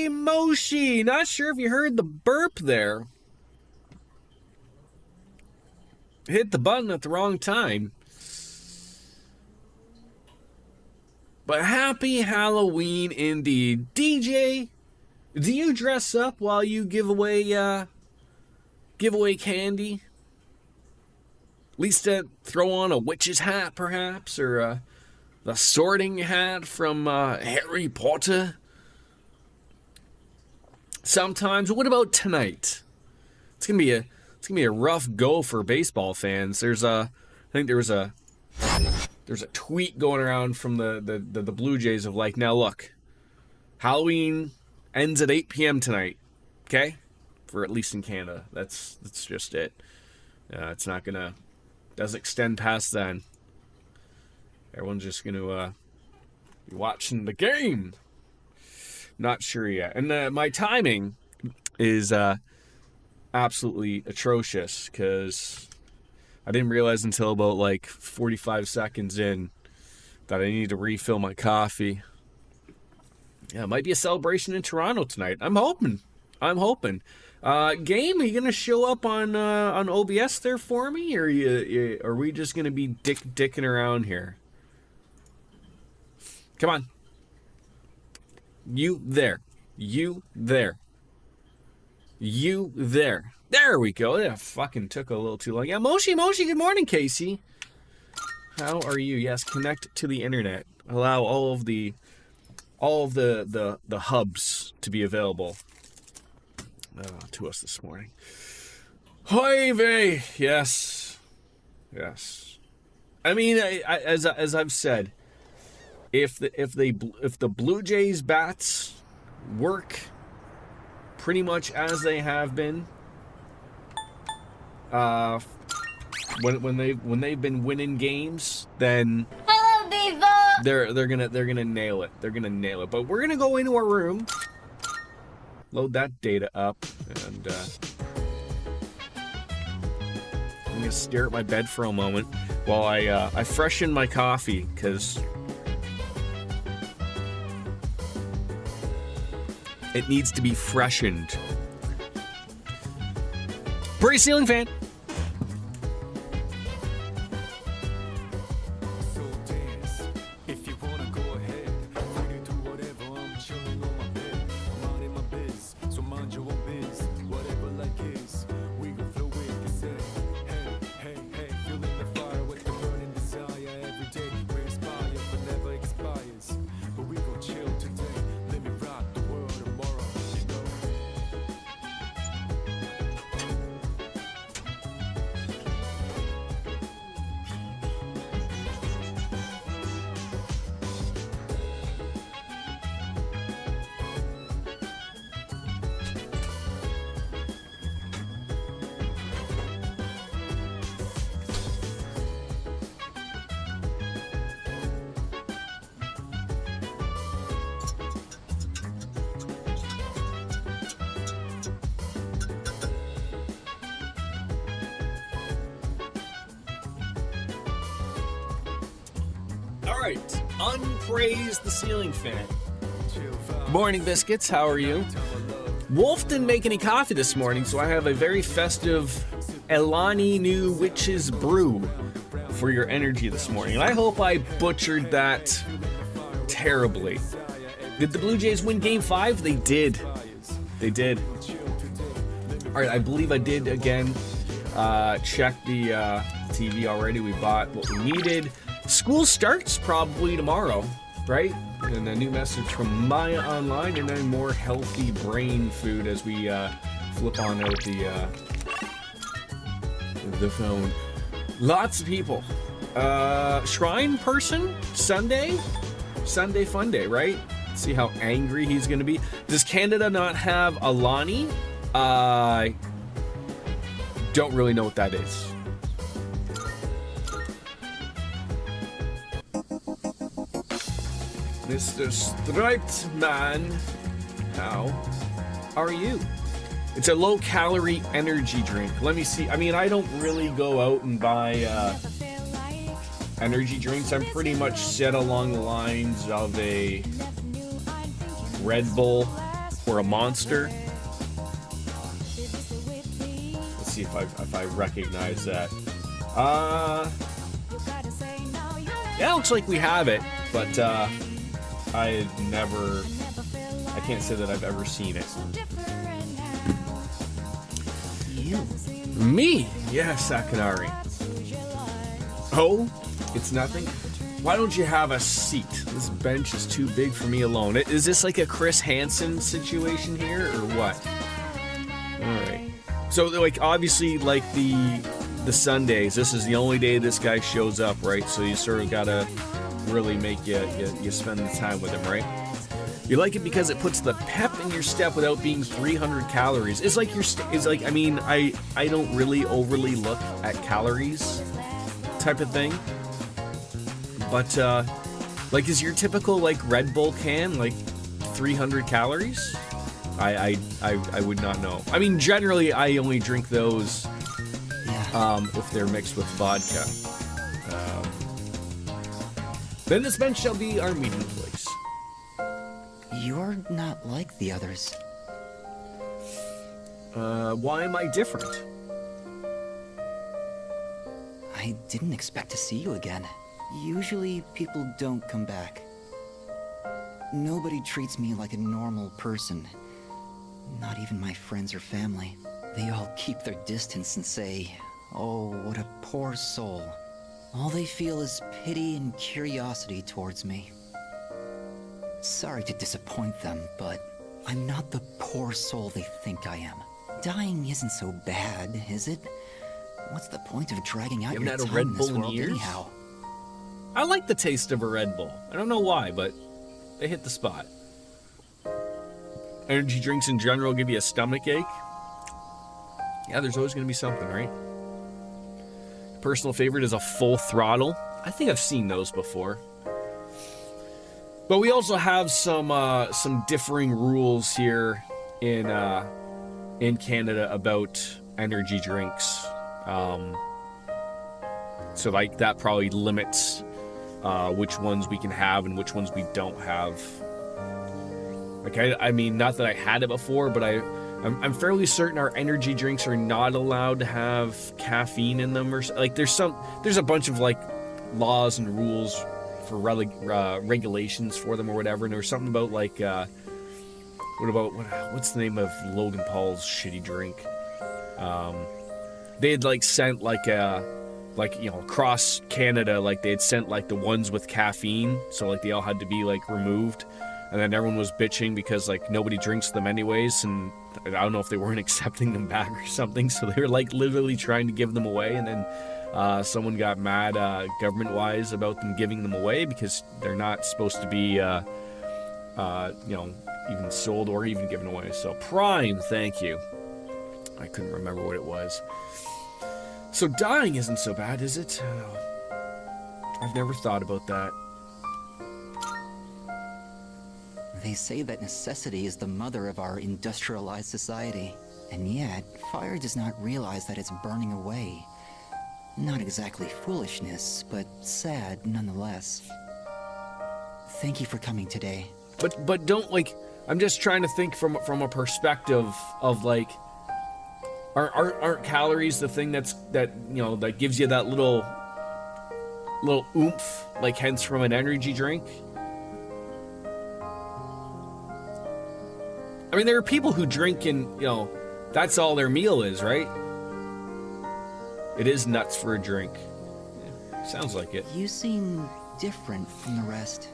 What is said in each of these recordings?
Moshi. Not sure if you heard the burp there. Hit the button at the wrong time. But happy Halloween indeed. DJ, do you dress up while you give away candy? At least throw on a witch's hat, perhaps, or the sorting hat from Harry Potter. Sometimes. What about tonight? It's gonna be a rough go for baseball fans. I think there's a tweet going around from the Blue Jays of like, now look, Halloween ends at 8 p.m. tonight, okay? For at least in Canada, that's just it. It's not gonna doesn't extend past then. Everyone's just gonna be watching the game. Not sure yet, and my timing is absolutely atrocious because I didn't realize until about like 45 seconds in that I need to refill my coffee. Yeah, it might be a celebration in Toronto tonight. I'm hoping. Game, are you gonna show up on OBS there for me, or are we just gonna be dicking around here? Come on. You there. There we go. That fucking took a little too long. Yeah, Moshi, good morning, Casey. How are you? Yes, connect to the internet. Allow all of the hubs to be available to us this morning. Hi, Vey. Yes. I mean, as I've said, if the Blue Jays bats work pretty much as they have been, when they've been winning games, then hello, Beaver. they're gonna nail it. They're gonna nail it. But we're gonna go into our room, load that data up, and I'm gonna stare at my bed for a moment while I freshen my coffee, because it needs to be freshened. Pretty ceiling fan. Alright, unpraise the ceiling fan. Morning, Biscuits, how are you? Wolf didn't make any coffee this morning, so I have a very festive Elani New Witch's Brew for your energy this morning. And I hope I butchered that terribly. Did the Blue Jays win Game 5? They did. Alright, I believe I did again. Check the TV already. We bought what we needed. School starts probably tomorrow, right? And a new message from Maya Online, and then more healthy brain food as we flip on out the phone. Lots of people. Shrine person, Sunday fun day, right? See how angry he's gonna be. Does Canada not have Alani? Don't really know what that is. Mr. Striped Man, how are you? It's a low-calorie energy drink. Let me see. I mean, I don't really go out and buy energy drinks. I'm pretty much set along the lines of a Red Bull or a Monster. Let's see if I recognize that. Yeah, it looks like we have it, but I can't say that I've ever seen it. You. Me? Yeah, Sakanari. Oh, it's nothing? Why don't you have a seat? This bench is too big for me alone. Is this like a Chris Hansen situation here, or what? Alright. So, like, obviously, like, the Sundays, this is the only day this guy shows up, right? So you sort of gotta really make you spend the time with him, right? You like it because it puts the pep in your step without being 300 calories. It's like I mean, I don't really overly look at calories type of thing. But, like, is your typical, like, Red Bull can, like, 300 calories? I would not know. I mean, generally, I only drink those, if they're mixed with vodka. Then this bench shall be our meeting place. You're not like the others. Why am I different? I didn't expect to see you again. Usually, people don't come back. Nobody treats me like a normal person. Not even my friends or family. They all keep their distance and say, "Oh, what a poor soul." All they feel is pity and curiosity towards me. Sorry to disappoint them, but I'm not the poor soul they think I am. Dying isn't so bad, is it? What's the point of dragging out You your haven't had a time Red in this Bull in world years? anyhow? I like the taste of a Red Bull. I don't know why, but they hit the spot. Energy drinks in general give you a stomach ache. Yeah, there's always going to be something, right? Personal favorite is a Full Throttle. I think I've seen those before. But we also have some differing rules here in Canada about energy drinks. So like that probably limits which ones we can have and which ones we don't have. Like I mean, not that I had it before, but I'm fairly certain our energy drinks are not allowed to have caffeine in them, or like there's a bunch of like laws and rules for regulations for them or whatever. And there was something about like what's the name of Logan Paul's shitty drink? They had like sent across Canada, like they had sent like the ones with caffeine, so like they all had to be like removed. And then everyone was bitching because like nobody drinks them anyways, and I don't know if they weren't accepting them back or something, so they were like literally trying to give them away. And then someone got mad government-wise about them giving them away because they're not supposed to be even sold or even given away. So Prime, thank you. I couldn't remember what it was. So dying isn't so bad, is it? I've never thought about that. They say that necessity is the mother of our industrialized society. And yet, fire does not realize that it's burning away. Not exactly foolishness, but sad nonetheless. Thank you for coming today. But don't, like, I'm just trying to think from a perspective of like, aren't calories the thing that gives you that little oomph, like hence from an energy drink? I mean, there are people who drink and, that's all their meal is, right? It is nuts for a drink. Yeah, sounds like it. You seem different from the rest.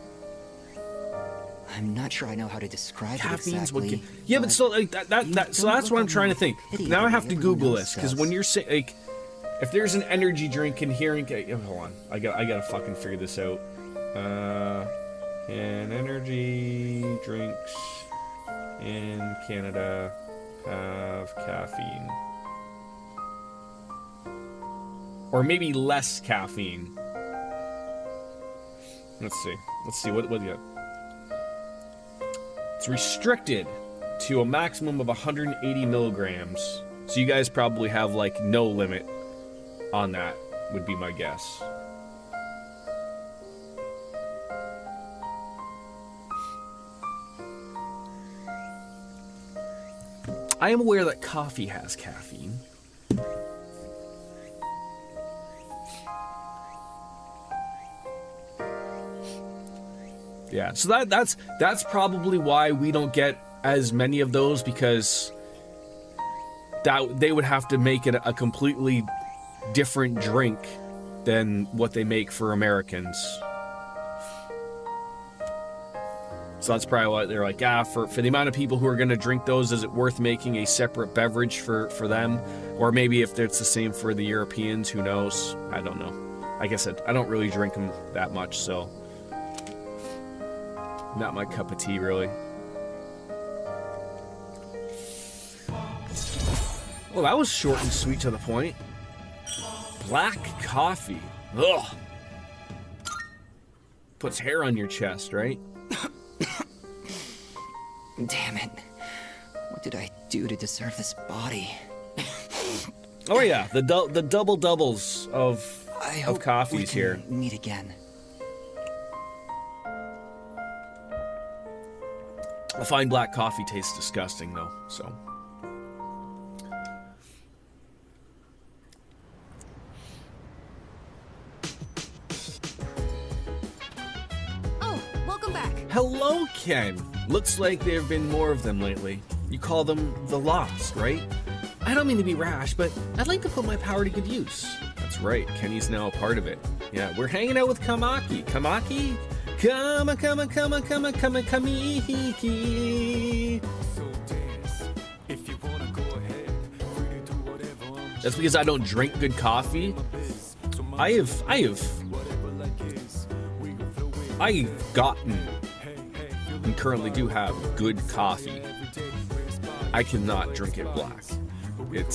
I'm not sure I know how to describe it exactly. Yeah, but so like so that's what I'm trying to think. Now I have to Google this because when you're saying like, if there's an energy drink in here, hold on, I gotta fucking figure this out. Can energy drinks in Canada have caffeine? Or maybe less caffeine. Let's see what do you got? It's restricted to a maximum of 180 milligrams. So you guys probably have like no limit on that, would be my guess. I am aware that coffee has caffeine. Yeah, so that's probably why we don't get as many of those, because that they would have to make it a completely different drink than what they make for Americans. So that's probably why they're like, for the amount of people who are going to drink those, is it worth making a separate beverage for them? Or maybe if it's the same for the Europeans, who knows? I don't know. Like I said, I don't really drink them that much, so not my cup of tea, really. Well, that was short and sweet to the point. Black coffee. Ugh. Puts hair on your chest, right? Damn it. What did I do to deserve this body? Oh yeah, the double doubles of coffees here. Meet again. I find black coffee tastes disgusting though, so. Oh, welcome back. Hello, Ken. Looks like there have been more of them lately. You call them the Lost, right? I don't mean to be rash, but I'd like to put my power to good use. That's right, Kenny's now a part of it. Yeah, we're hanging out with Kamaki. Kamaki? Kamiki. That's because I don't drink good coffee. I've gotten and currently do have good coffee. I cannot drink it black. It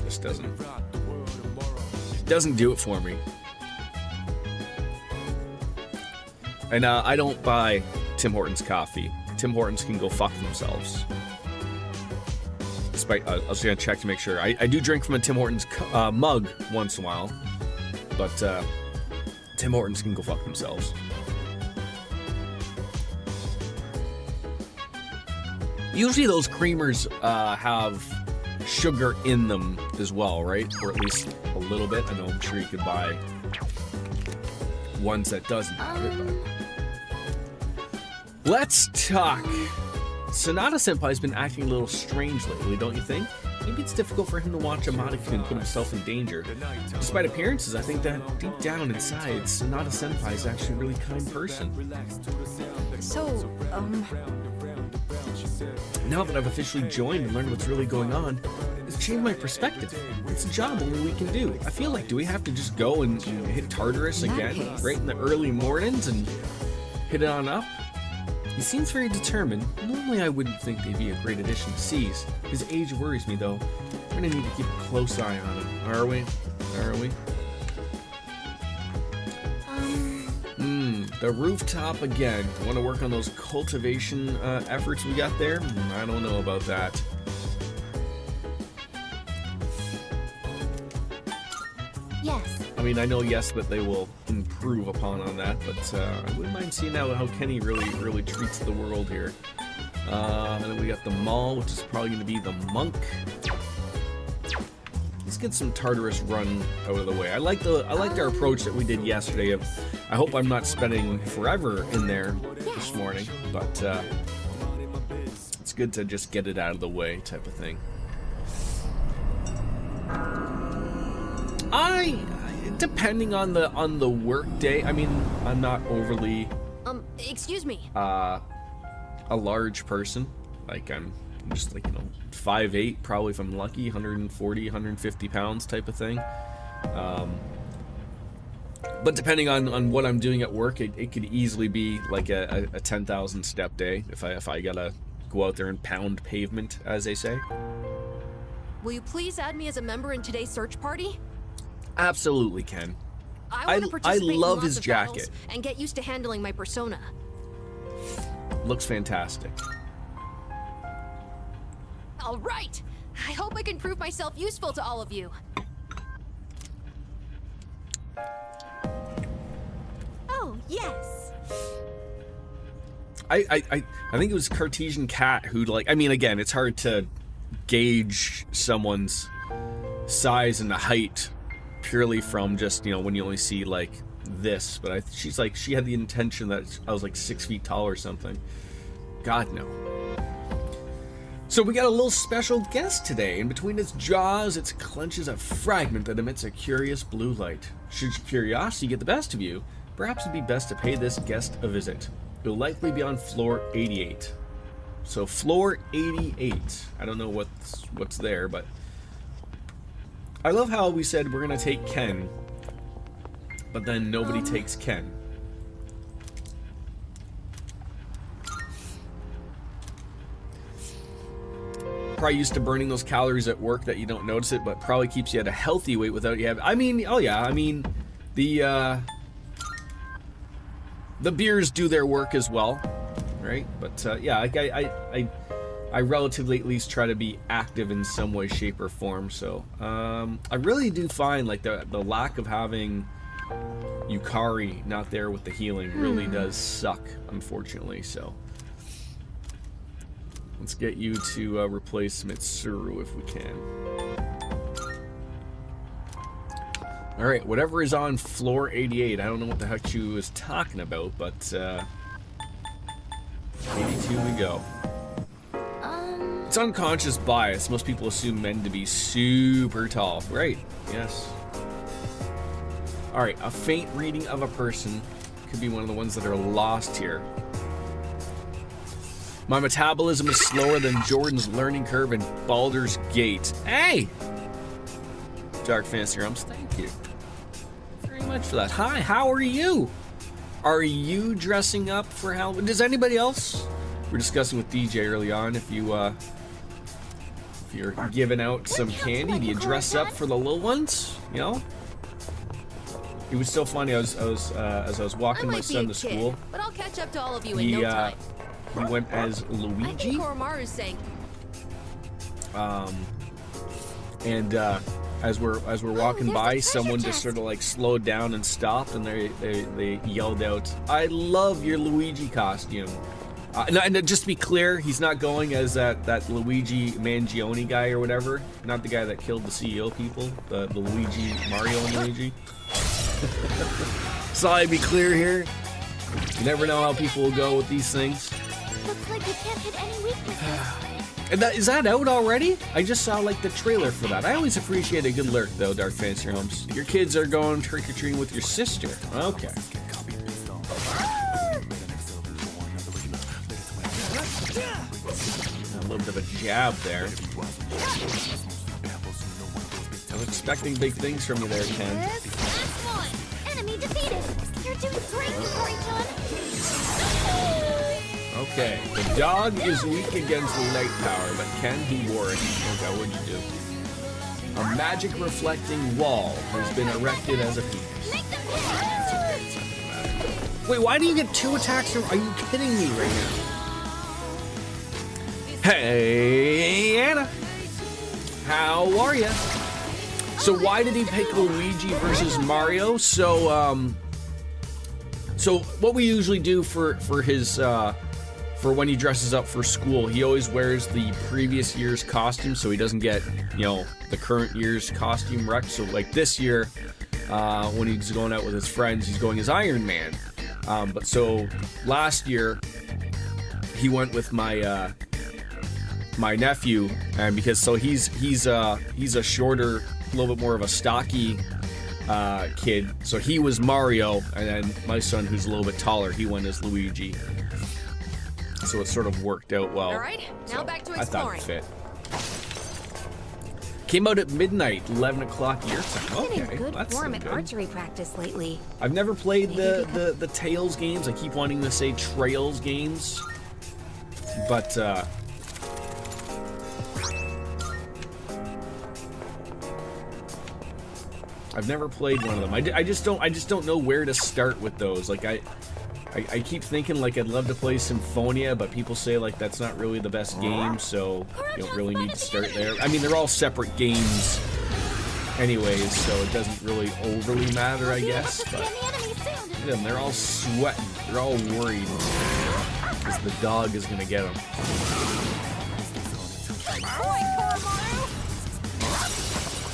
just doesn't do it for me. And I don't buy Tim Hortons coffee. Tim Hortons can go fuck themselves. Despite, I was gonna check to make sure. I do drink from a Tim Hortons mug once in a while, but Tim Hortons can go fuck themselves. Usually those creamers have sugar in them as well, right? Or at least a little bit. I know, I'm sure you could buy ones that doesn't have it, but... Let's talk. Sonata Senpai's been acting a little strange lately, don't you think? Maybe it's difficult for him to watch Amadaku and put himself in danger. Despite appearances, I think that deep down inside, Sonata Senpai is actually a really kind person. So, Now that I've officially joined and learned what's really going on, it's changed my perspective. It's a job only we can do. I feel like, do we have to just go and hit Tartarus again, right in the early mornings, and hit it on up? He seems very determined. Normally I wouldn't think they'd be a great addition to C's. His age worries me though. We're gonna need to keep a close eye on him. Are we? The rooftop again. Want to work on those cultivation efforts we got there? I don't know about that. yes. I mean, I know, yes, that they will improve upon on that, but I wouldn't mind seeing how Kenny really treats the world here. And then we got the mall, which is probably going to be the Monk. Let's get some Tartarus run out of the way. I liked our approach that we did yesterday. I hope I'm not spending forever in there this morning, but it's good to just get it out of the way, type of thing. Depending on the work day, I mean, I'm not overly excuse me. a large person. Like, I'm just like, 5'8", probably, if I'm lucky, 140, 150 pounds type of thing. But depending on what I'm doing at work, it could easily be like a 10,000 step day if I gotta go out there and pound pavement, as they say. Will you please add me as a member in today's search party? Absolutely, Ken. I want to participate in love lots his of jacket. battles and get used to handling my persona. Looks fantastic. All right. I hope I can prove myself useful to all of you. Oh, yes. I think it was Cartesian Cat who, like, I mean, again, it's hard to gauge someone's size and the height purely from just, you know, when you only see like this. But she's like, she had the intention that I was like 6 feet tall or something. God, no. So we got a little special guest today. In between its jaws, it clenches a fragment that emits a curious blue light. Should your curiosity get the best of you, perhaps it'd be best to pay this guest a visit. It'll likely be on floor 88. So floor 88. I don't know what's there, but I love how we said we're gonna take Ken, but then nobody takes Ken. Probably used to burning those calories at work that you don't notice it, but probably keeps you at a healthy weight without you having. I mean, oh yeah, I mean, the beers do their work as well, right? But yeah, I relatively at least try to be active in some way, shape, or form. So I really do find like the lack of having Yukari not there with the healing really does suck, unfortunately. So let's get you to replace Mitsuru if we can. Alright, whatever is on floor 88, I don't know what the heck she was talking about, but 82 we go. It's unconscious bias. Most people assume men to be super tall. Right, yes. Alright, a faint reading of a person could be one of the ones that are lost here. My metabolism is slower than Jordan's learning curve in Baldur's Gate. Hey! Dark Fantasy Realms, thank you very much for that. Hi, how are you? Are you dressing up for Halloween? Does anybody else? We're discussing with DJ early on if you're giving out some candy, do you dress up for the little ones? You know? It was so funny. As I was walking my son to school, but I'll catch up to all of you in no time. He went as Luigi. I think Koromaru's saying. And as we're walking by, someone just sort of like slowed down and stopped, and they yelled out, "I love your Luigi costume." And just to be clear, he's not going as that Luigi Mangione guy or whatever. Not the guy that killed the CEO people. The Luigi, Mario and Luigi. So I'd be clear here. You never know how people will go with these things. Looks like you can't hit any weaknesses. And is that out already? I just saw like the trailer for that. I always appreciate a good lurk though, Dark Fantasy Homes. Your kids are going trick-or-treating with your sister. Okay. A little bit of a jab there. I was expecting big things from you there, Ken. Last one. Enemy defeated. You're doing great, Yukari-chan. Okay, the dog is weak against light power, but Ken, he wore it. Okay, what'd you do? A magic reflecting wall has been erected as a piece. Wait, why do you get 2 attacks from? Are you kidding me right now? Hey, Anna. How are ya? So why did he pick Luigi versus Mario? So what we usually do for his for when he dresses up for school, he always wears the previous year's costume, so he doesn't get, you know, the current year's costume wrecked. So like this year, when he's going out with his friends, he's going as Iron Man. But so last year, he went with my my nephew, and because so he's a shorter, a little bit more of a stocky kid, so he was Mario, and then my son, who's a little bit taller, he went as Luigi. So it sort of worked out well. All right, now back to exploring. I thought it fit. Came out at midnight, 11 o'clock your time. Okay, Been in good that's form good. at archery practice lately. I've never played the Tales games. I keep wanting to say Trails games, but I've never played one of them. I just don't know where to start with those. Like I keep thinking like I'd love to play Symphonia, but people say like that's not really the best game, so you don't really need to start there. I mean, they're all separate games anyways, so it doesn't really overly matter, I guess. But look at them, they're all sweating. They're all worried because the dog is gonna get them.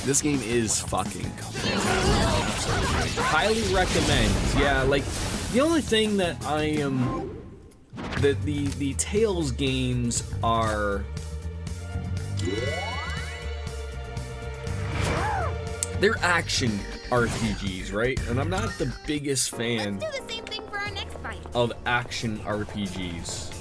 This game is fucking fantastic. Highly recommend. Yeah, like the only thing that I am the Tales games are they're action RPGs, right? And I'm not the biggest fan Let's do the same thing for our next fight. of action RPGs.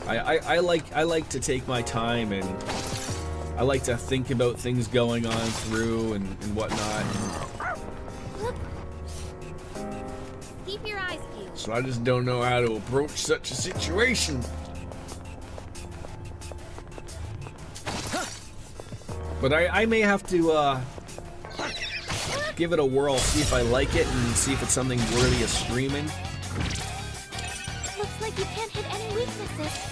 I like to take my time, and I like to think about things going on through and whatnot. Keep your eyes peeled. So I just don't know how to approach such a situation. But I may have to give it a whirl, see if I like it, and see if it's something worthy of streaming. Looks like you can't hit any weaknesses.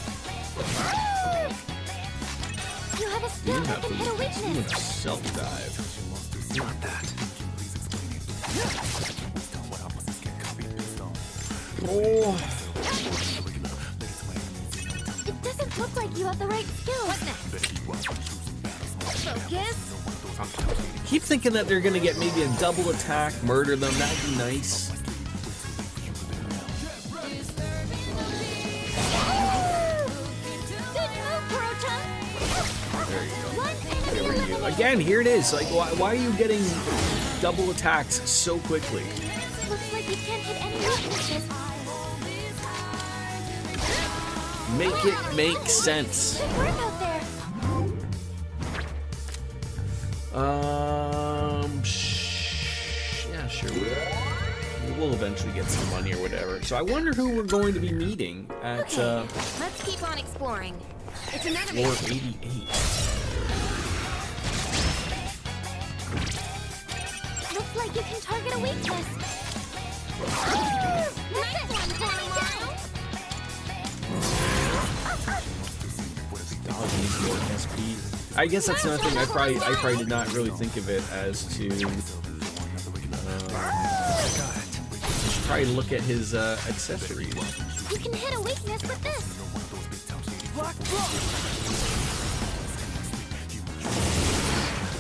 You have a skill that can hit a weakness. Self-dive. Not that. Oh. It doesn't look like you have the right skill. Focus. Keep thinking that they're gonna get maybe a double attack, murder them. That'd be nice. There you go. There you go. Again, here it is. Like, why are you getting double attacks so quickly? Looks like you can't hit any weaknesses. Make it make sense. Good work out there. Yeah, sure. We'll eventually get some money or whatever. So I wonder who we're going to be meeting at Let's keep on exploring. It's an enemy. floor 88. Looks like you can target a weakness. Nice one, coming down. Dog needs more SP. I guess that's another thing. I probably did not really think of it as to. I should probably look at his accessories. You can hit a weakness with this.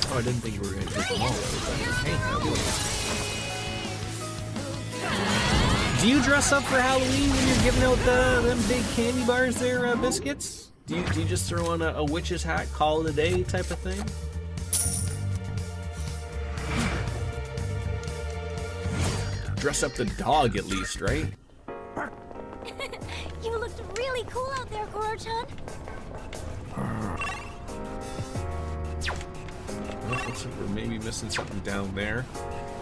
Oh, I didn't think you were going to take them all. Do you dress up for Halloween when you're giving out them big candy bars there, biscuits? Do you just throw on a witch's hat, call it a day type of thing? Dress up the dog at least, right? You looked really cool out there, Goro-chan. Well, looks like we're maybe missing something down there.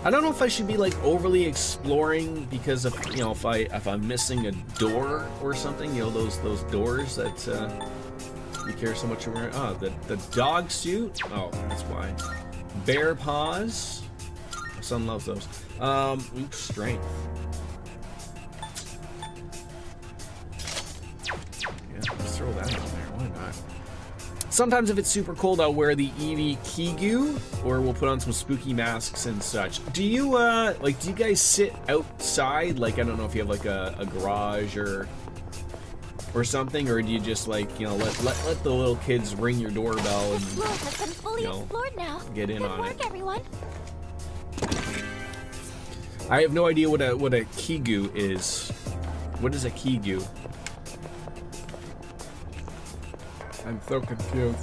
I don't know if I should be like overly exploring because of if I'm missing a door or something. You know those doors that you care so much about. Oh, the dog suit. Oh, that's why. Bear paws. My son loves those. Oops, strength. Yeah, let's throw that on there. Why not? Sometimes if it's super cold, I'll wear the Eevee Kigu, or we'll put on some spooky masks and such. Do you do you guys sit outside? Like, I don't know if you have like a garage or something, or do you just like, let the little kids ring your doorbell and Floor has been fully explored now. get in Good on work, it? everyone. I have no idea what a Kigu is. What is a Kigu? I'm so confused.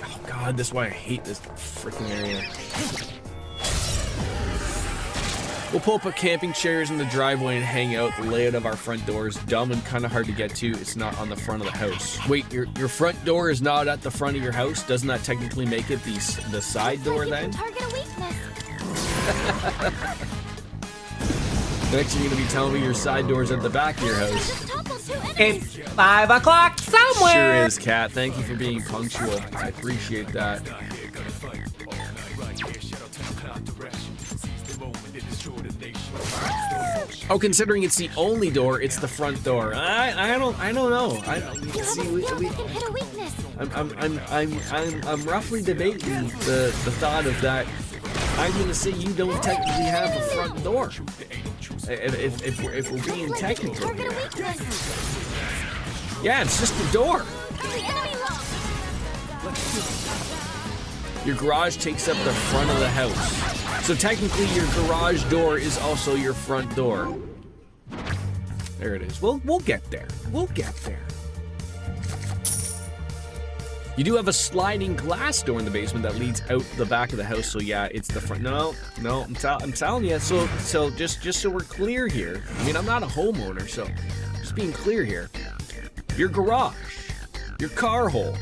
Oh god, this is why I hate this freaking area. We'll pull up a camping chairs in the driveway and hang out. The layout of our front door is dumb and kind of hard to get to. It's not on the front of the house. Wait, your front door is not at the front of your house? Doesn't that technically make it the side door then? Target a weakness. Next, you're gonna be telling me your side door's at the back of your house. Just toppled two enemies. It's 5 o'clock somewhere. Sure is, Kat. Thank you for being punctual. I appreciate that. Oh, considering it's the only door, it's the front door. I don't know. You have a skill that can hit a weakness. I'm roughly debating the thought of that I'm gonna say you don't technically have a front door. If we're being technical Target a here. weakness. Yeah, it's just the door. The enemy lost. Your garage takes up the front of the house. So technically your garage door is also your front door. There it is. We'll get there. We'll get there. You do have a sliding glass door in the basement that leads out the back of the house. So yeah, it's the front. No, I'm telling you. So just so we're clear here. I mean, I'm not a homeowner, so just being clear here. Your garage, your car hole,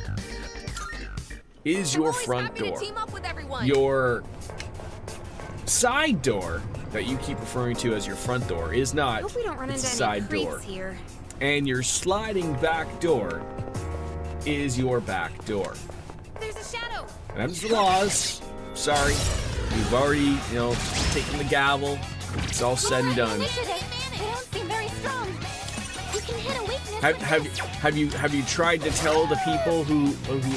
is your front door. Team up with everyone. Your side door that you keep referring to as your front door is not. Hope we don't run it's into a side any creeps door. here. And your sliding back door is your back door. There's a shadow. And that's the laws. Sorry. You've already, taken the gavel. It's all said and done. Initiative. They don't seem very strong. You can hit a weakness. Have you tried to tell the people who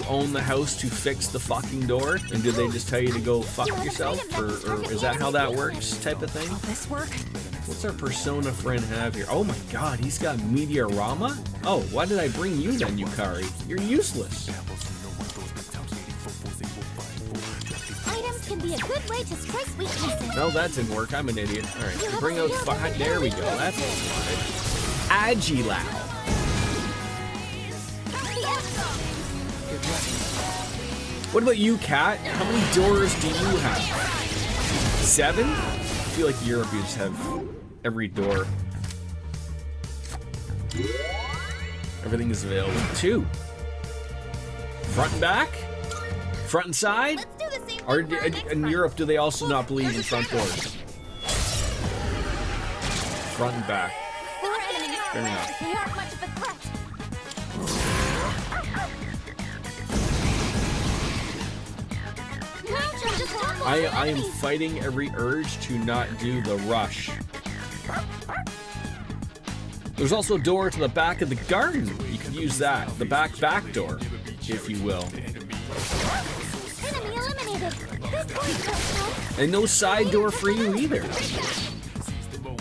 own the house to fix the fucking door? And did they just tell you to go fuck yourself? Or is that how that works type of thing? This work? What's our persona friend have here? Oh my god, he's got Meteorama? Oh, why did I bring you then, Yukari? You're useless. Items can be a good way to strike weaknesses. No, that didn't work. I'm an idiot. Alright, bring out there we go. That's what I wanted. Agilao. What about you, Kat? How many doors do you have? 7? I feel like Europe, you just have every door. Everything is available. 2. Front and back? Front and side? Let's do the same thing Or for our next in fight. Europe, do they also not believe in front doors? Front and back. 4 enemies. Fair enough. They aren't much of a threat. Crouch or just topple I the am enemies. fighting every urge to not do the rush. There's also a door to the back of the garden. You could use that. The back door, if you will. Enemy eliminated. Good point, Crouch. And no side door for you either.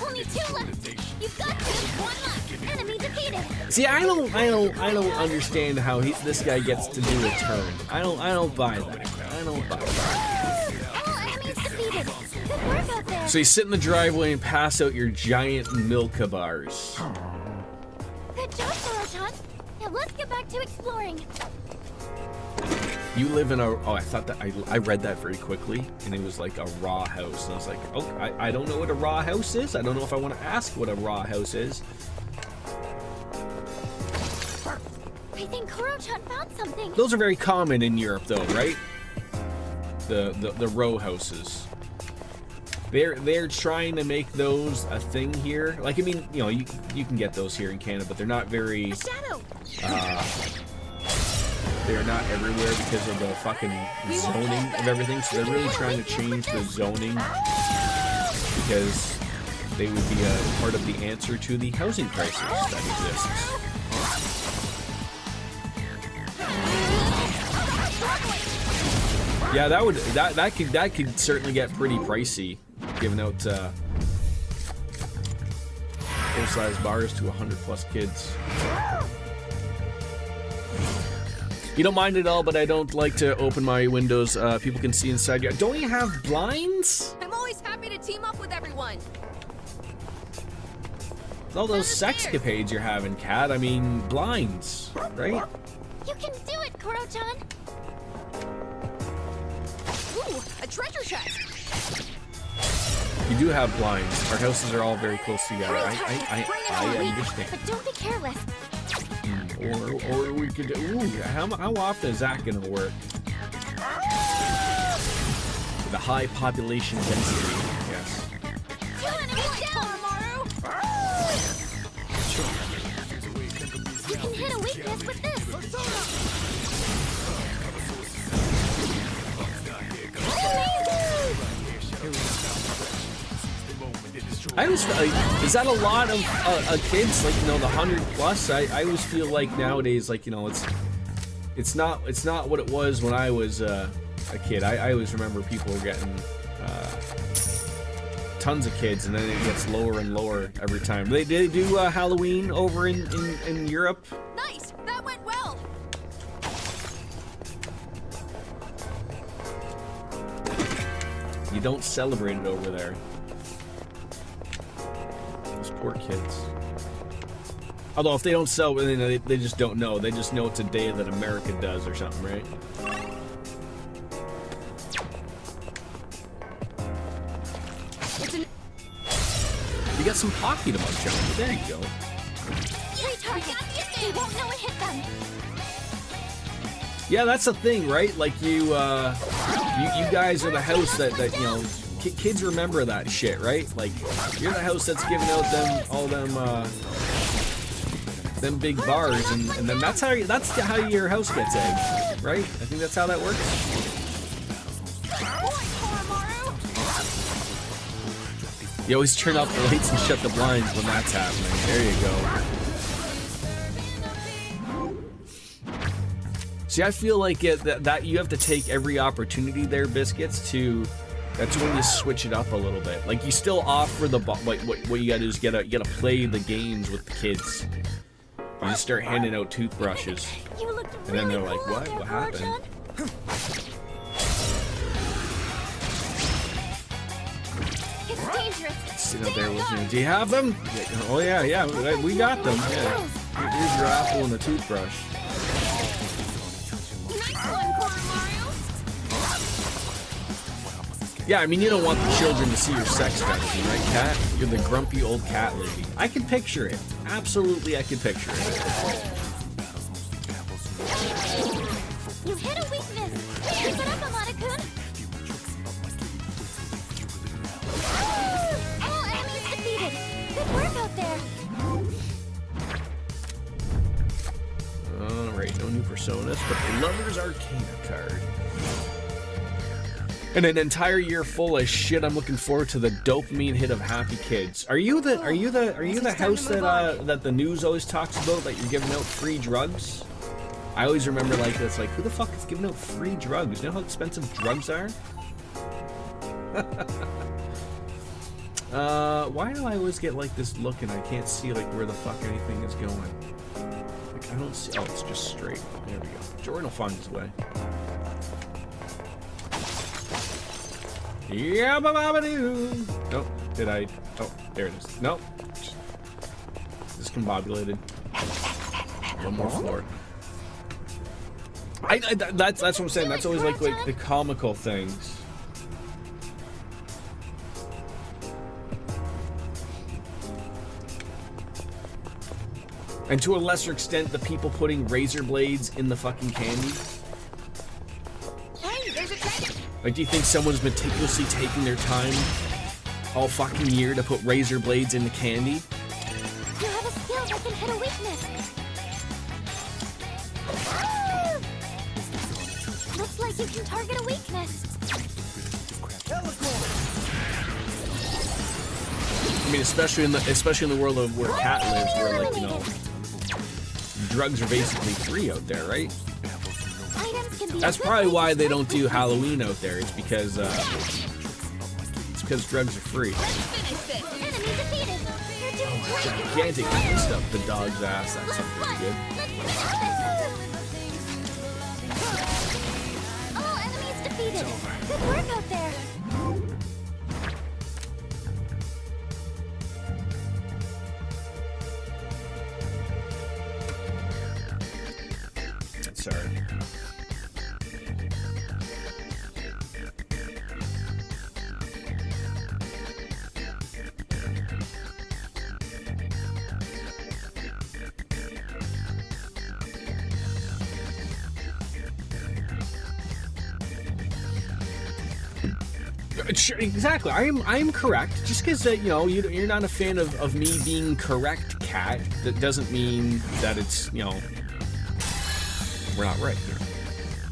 Only 2 left. You've got 2. 1 left. Enemy defeated. See, I don't understand how this guy gets to do a turn. I don't buy that. I don't buy that. All enemies defeated. Good work out there. So you sit in the driveway and pass out your giant Milka bars. Good job, Koro-chan. Now let's get back to exploring. You live in a. Oh, I thought that I read that very quickly, and it was like a raw house. And I was like, oh, I don't know what a raw house is. I don't know if I want to ask what a raw house is. I think Koro-chan found something. Those are very common in Europe, though, right? The row houses. They're trying to make those a thing here. Like, I mean, you can get those here in Canada, but they're not very. A shadow. They're not everywhere because of the fucking zoning of everything. So they're really trying to change the zoning because they would be a part of the answer to the housing crisis that exists. Yeah, that could certainly get pretty pricey, giving out full-size bars to 100+ kids. You don't mind at all, but I don't like to open my windows. People can see inside you. Don't you have blinds? I'm always happy to team up with everyone. With all those sexcapades you're having, Kat. I mean, blinds, right? You can do it, Koro-chan. Ooh, a treasure chest. You do have blinds. Our houses are all very close together. I understand. But don't be careless. Or we could. Ooh, how often is that gonna work? The high population density. Yes. You can hit a weakness with this. I always feel like, is that a lot of kids? Like, the 100+. I always feel like nowadays, like, it's not what it was when I was a kid. I always remember people getting tons of kids, and then it gets lower and lower every time. They do Halloween over in Europe. Nice! That went well! You don't celebrate it over there. Those poor kids. Although if they don't celebrate, they just don't know. They just know it's a day that America does or something, right? You got some hockey to munch on. There you go. Three targets. They won't know it hit them. Yeah, that's the thing, right? Like you guys are the house that you know. Kids remember that shit, right? Like you're the house that's giving out them big bars, and then that's how your house gets egged, right? I think that's how that works. You always turn off the lights and shut the blinds when that's happening. There you go. See, I feel like that you have to take every opportunity there, Biscuits, to... That's when you switch it up a little bit. Like, you still offer the... Like, what you gotta do is you gotta play the games with the kids. You just start handing out toothbrushes. And then they're like, what? What happened? It's dangerous. Sitting up there listening. Do you have them? Oh, yeah, we got them. Yeah. Here's your apple and the toothbrush. Nice one, Mario. Yeah, I mean, you don't want the children to see your sex dungeon, right, Cat? You're the grumpy old cat lady. I can picture it. Absolutely, I can picture it. You hit a weakness. Keep it up, Amada-kun. All enemies defeated. Good work out there. Alright, no new personas, but the Lover's Arcana card. And an entire year full of shit. I'm looking forward to the dopamine hit of Happy Kids. Are you the house that the news always talks about, that you're giving out free drugs? I always remember like this, like, who the fuck is giving out free drugs? You know how expensive drugs are? Why do I always get like this look and I can't see like where the fuck anything is going? Like, I don't see. Oh, it's just straight. There we go. Jordan will find his way. Yeah, ba-ba-ba-doo. Nope. Did I? Oh, there it is. Nope. Discombobulated. One more floor. That's what I'm saying. That's always like the comical things. And to a lesser extent, the people putting razor blades in the fucking candy. Hey, there's a treasure! Like, do you think someone's meticulously taking their time all fucking year to put razor blades in the candy? You have a skill that can hit a weakness. Looks like you can target a weakness. I mean, especially in the world of where Cat lives, where, like, you know, drugs are basically free out there, right? Items can be That's probably why they don't do Halloween out there. It's because drugs are free. Enemy defeated. You're doing great. Gigantic messed up the dog's ass. That's something pretty good. All enemies defeated. Good work out there. Sorry. Exactly. I am correct. Just because you know you're not a fan of me being correct, Cat, that doesn't mean that it's, you know, we're not right here.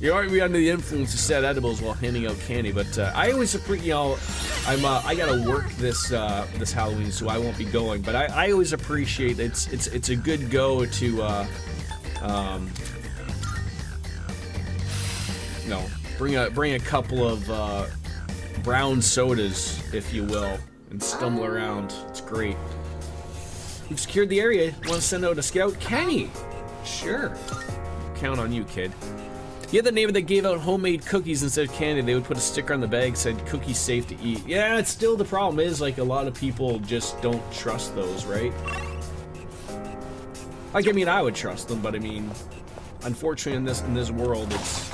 You aren't under the influence of said edibles while handing out candy, but I always appreciate, you know, I gotta work this this Halloween, so I won't be going. But I always appreciate it's a good go to you know, bring a couple of brown sodas, if you will, and stumble around. It's great. We've secured the area. Want to send out a scout? Kenny! Sure. Count on you, kid. You had the neighbor that gave out homemade cookies instead of candy. They would put a sticker on the bag said cookies safe to eat. Yeah, it's still the problem is like a lot of people just don't trust those, right? Like, I mean, I would trust them, but I mean, unfortunately in this world, it's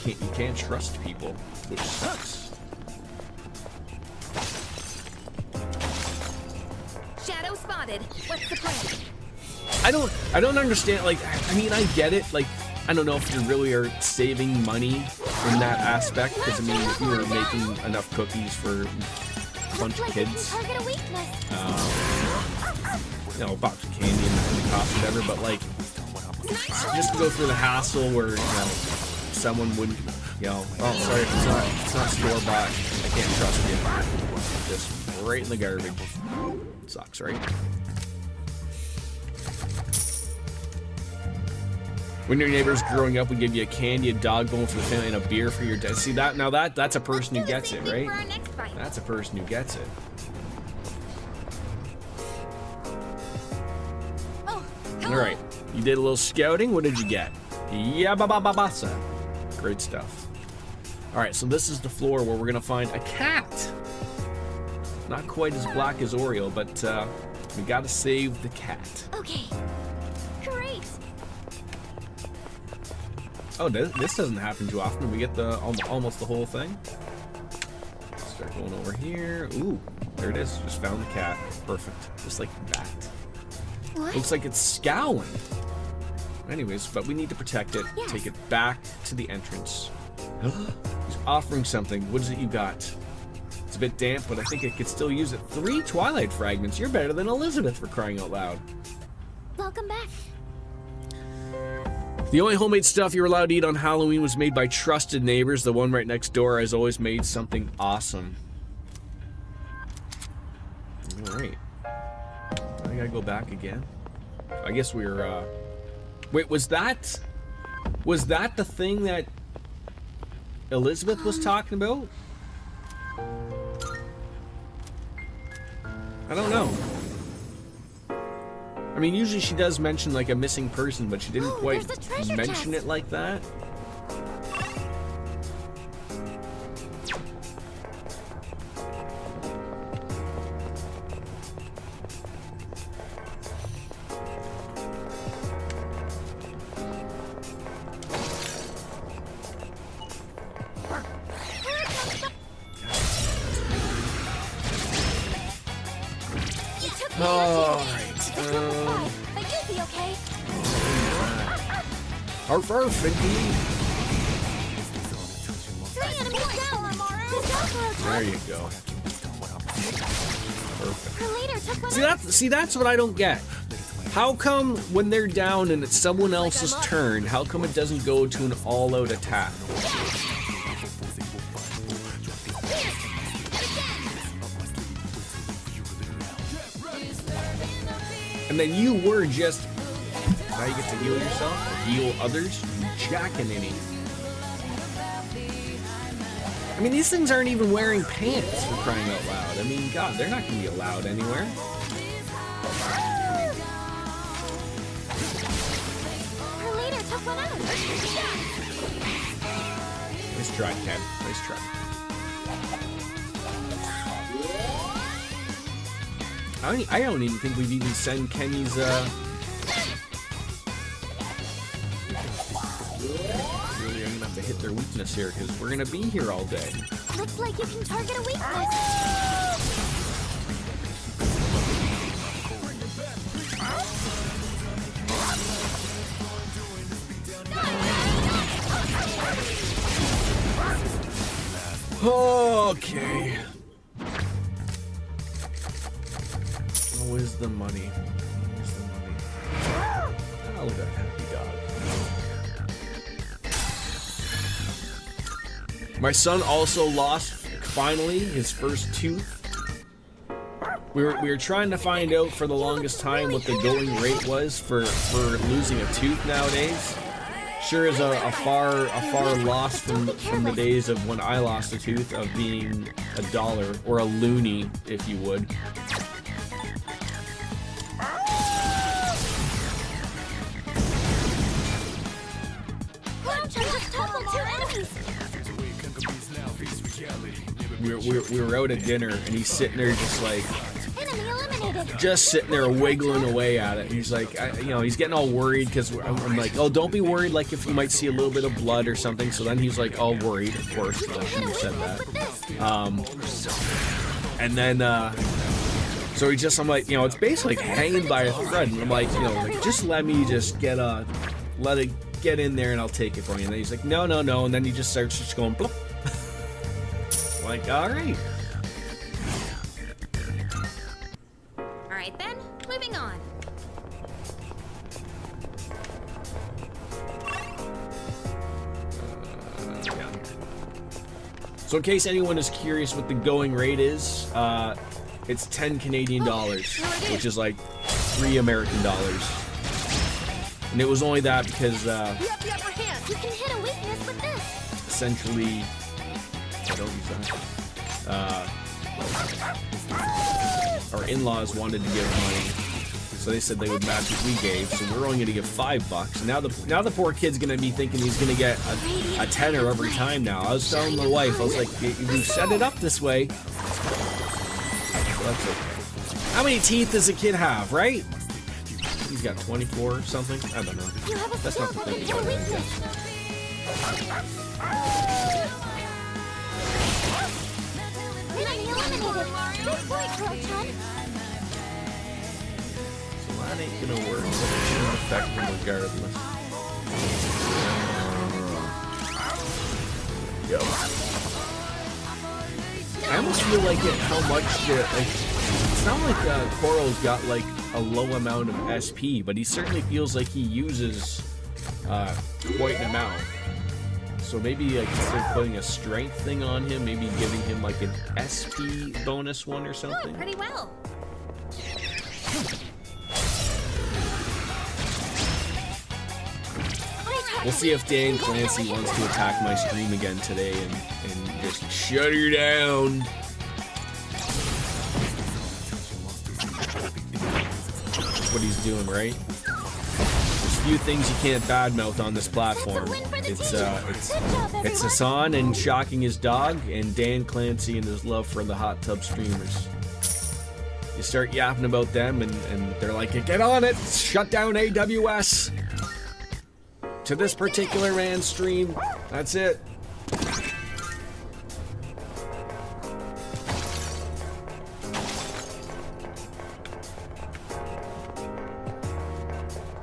you can't trust people, which sucks. Shadow spotted. What's the plan? I don't understand. Like, I mean, I get it. Like, I don't know if you really are saving money in that aspect, because I mean, if you were making enough cookies for a bunch of kids, Target a weakness. you know, a box of candy and the cost, whatever. But like, just to go through the hassle where you know someone wouldn't, you know, oh sorry, it's not store bought. I can't trust you. Just right in the garbage. Sucks, right? When your neighbors growing up would give you a candy, a dog bone for the family, and a beer for your dad. See that? Now that's a person who gets it, right? That's a person who gets it. Oh, All right, you did a little scouting. What did you get? Yeah, ba-ba-ba-ba-sa. Great stuff. All right, so this is the floor where we're gonna find a cat. Not quite as black as Oreo, but we gotta save the cat. okay. Great. Oh, this doesn't happen too often. We get the almost the whole thing. Start going over here. Ooh, there it is. Just found the cat. Perfect. Just like that. What? Looks like it's scowling. Anyways, but we need to protect it. Yes. Take it back to the entrance. He's offering something. What is it you got? It's a bit damp, but I think it could still use it. 3 Twilight fragments. You're better than Elizabeth, for crying out loud. Welcome back. The only homemade stuff you were allowed to eat on Halloween was made by trusted neighbors. The one right next door has always made something awesome. Alright. I gotta go back again. I guess we were, Wait, was that the thing that Elizabeth was talking about? I don't know. I mean, usually she does mention like a missing person, but she didn't quite there's a treasure mention chest. it like that. You took me All into right. But you'll be okay. Arf, arf, indeed. 3 enemies down, Amara. The Velcro There tug. you go. Perfect. Her leader took one out. See, that's what I don't get. How come when they're down and it's someone else's turn, how come it doesn't go to an all-out attack? And then you were just, now you get to heal yourself or heal others, jacking any. I mean, these things aren't even wearing pants, for crying out loud. I mean, God, they're not going to be allowed anywhere. Her leader took one out. Nice try, Ken. Nice try. I don't even think we've even sent Kenny's, Really, I'm gonna have to hit their weakness here, because we're gonna be here all day. Looks like you can target a weakness. Okay. Where's the money? Where's the money? Oh, look at that happy dog. My son also lost, finally, his first tooth. We were trying to find out for the longest time what the going rate was for losing a tooth nowadays. Sure is a far loss from the days of when I lost a tooth of being a dollar or a loony, if you would. We were out at dinner and he's sitting there just like, just sitting there wiggling away at it. He's like, you know, he's getting all worried because I'm like, oh, don't be worried, like if you might see a little bit of blood or something. So then he's like all worried, of course. I shouldn't have said that. And then, so he just, I'm like, you know, it's basically like hanging by a thread. And I'm like, you know, like, just let me just let it get in there and I'll take it from you. And then he's like, no. And then he just starts just going, bloop. Like, all right. Alright then, moving on. Yeah. So in case anyone is curious what the going rate is, it's 10 Canadian dollars, which is like 3 American dollars. And it was only that because You have the upper hand. You can hit a weakness with this. essentially, I don't use that. Our in-laws wanted to give money, so they said they would match what we gave. So we're only going to give $5. And now the poor kid's going to be thinking he's going to get a tenner every time. Now I was telling my wife, I was like, you set it up this way. So that's okay. How many teeth does a kid have, right? He's got 24 or something. I don't know. You have a That's not the skill thing that about can it, I hit a guess. Enemy eliminated. Good boy, Croton. So that ain't gonna work. It's gonna affect him regardless. Yo. I almost feel like how much it's not like Koro's got like a low amount of SP, but he certainly feels like he uses quite an amount. So maybe like instead of putting a strength thing on him, maybe giving him like an SP bonus one or something. Doing pretty well. We'll see if Dan Clancy wants to attack my stream again today and just shut her down. That's what he's doing, right? There's few things you can't badmouth on this platform. It's Hassan and shocking his dog, and Dan Clancy and his love for the hot tub streamers. You start yapping about them, and they're like, get on it, shut down AWS. To this particular man's stream, that's it.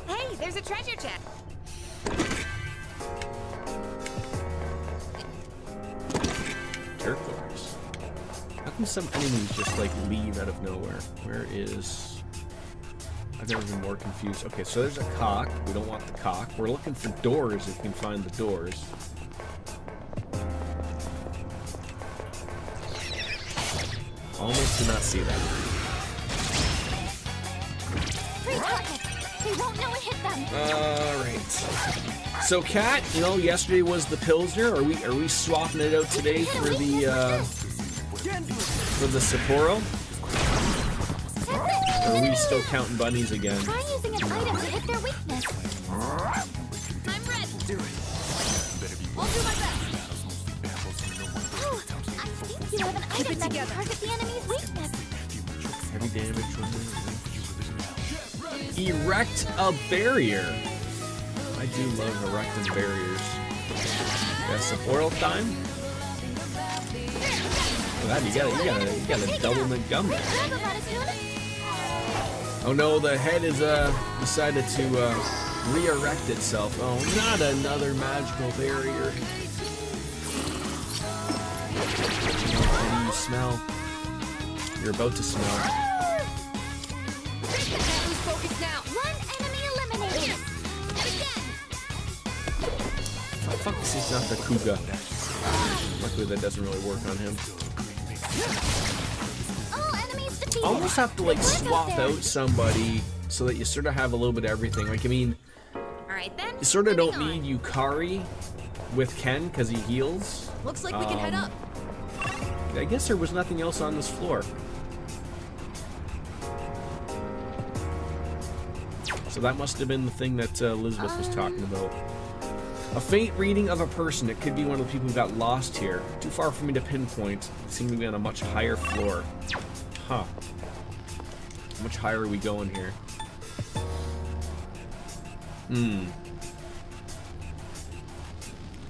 Hey, there's a treasure chest. Turquoise. How come some enemies just like leave out of nowhere? Where is... I've never been more confused. Okay, so there's a cock. We don't want the cock. We're looking for doors if we can find the doors. Almost did not see that. Free pockets. They won't know it hit them. Alright. So Kat, you know, yesterday was the Pilsner. Are we swapping it out today for the Sapporo? Or are we still counting bunnies again? Try using an item to hit their weakness. I'm ready. Do it. I'll do my best. Oh, I think you have an item that can target the enemy's weakness. Heavy damage from it. Erect a barrier. I do love erecting barriers. That's the portal time. Oh, that you got a doublemint gum there. Grab him, Ratatouille. Oh no, the head is decided to re-erect itself. Oh, not another magical barrier. What do you smell? You're about to smell. Can't lose focus now. One enemy eliminated. And again. Oh, fuck, this is not the Kuga. Luckily that doesn't really work on him. All enemies defeated. Almost have to like swap out somebody so that you sort of have a little bit of everything. Like, I mean, Alright then, You sort of don't need Yukari with Ken because he heals. Looks like we can head up. I guess there was nothing else on this floor. So that must have been the thing that Elizabeth was talking about. A faint reading of a person. It could be one of the people who got lost here. Too far for me to pinpoint. Seem to be on a much higher floor. Huh. How much higher are we going here?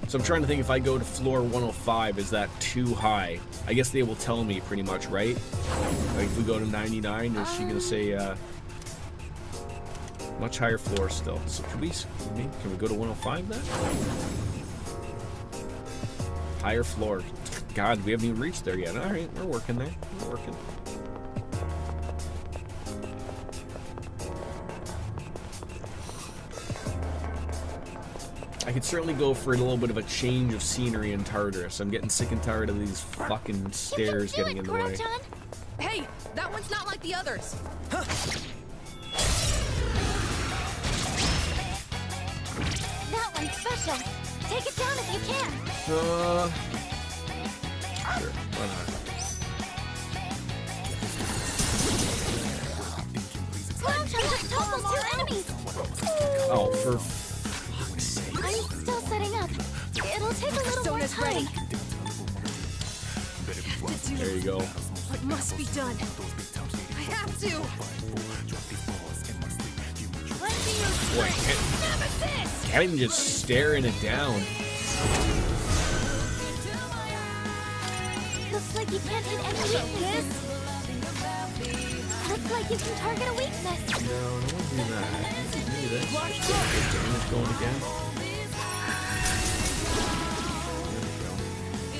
So I'm trying to think, if I go to floor 105, is that too high? I guess they will tell me pretty much, right? Like if we go to 99, is she gonna say much higher floor still? So can we go to 105 then? Higher floor. God, we haven't even reached there yet. All right, we're working there. We're working. I could certainly go for a little bit of a change of scenery in Tartarus. I'm getting sick and tired of these fucking stairs getting in the way. Hey, that one's not like the others. Huh. That one's special. Take it down if you can. Sure, why not? Clown just toppled 2 enemies. Oh, for fuck's sake. I'm still setting up. It'll take a little more Sona's time. ready. There you go. What must be done? I have to. Lending your Boy, strength. Nemesis! can't even just staring it down. Looks like you can't hit any weaknesses. Looks like you can target a weakness. No, I don't want to do that. Maybe this. Just get damage going again.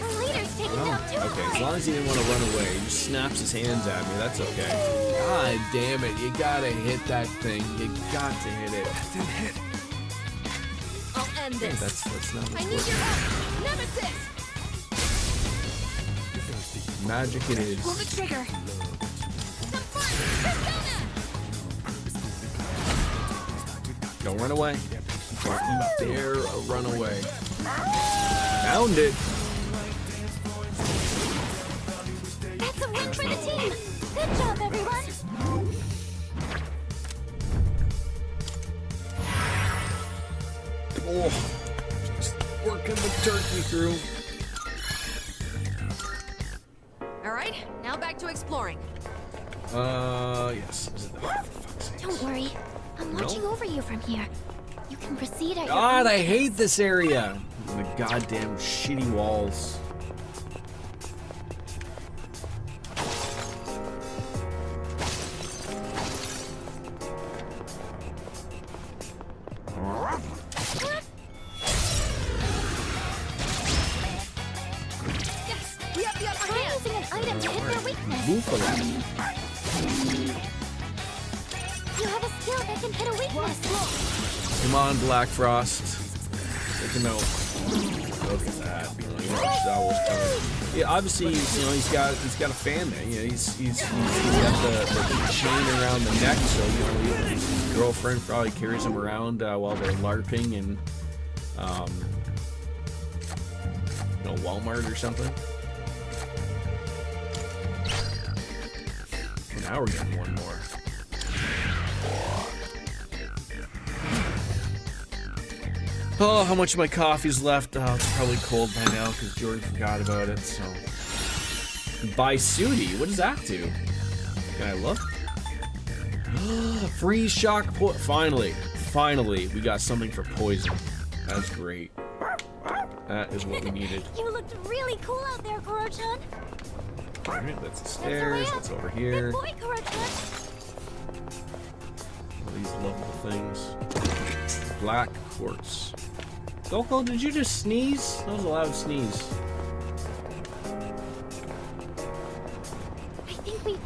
Our leader's taken down 2 Okay, as allies. long as he didn't want to run away, he just snaps his hands at me, that's okay. God damn it, you gotta hit that thing. You got to hit it. I'll end this. That's not I what's need your working. help. Nemesis! Magic it is. Pull the trigger. Some fun. Persona! Don't run away. Don't you dare run away. Found it. That's a win for the team. Good job, everyone. Oh, just working the turkey through. All right, now back to exploring. Yes. For fuck's sake. Don't worry. I'm watching over you from here. You can proceed at your God, own I pace. hate this area. The goddamn shitty walls. Yes, we have the upper Try hand. using an item to hit their weakness. Move for that. You have a skill that can hit a weakness. Come on, Black Frost. Take him out. Look at that. You know, you watched that was coming. Yeah, obviously, you know, he's got a fan there. You know, he's got the chain around the neck, so you know, his girlfriend probably carries him around while they're LARPing in, you know, Walmart or something. And now we're getting one more. Oh, how much of my coffee's left? Oh, it's probably cold by now because Jordan forgot about it, so. Buy Sudi, what does that do? Can I look? Free shock finally, we got something for poison. That's great. That is what we needed. You looked really cool out there, Koro-chan. Alright, that's the stairs, that's over here. Good boy, Koro-chan. All these lovely things. Black quartz. Goko, did you just sneeze? That was a loud sneeze. I think we...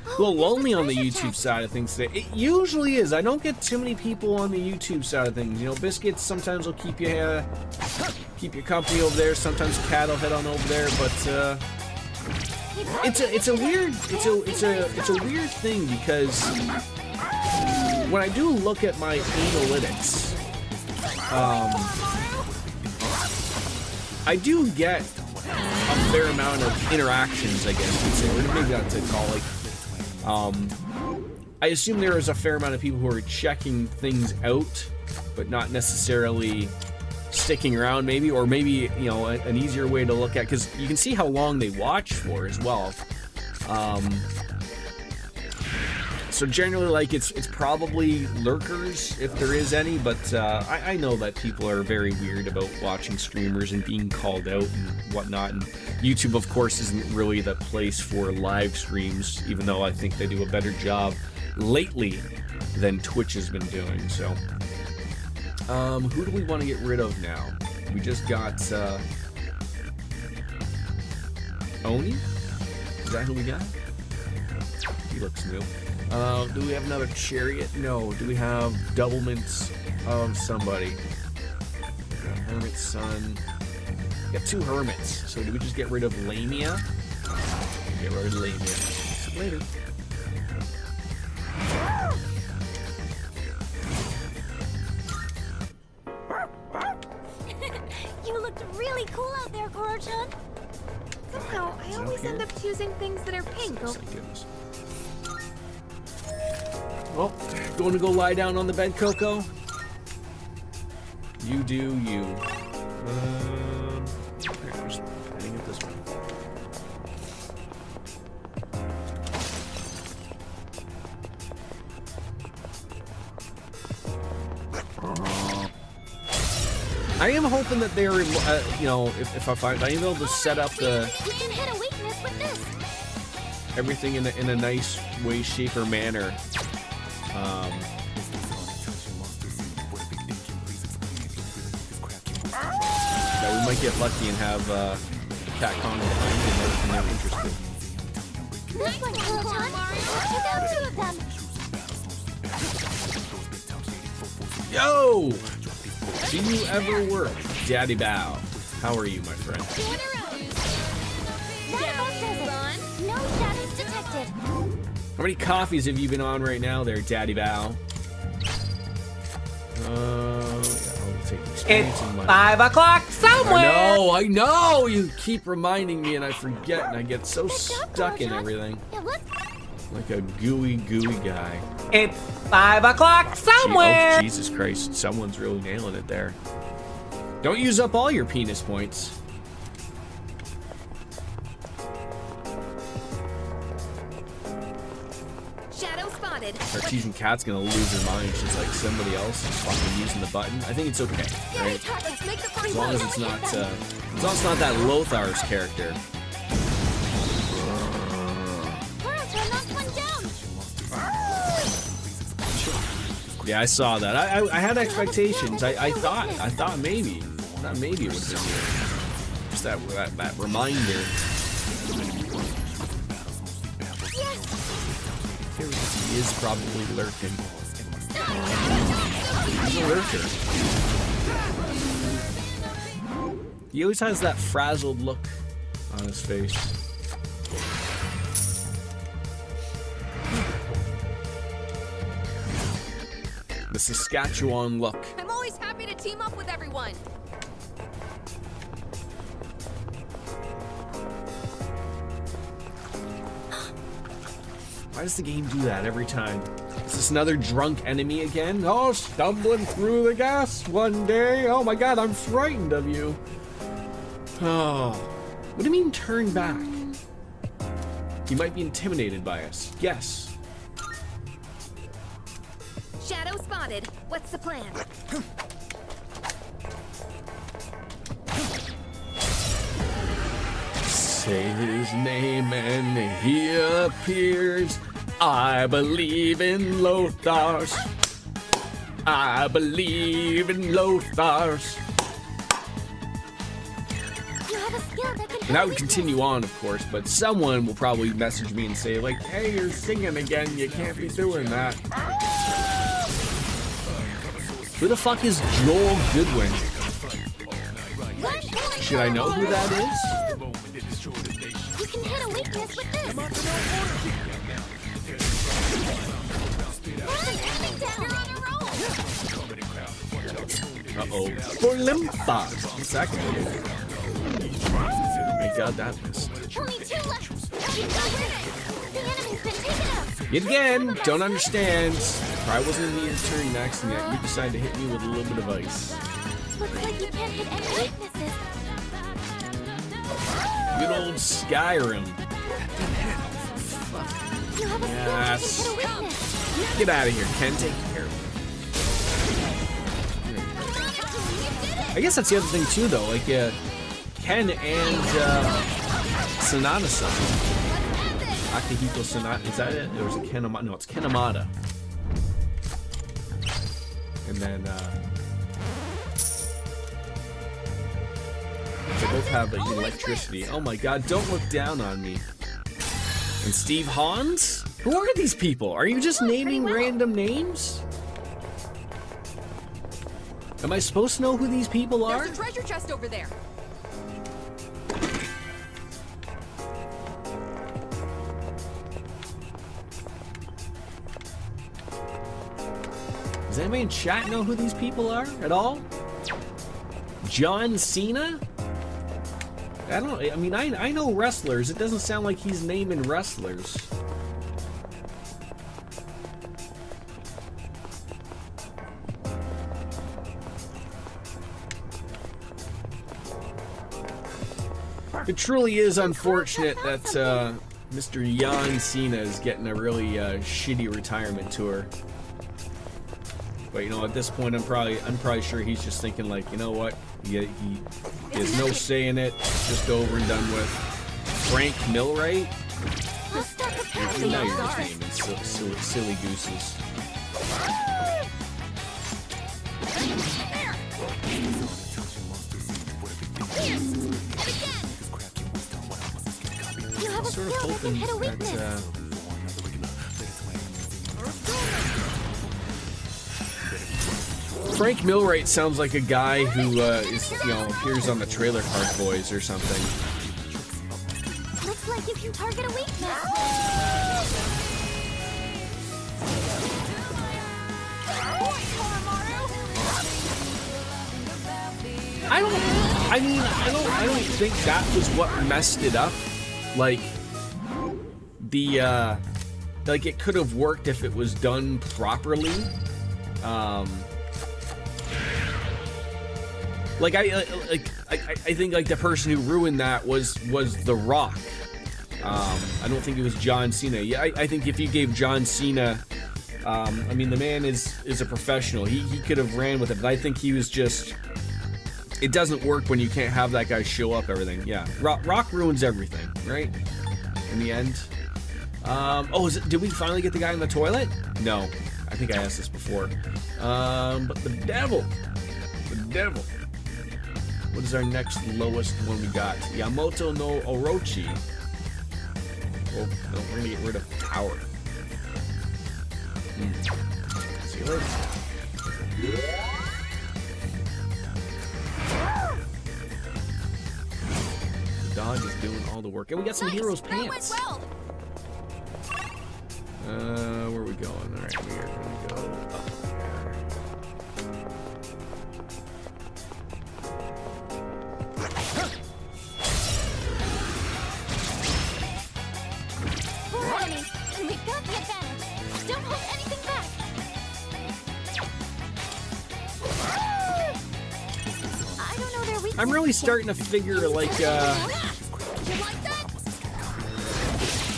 A little lonely on the YouTube side of things today. It usually is. I don't get too many people on the YouTube side of things. You know, Biscuits sometimes will keep you company over there. Sometimes Cat will head on over there, but it's a weird thing because when I do look at my analytics, I do get a fair amount of interactions, I guess you'd say, or maybe that's it call. Like, I assume there is a fair amount of people who are checking things out, but not necessarily sticking around, maybe, or maybe, you know, an easier way to look at, because you can see how long they watch for as well. So generally, like, it's probably lurkers, if there is any, but I know that people are very weird about watching streamers and being called out and whatnot, and YouTube, of course, isn't really the place for live streams, even though I think they do a better job lately than Twitch has been doing. So who do we want to get rid of now? We just got Oni? Is that who we got? He looks new. Do we have another chariot? No. Do we have doublements of somebody? We got Hermit's son. We got 2 hermits. So do we just get rid of Lamia? Get rid of Lamia. See you later. You looked really cool out there, Koro-chan. Somehow, I always end up choosing things that are pink. Oh my goodness. Well, going to go lie down on the bed, Coco? You do you. Here, I'm just heading it this way. I am hoping that they're, you know, if I find, I'm able to set up the You can hit a weakness with this. everything in a nice way, shape, or manner. That we might get lucky and have Cat Kong behind and they're interested. This one, Koro-chan. Check out 2 of them. Yo! Do you ever work? Daddy Bow. How are you, my friend? That about does it. No shadows detected. How many coffees have you been on right now there, Daddy Bow? Yeah, I'll take experience It's and money. 5 o'clock somewhere. I know! You keep reminding me and I forget and I get so stuck in everything. Yeah, let's... Like a gooey guy. It's 5 o'clock somewhere. Oh, Jesus Christ. Someone's really nailing it there. Don't use up all your penis points. Shadow spotted. Artesian Cat's gonna lose her mind. She's like somebody else is fucking using the button. I think it's okay, right? Let's make the party As long as it's not, that Lothar's character. Koro-chan knocked one down. Yeah, I saw that. I had expectations. I thought maybe. Not maybe it would have been weird. Just that reminder. He is probably lurking. He's a lurker. He always has that frazzled look on his face. The Saskatchewan look. I'm always happy to team up with everyone. Why does the game do that every time? Is this another drunk enemy again? Oh, stumbling through the gas one day. Oh my god, I'm frightened of you. Oh. What do you mean turn back? You might be intimidated by us. Yes. Shadow spotted. What's the plan? Say his name and he appears. I believe in Lothars. I believe in Lothars. You have a skill that can And I would continue on, of course, but someone will probably message me and say, like, hey, you're singing again. You can't be doing that. Who the fuck is Joel Goodwin? Should I know who that is? You can hit a weakness with this. Uh-oh. For Limpa. What's that gonna do? Oh my god, that missed. Only 2 left. You can win it. The enemy's been taken out. Yet again, don't understand. Probably wasn't in your turn next, and yet you decided to hit me with a little bit of ice. Looks like you can't hit any weaknesses. Good old Skyrim. You have a skill that can hit a weakness. Get out of here, Ken. Take care of it. I guess that's the other thing too, though. Like, Ken and Sanada-san. Akihiko Sanada. Is that it? There was a Kenomata. No, it's Kenomata. And then they both have like electricity. Oh my god! Don't look down on me. And Steve Hans? Who are these people? Are you just naming random names? Am I supposed to know who these people are? There's a treasure chest over there. Does anybody in chat know who these people are at all? John Cena? I mean, I know wrestlers. It doesn't sound like he's naming wrestlers. It truly is unfortunate that Mr. John Cena is getting a really shitty retirement tour. But you know, at this point, I'm probably sure he's just thinking like, you know what? He has no say in it. It's just over and done with. Frank Millwright? I'll start the Now party you're off just guard. naming silly gooses. You have a Sort of skill that can hoping hit a that weakness. Frank Millwright sounds like a guy who is, you know, appears on the Trailer Park Boys or something. Looks like you can target a weakness. I don't think that was what messed it up. Like like it could have worked if it was done properly. Like I think like the person who ruined that was The Rock. I don't think it was John Cena. Yeah, I think if you gave John Cena, I mean the man is a professional. He could have ran with it, but I think he was just. It doesn't work when you can't have that guy show up. Everything, yeah. Rock ruins everything, right? In the end. Oh, did we finally get the guy in the toilet? No, I think I asked this before. But the devil. What is our next lowest one we got? Yamato no Orochi. Well, no, we're gonna get rid of Tower. See you later. The dog is doing all the work. And we got some heroes pants. Where are we going? Alright, we are gonna go up there. Four enemies, and we've got the advantage. Don't hold anything back. I don't know their weaknesses. I'm really starting to figure, like, You like that?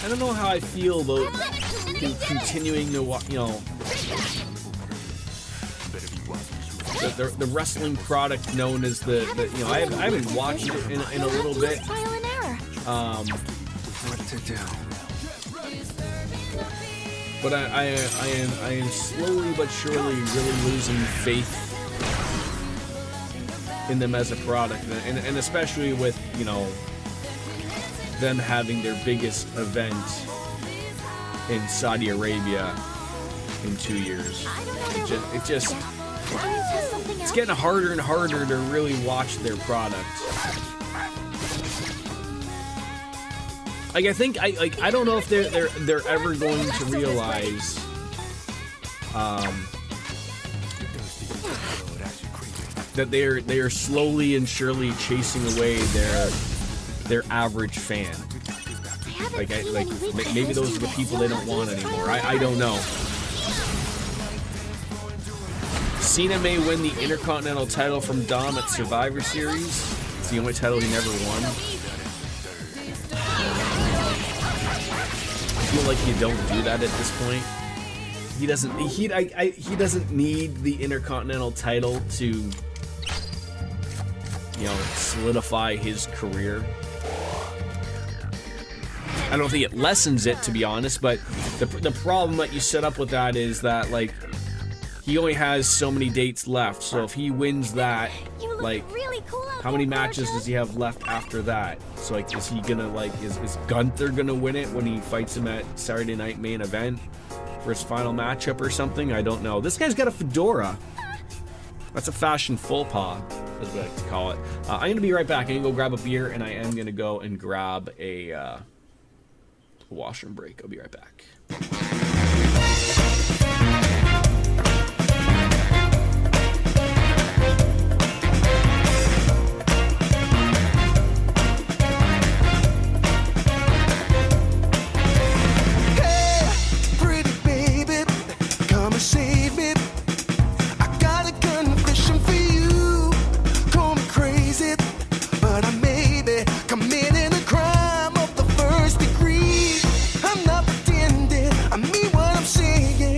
I don't know how I feel about continuing to, you know, the wrestling product known as the you know, I haven't watched it in a little bit. Trial and error. What to do? But I am slowly but surely really losing faith in them as a product, and especially with, you know, them having their biggest event in Saudi Arabia in 2 years. It's getting harder and harder to really watch their product. Like I think I don't know if they're ever going to realize that they are slowly and surely chasing away their average fan. Maybe those are the people they don't want anymore. I don't know. Cena may win the Intercontinental title from Dom at Survivor Series. It's the only title he never won. I feel like you don't do that at this point. He doesn't. He doesn't need the Intercontinental title to, you know, solidify his career. I don't think it lessens it, to be honest. But the problem that you set up with that is that, like, he only has so many dates left. So if he wins that, like, really cool how many matches does he have left after that? So, like, is he gonna, like, is Gunther gonna win it when he fights him at Saturday Night Main Event for his final matchup or something? I don't know. This guy's got a fedora. That's a fashion faux pas, as we like to call it. I'm gonna be right back. I'm gonna go grab a beer, and I am gonna go and grab a washroom break. I'll be right back. I mean what I'm saying.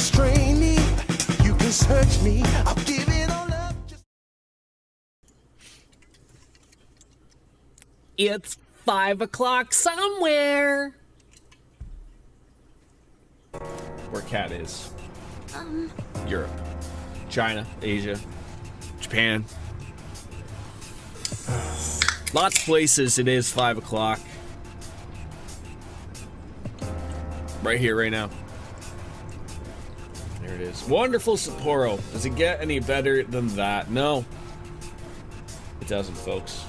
restrain me. You can search me. I'll give it all up. It's 5 o'clock somewhere. Where Cat is. Europe. China. Asia. Japan. Lots of places it is 5 o'clock. Right here, right now. There it is. Wonderful Sapporo. Does it get any better than that? No. It doesn't, folks.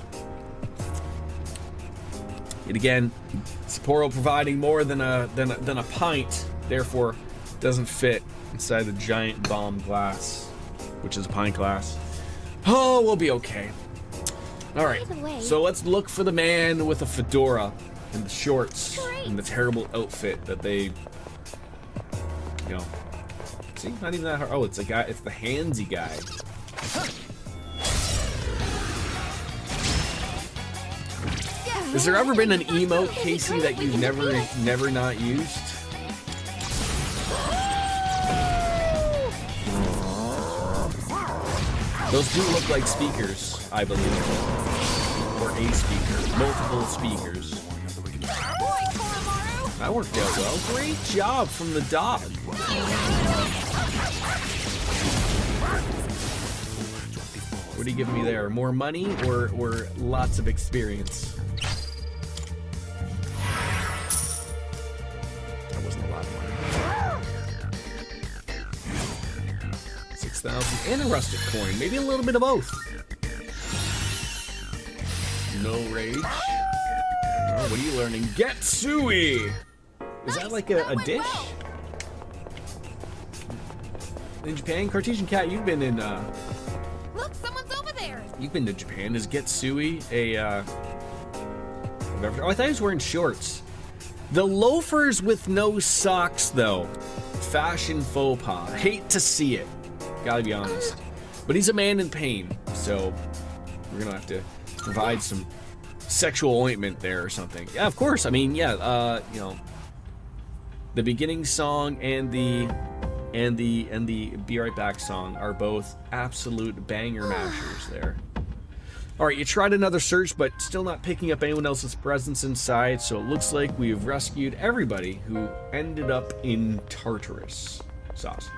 Yet again, Sapporo providing more than a pint, therefore doesn't fit inside the giant bomb glass, which is a pint glass. Oh, we'll be okay. All right, By the way- so let's look for the man with a fedora and the shorts Great. and the terrible outfit that they, you know. See, not even that hard. Oh, it's a guy. It's the handsy guy. Has there ever been an emote, Casey, that you've never not used? Those do look like speakers, I believe. Or a speaker. Multiple speakers. That worked out well. Great job from the dog. What are you giving me there? More money or lots of experience? That wasn't a lot of money. 6,000 and a rustic coin. Maybe a little bit of both. No rage. Oh, what are you learning? Getsui! Is that like a dish? In Japan, Cartesian Cat, you've been in Look, someone's over there. you've been to Japan. Is Getsui a beverage? Oh, I thought he was wearing shorts. The loafers with no socks though. Fashion faux pas. Hate to see it. Gotta be honest. But he's a man in pain, so we're gonna have to provide some sexual ointment there or something. Yeah, of course. I mean, yeah, you know, the beginning song and the Be Right Back song are both absolute banger mashers there. All right, you tried another search, but still not picking up anyone else's presence inside, so it looks like we've rescued everybody who ended up in Tartarus sauce.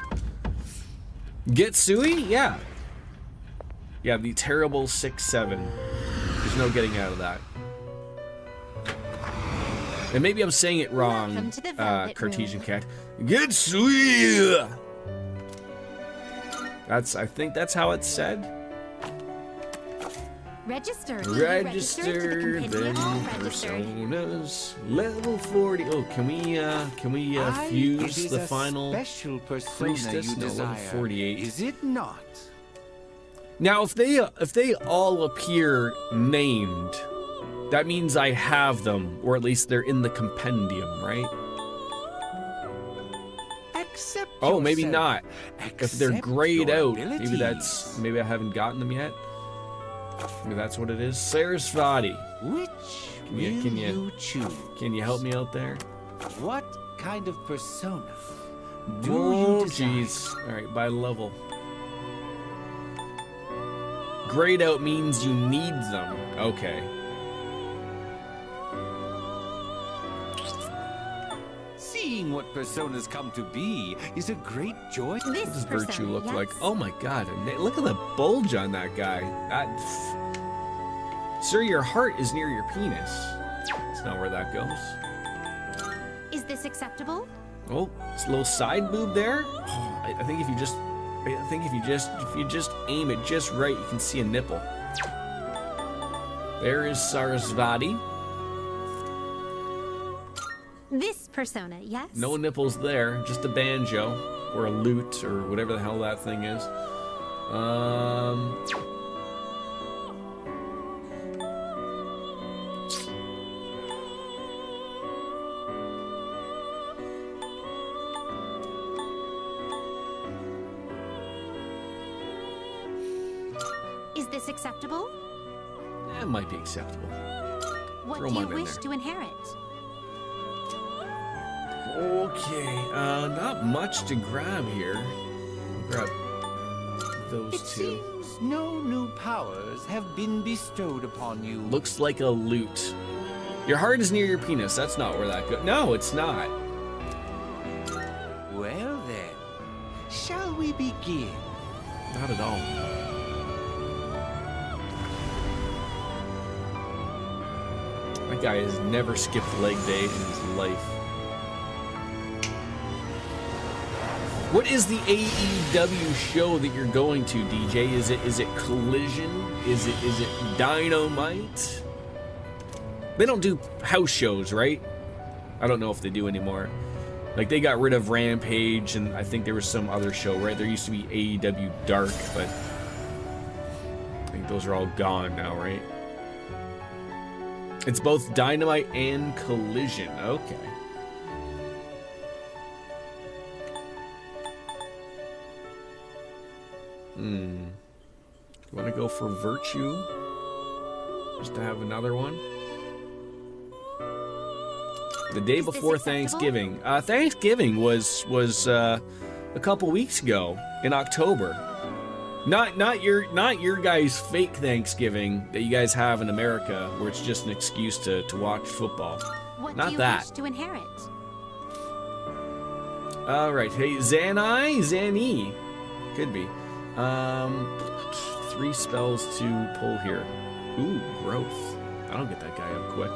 Getsui? Yeah. Yeah, the terrible 6-7. There's no getting out of that. And maybe I'm saying it wrong, Welcome to the Velvet Cartesian Room. Cat. Getsui! I think that's how it's said. Register. Register the the registered. personas. Level 40. Oh, can we fuse the final special persona priestess? you No, level desire, 48. is it not? Now, if they all appear named, that means I have them, or at least they're in the compendium, right? Accept Oh, maybe yourself. not. If they're Accept grayed your out, abilities. maybe I haven't gotten them yet. Maybe that's what it is. Sarasvati, Which Yeah, will can you- you choose? can you help me out there? What kind of persona do Oh, you desire? jeez. All right, by level. Grayed out means you need them. Okay. Seeing what personas come to be is a great joy. This What does persona, virtue look yes? like? Oh my god, look at the bulge on that guy. Sir, your heart is near your penis. That's not where that goes. Is this acceptable? Oh, it's a little side boob there. Oh, I think if you just aim it just right, you can see a nipple. There is Sarasvati. This persona, yes? No nipples there, just a banjo or a lute or whatever the hell that thing is. Is this acceptable? That might be acceptable. What Throw do you mine in wish there. to inherit? Okay, not much to grab here. I'll grab those It two. seems no new powers have been bestowed upon you. Looks like a loot. Your heart is near your penis. That's not where that goes. No, it's not. Well then, shall we begin? Not at all. That guy has never skipped leg day in his life. What is the AEW show that you're going to, DJ? Is it Collision? Is it Dynamite? They don't do house shows, right? I don't know if they do anymore. Like, they got rid of Rampage, and I think there was some other show, right? There used to be AEW Dark, but I think those are all gone now, right? It's both Dynamite and Collision. Okay. You want to go for Virtue? Just to have another one? The day Is this before acceptable? Thanksgiving. Thanksgiving was a couple weeks ago in October. Not your guys' fake Thanksgiving that you guys have in America, where it's just an excuse to watch football. What Not do you that. wish to inherit? All right, hey, Zani, could be. 3 spells to pull here. Ooh, growth. I don't get that guy up quick.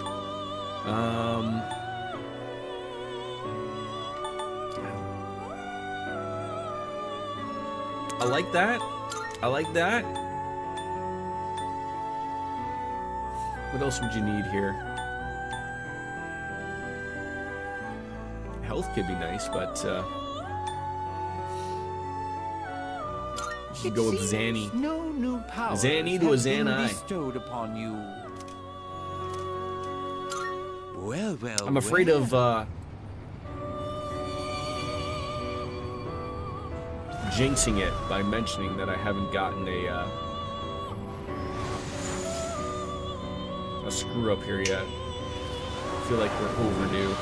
I like that. I like that. What else would you need here? Health could be nice, but you should go with Zanny. No new powers Zanny to a have been Zanai. bestowed upon you. Well, I'm afraid well. of jinxing it by mentioning that I haven't gotten a screw up here yet. I feel like we're overdue.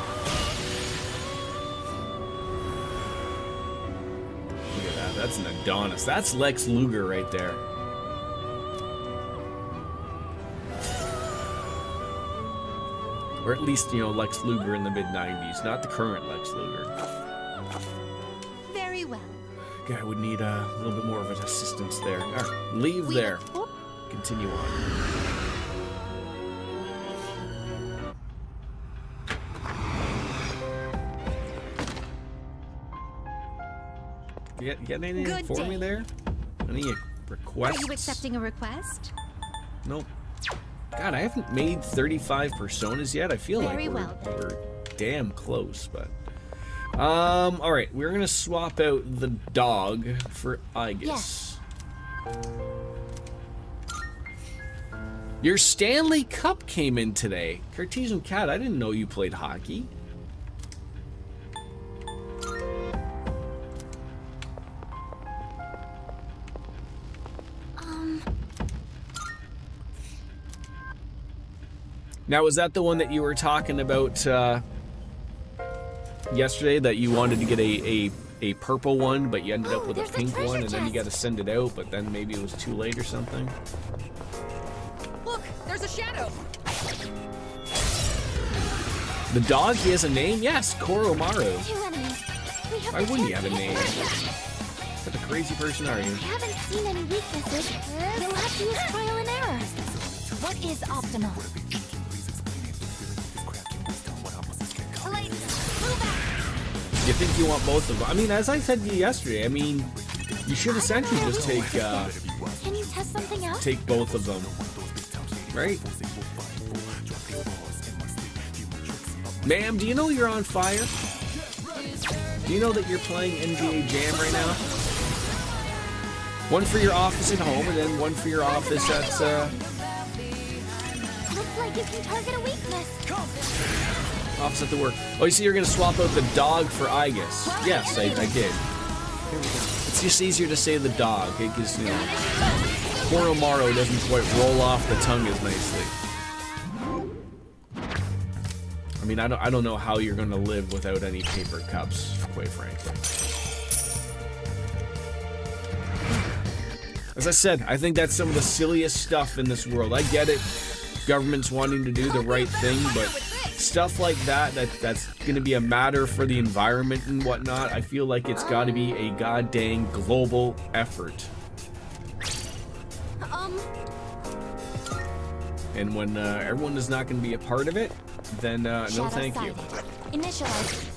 Look at that. That's an Adonis. That's Lex Luger right there. Or at least, you know, Lex Luger in the mid-90s, not the current Lex Luger. Very well. Guy would need a little bit more of an assistance there. All right, leave We there. hope- Continue on. You got anything Good for me day. there? Any Are requests? you accepting a request? Nope. God, I haven't made 35 personas yet. I feel Very like well, then. we're damn close, but all right, we're gonna swap out the dog for Igus. Yes. Your Stanley Cup came in today. Cartesian Cat, I didn't know you played hockey. Now, was that the one that you were talking about yesterday, that you wanted to get a purple one, but you ended up with a there's the pink treasure one, and then you got to chest. send it out, but then maybe it was too late or something? Look, there's a shadow. The dog, he has a name? Yes, Koromaru. 2 enemies. We have Why the wouldn't you chance have a to name? get What a crazy person are you? I haven't seen any weaknesses. You'll have to use trial and error. What is optimal? Lights, move back. You think you want both of them? I mean, as I said to you yesterday, I mean, you should essentially just take Can you test something out? take both of them, right? Ma'am, do you know you're on fire? Do you know that you're playing NBA Jam right now? One for your office at home, and then one for your office at Looks like you can target a weakness. office at the work. Oh, you see, you're gonna swap out the dog for Igus. Yes, I did. It's just easier to say the dog, because, you know, Koromaru doesn't quite roll off the tongue as nicely. I mean, I don't know how you're gonna live without any paper cups, quite frankly. As I said, I think that's some of the silliest stuff in this world. I get it, government's wanting to do the right thing, but stuff like that's gonna be a matter for the environment and whatnot, I feel like it's gotta be a goddamn global effort. And when everyone is not gonna be a part of it, then no thank you. Initialize.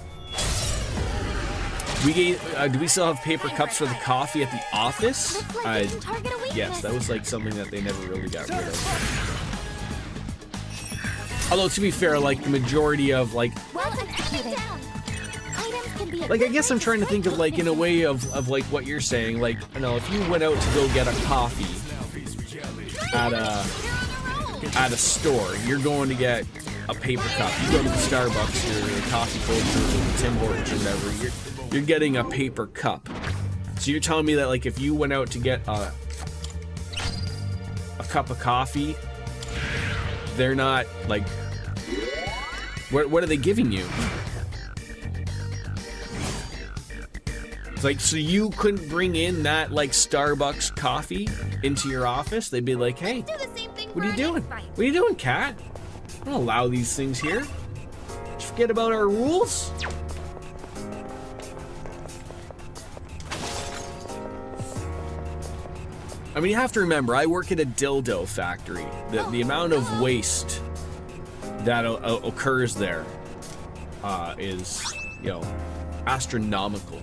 We gave, do we still have paper cups for the coffee at the office? Looks like we can target a weakness. Yes, that was like something that they never really got rid of. Although to be fair, like the majority of like Weapon activated. Items can be I guess I'm trying to think of like in a way of like what you're saying. Like, you know, if you went out to go get a coffee at a store, you're going to get a paper cup. You go to the Starbucks or the coffee culture or the Tim Hortons or whatever, you're getting a paper cup. So you're telling me that like if you went out to get a cup of coffee, they're not like what are they giving you? It's like, so you couldn't bring in that like Starbucks coffee into your office? They'd be like, hey, Do the same thing what are you for doing? our next fight. What are you doing, Cat? I don't allow these things here. Did you forget about our rules? I mean, you have to remember, I work at a dildo factory. The amount of waste that occurs there is, you know, astronomical.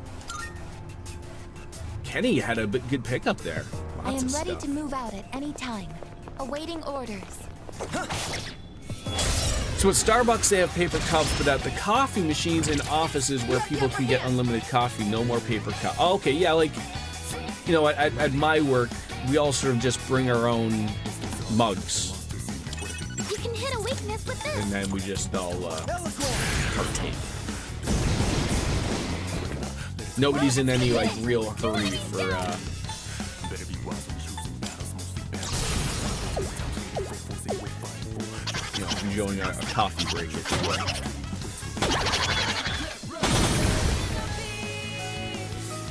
Kenny had a good pickup there. I Lots am of ready stuff. to move out at any time. Awaiting orders. So at Starbucks they have paper cups, but at the coffee machines in offices where people can get unlimited coffee, no more paper cup. Oh, okay, yeah, like, you know, at my work, we all sort of just bring our own mugs, You can hit a weakness with this. and then we just all partake. Nobody's in any like real hurry for you know, enjoying a coffee break, if you will.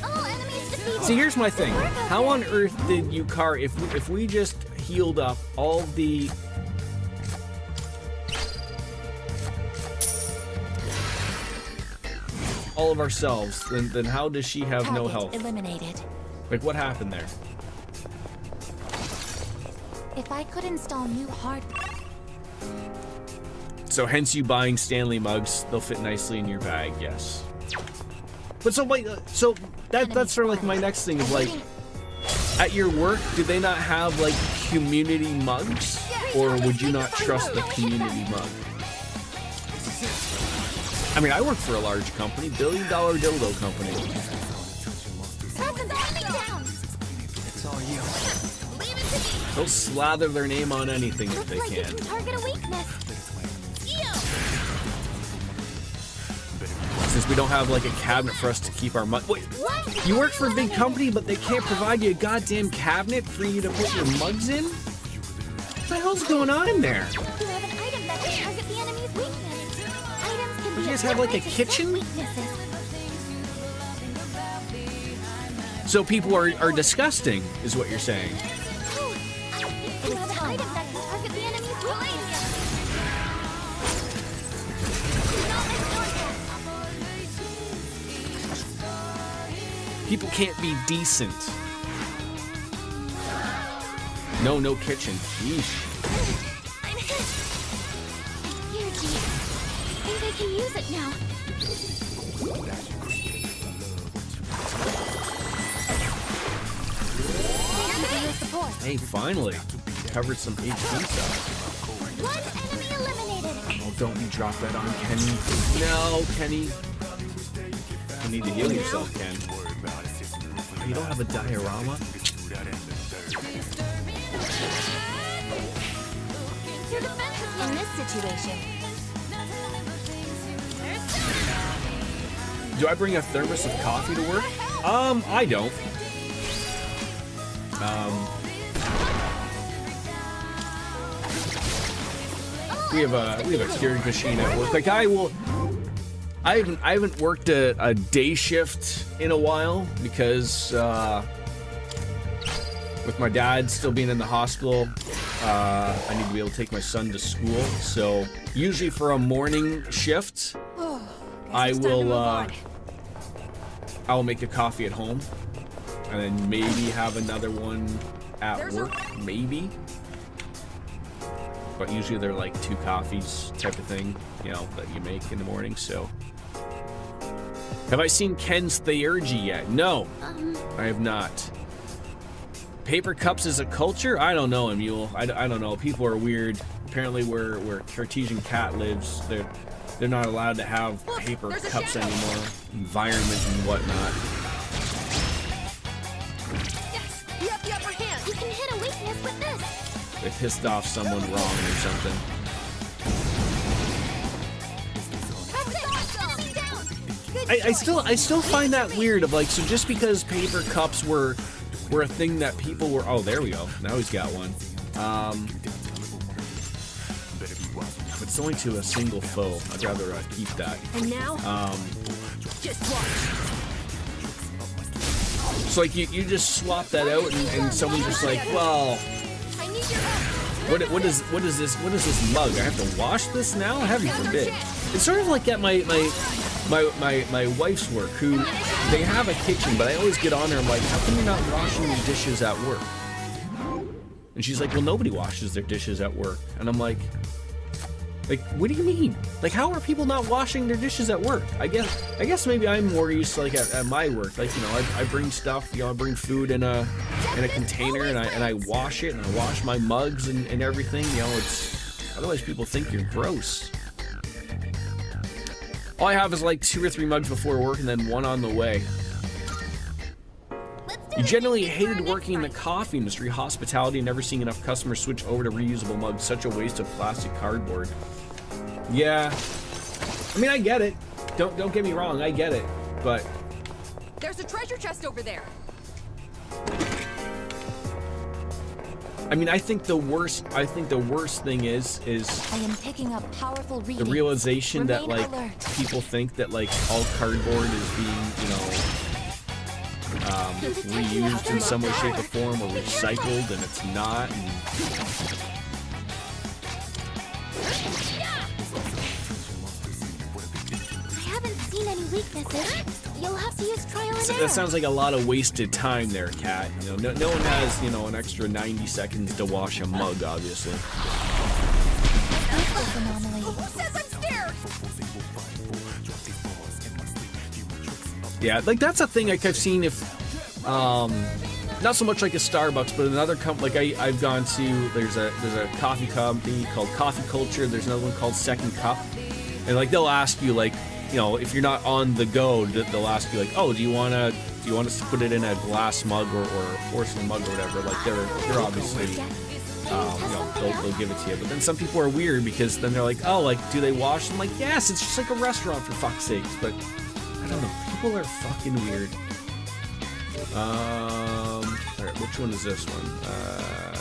All enemies defeated. See, here's my thing. How on earth did you if we just healed up all of ourselves, then how does she have no Target health? eliminated. Like, what happened there? If I could install new hardware. So hence you buying Stanley mugs, they'll fit nicely in your bag, yes. But so like, so that's sort of like my next thing is like, at your work, do they not have like community mugs? Or would you not trust the community mug? I mean, I work for a large company, billion-dollar dildo company. It's all you. They'll slather their name on anything if Looks they like you can. can target a weakness. Since we don't have like a cabinet for us to keep our mug. Wait, What? you work for a big company, but they can't provide you a goddamn cabinet for you to put your mugs in? What the hell's going on in there? You have an item that can target the enemy's weakness. Items can be You guys have like a equipped to kitchen? weaknesses. So people are disgusting, is what you're saying. You have an item that can target the enemy's weakness. People can't be decent. No kitchen. Yeesh. I'm hit. Here, G. Think I can use it now. Thank you for your support. Hey, finally. Covered some HP stuff. One enemy eliminated. Oh, don't you drop that on Kenny. No, Kenny. You need to heal yourself, Ken. You don't have a diorama? Your defense in this situation. Do I bring a thermos of coffee to work? I don't. we have a Keurig machine at work. Like I haven't worked a day shift in a while because with my dad still being in the hospital, I need to be able to take my son to school. So usually for a morning shift, I will make a coffee at home, and then maybe have another one at work, maybe. But usually they're like 2 coffees type of thing, you know, that you make in the morning. So, have I seen Ken's Theurgy yet? No, I have not. Paper cups is a culture? I don't know, Emule. I don't know. People are weird. Apparently, where Cartesian Cat lives, they're not allowed to have paper cups anymore. Environment and whatnot. Yes, you have the upper hand. You can hit a weakness with this. They pissed off someone wrong or something. I still find that weird. Of like, so just because paper cups were a thing that people were. Oh, there we go. Now he's got one. But it's only to a single foe. I'd rather keep that. And now, just watch. So like you just swap that out and someone's just like, well, I need your help. what is this mug? I have to wash this now? Heaven forbid. It's sort of like at my wife's work, who they have a kitchen, but I always get on her. I'm like, how come you're not washing your dishes at work? And she's like, well, nobody washes their dishes at work. And I'm like, what do you mean? Like, how are people not washing their dishes at work? I guess maybe I'm more used to like at my work. Like, you know, I bring stuff, you know, I bring food in a container and I wash it and I wash my mugs and everything. You know, it's otherwise people think you're gross. All I have is like 2 or 3 mugs before work and then 1 on the way. You generally hated working in the coffee industry, hospitality, and never seeing enough customers switch over to reusable mugs. Such a waste of plastic cardboard. Yeah, I mean, I get it. Don't get me wrong, I get it. But There's a treasure chest over there. I mean, I think the worst thing is I am picking up powerful the readings. realization that Remain like alert. people think that like all cardboard is being, you know, reused in some way, shape, or form, or recycled, and it's not. And I haven't seen any weaknesses. You'll have to use trial and error. that sounds like a lot of wasted time there, Kat. You know, no one has, you know, an extra 90 seconds to wash a mug, obviously. Anomaly. Who says I'm scared? Yeah, like that's a thing like I've seen if, not so much like a Starbucks, but another company. Like I've gone to. There's a coffee company called Coffee Culture. There's another one called Second Cup, and like they'll ask you like, you know, if you're not on the go, they'll ask you like, oh, do you want us to put it in a glass mug or a porcelain mug or whatever? Like they're obviously, you know, they'll give it to you. But then some people are weird because then they're like, oh, like do they wash? I'm like, yes, it's just like a restaurant for fuck's sakes. But I don't know, people are fucking weird. Alright, which one is this one?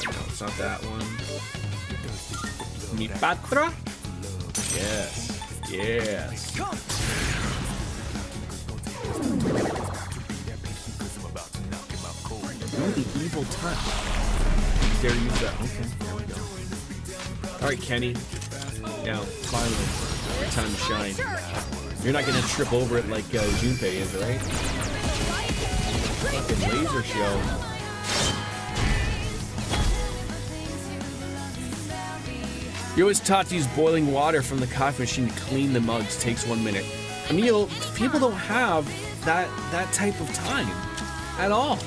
No, it's not that one. Mi patra? Yes. Yes. Oh, the evil touch. Dare use that. Okay, there we go. Alright, Kenny. Now, finally, your time to shine. You're not gonna trip over it like Junpei is, right? Fucking laser show. You always taught to use boiling water from the coffee machine to clean the mugs. Takes 1 minute. I mean, you know, people don't have that type of time at all.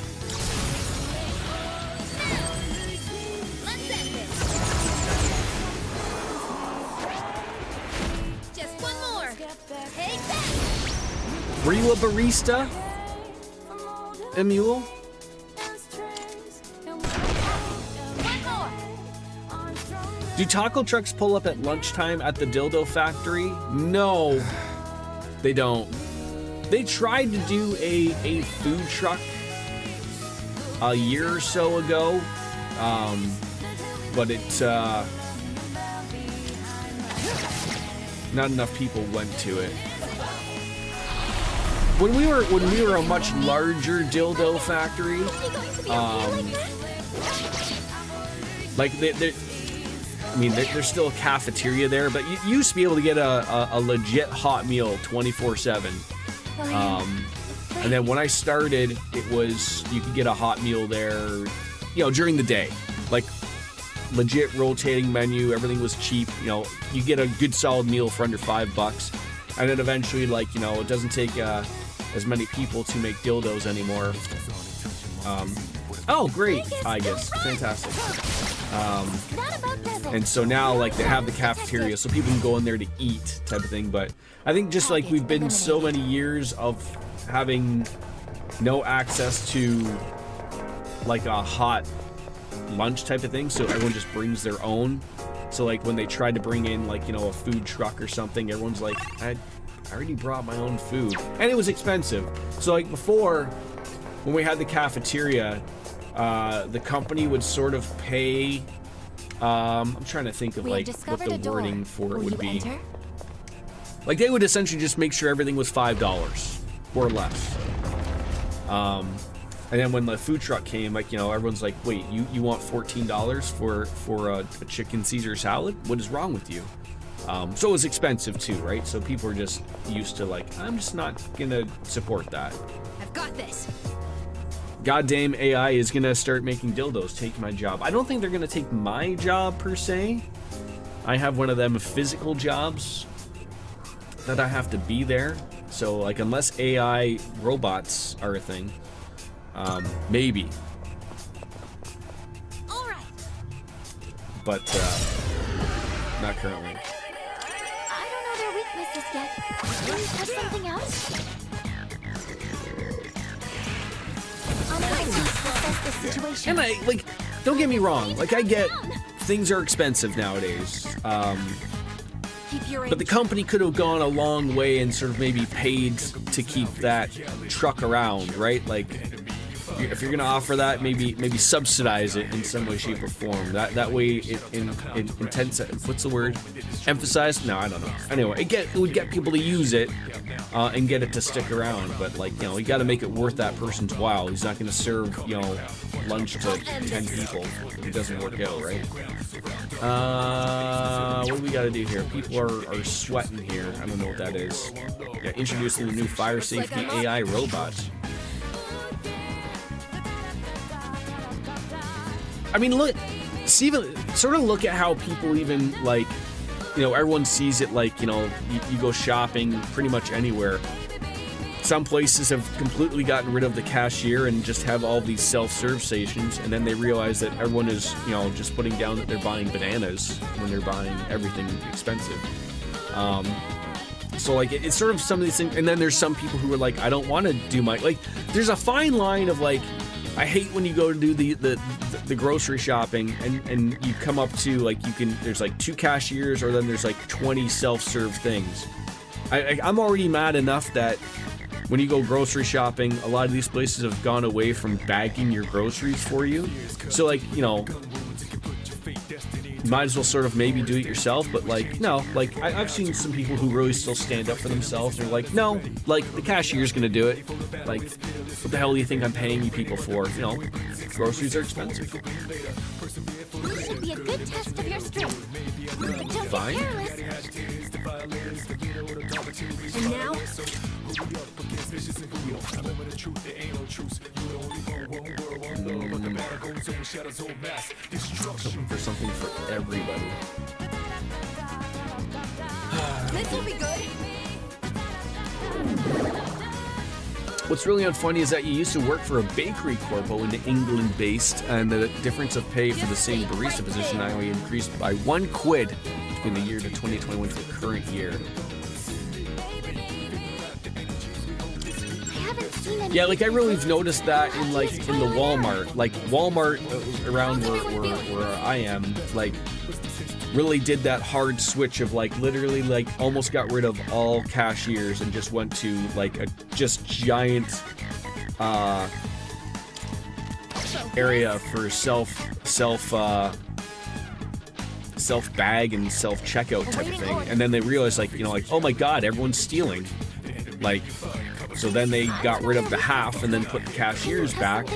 Let's end this. Just one more. Take that. Were you a barista, Emule? One more. Do taco trucks pull up at lunchtime at the dildo factory? No, they don't. They tried to do a food truck a year or so ago, but it not enough people went to it. When we were a much larger dildo factory, there's still a cafeteria there, but you used to be able to get a legit hot meal 24/7. And then when I started, it was you could get a hot meal there, during the day, like legit rotating menu. Everything was cheap. You get a good solid meal for under $5, and then eventually, it doesn't take as many people to make dildos anymore. Oh, great! I guess fantastic. And so now, they have the cafeteria, so people can go in there to eat, type of thing. But I think just we've been so many years of having no access to a hot lunch type of thing, so everyone just brings their own. So when they tried to bring in a food truck or something, everyone's like, I already brought my own food, and it was expensive. So before, when we had the cafeteria, the company would sort of pay. I'm trying to think of what the wording for it would be. They would essentially just make sure everything was $5 or less. And then when the food truck came, everyone's like, wait, you want $14 for a chicken Caesar salad? What is wrong with you? So it was expensive too, right? So people are just used to I'm just not gonna support that. I've got this. Goddamn AI is gonna start making dildos, take my job. I don't think they're gonna take my job per se. I have one of them physical jobs that I have to be there. So unless AI robots are a thing, maybe. All right. But not currently. I don't know their weaknesses yet. Can you test something out? Unable to assess the situation. And don't get me wrong. I get things are expensive nowadays. But the company could have gone a long way and sort of maybe paid to keep that truck around, right? If you're gonna offer that, maybe subsidize it in some way, shape, or form. That way, it what's the word? Emphasize? No, I don't know. Anyway, it would get people to use it and get it to stick around. But you got to make it worth that person's while. He's not gonna serve lunch to 10 people. It doesn't work out, right? What do we got to do here? People are sweating here. I don't know what that is. Yeah, introducing the new fire safety AI robot. I mean, look, Steven, sort of look at how people even everyone sees it you go shopping pretty much anywhere. Some places have completely gotten rid of the cashier and just have all these self-serve stations, and then they realize that everyone is, just putting down that they're buying bananas when they're buying everything expensive. So it's sort of some of these things, and then there's some people who are like, I don't want to do my there's a fine line of I hate when you go to do the grocery shopping and you come up to there's 2 cashiers, or then there's 20 self-serve things. I'm already mad enough that when you go grocery shopping, a lot of these places have gone away from bagging your groceries for you. So might as well sort of maybe do it yourself, but no, I've seen some people who really still stand up for themselves. They're no, the cashier's gonna do it. What the hell do you think I'm paying you people for? Groceries are expensive. This should be a good test of your strength. But don't get Fine. careless. And now, Looking for something for everybody. this'll be good. What's really unfunny is that you used to work for a bakery corpo in England based, and the difference of pay for the same barista position now increased by £1 between the year to 2021 to the current year. I haven't seen any. Yeah, I really have noticed that in in the Walmart, Walmart around where I am, really did that hard switch of literally almost got rid of all cashiers and just went to a just giant self bag and self checkout type of thing, and then they realized like oh my god, everyone's stealing, like. So then they got rid of the half and then put the cashiers back.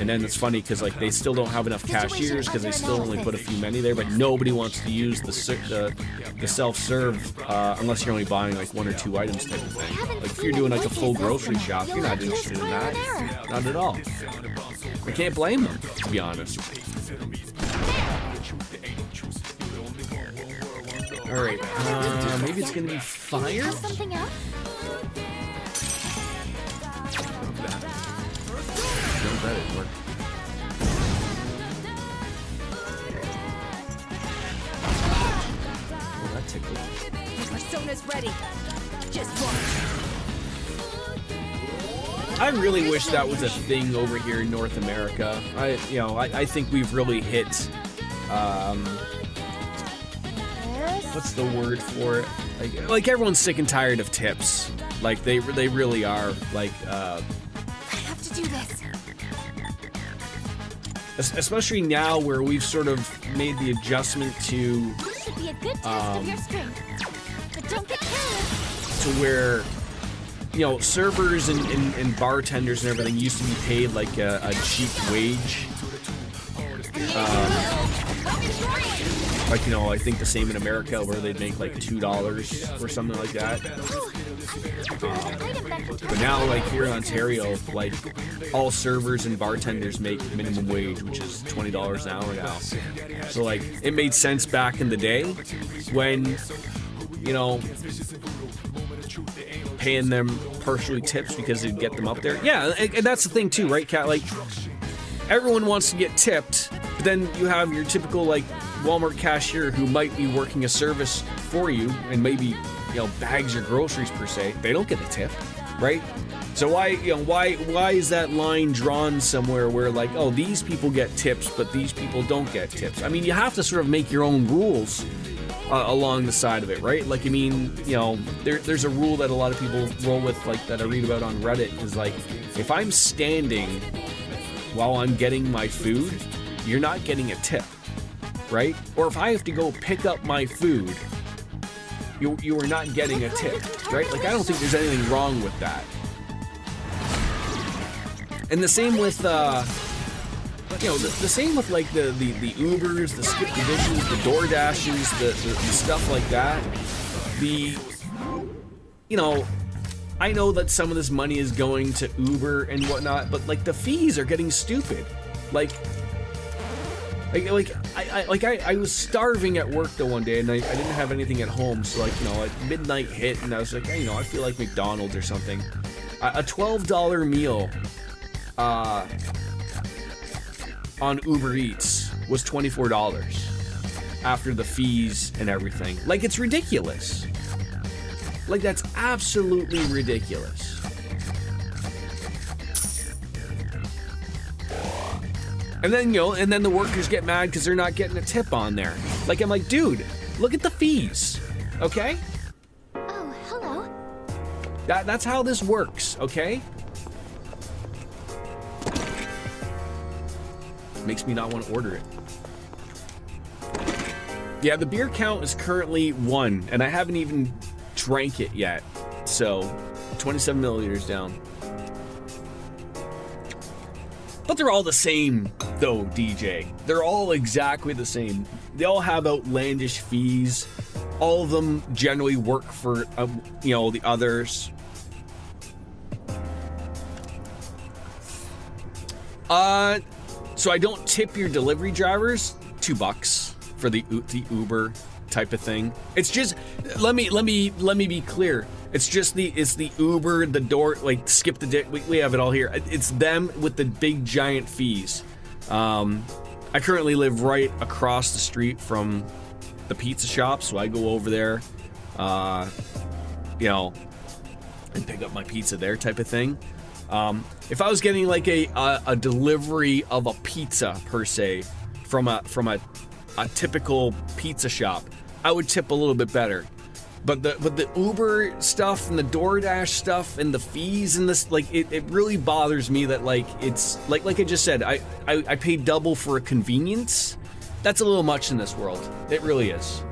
And then it's funny because like they still don't have enough cashiers because they still only put a few many there. But nobody wants to use the self-serve unless you're only buying like 1 or 2 items type of thing. Like if you're doing like a full grocery shop, you're not interested in that. Not at all. I can't blame them, to be honest. All right, maybe it's gonna be fire. Something else? No, that didn't work. Oh, that tickled. Persona's ready. Just watch. I really wish that was a thing over here in North America. I think we've really hit. What's the word for it? Like everyone's sick and tired of tips. Like they really are. Like. I have to do this. Especially now where we've sort of made the adjustment to This should be a good test of your strength. But don't get careless. to where servers and bartenders and everything used to be paid like a cheap wage. I think the same in America where they'd make like $2 or something like that. But now, like here in Ontario, like all servers and bartenders make minimum wage, which is $20 an hour now. So like it made sense back in the day when, paying them partially tips because it'd get them up there. Yeah, and that's the thing too, right, Kat? Like everyone wants to get tipped, but then you have your typical like Walmart cashier who might be working a service for you and maybe bags your groceries per se. They don't get a tip, right? So why is that line drawn somewhere where like, oh, these people get tips but these people don't get tips? I mean, you have to sort of make your own rules along the side of it, right? Like, I mean, there's a rule that a lot of people roll with, like that I read about on Reddit, is like, if I'm standing while I'm getting my food, you're not getting a tip, right? Or if I have to go pick up my food, you are not getting a tip, right? Like, I don't think there's anything wrong with that. And the same with, the same with like the Ubers, the Skip the Dishes, the DoorDashes, the stuff like that. I know that some of this money is going to Uber and whatnot, but like the fees are getting stupid. I was starving at work the one day and I didn't have anything at home, so like midnight hit and I was like, I feel like McDonald's or something. A $12 meal on Uber Eats was $24 after the fees and everything. Like, it's ridiculous. Like, that's absolutely ridiculous. And then the workers get mad because they're not getting a tip on there. Like, I'm like, dude, look at the fees, okay? Oh, hello. That's how this works, okay? Makes me not want to order it. Yeah, the beer count is currently 1, and I haven't even drank it yet. So, 27 milliliters down. But they're all the same, though, DJ. They're all exactly the same. They all have outlandish fees. All of them generally work for, the others. So I don't tip your delivery drivers $2 for the Uber type of thing. It's just let me be clear. It's the Uber, the door, like Skip the Dick. We have it all here. It's them with the big giant fees. I currently live right across the street from the pizza shop, so I go over there, and pick up my pizza there type of thing. If I was getting like a delivery of a pizza per se from a typical pizza shop, I would tip a little bit better. But the Uber stuff and the DoorDash stuff and the fees and this, like, it really bothers me that, like, it's like I just said, I pay double for a convenience, that's a little much in this world. It really is.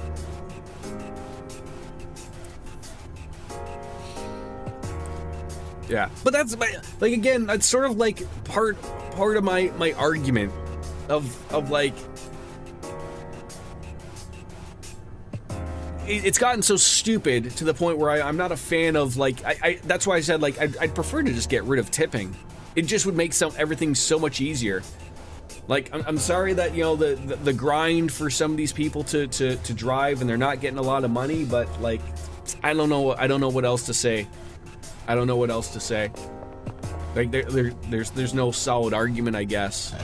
Yeah, but that's like, again, that's sort of like part of my argument of like, it's gotten so stupid to the point where I'm not a fan of, like, I that's why I said, like, I'd prefer to just get rid of tipping. It just would make everything so much easier. Like, I'm sorry that, you know, the grind for some of these people to drive and they're not getting a lot of money, but, like, I don't know what else to say. I don't know what else to say. Like, there's no solid argument, I guess.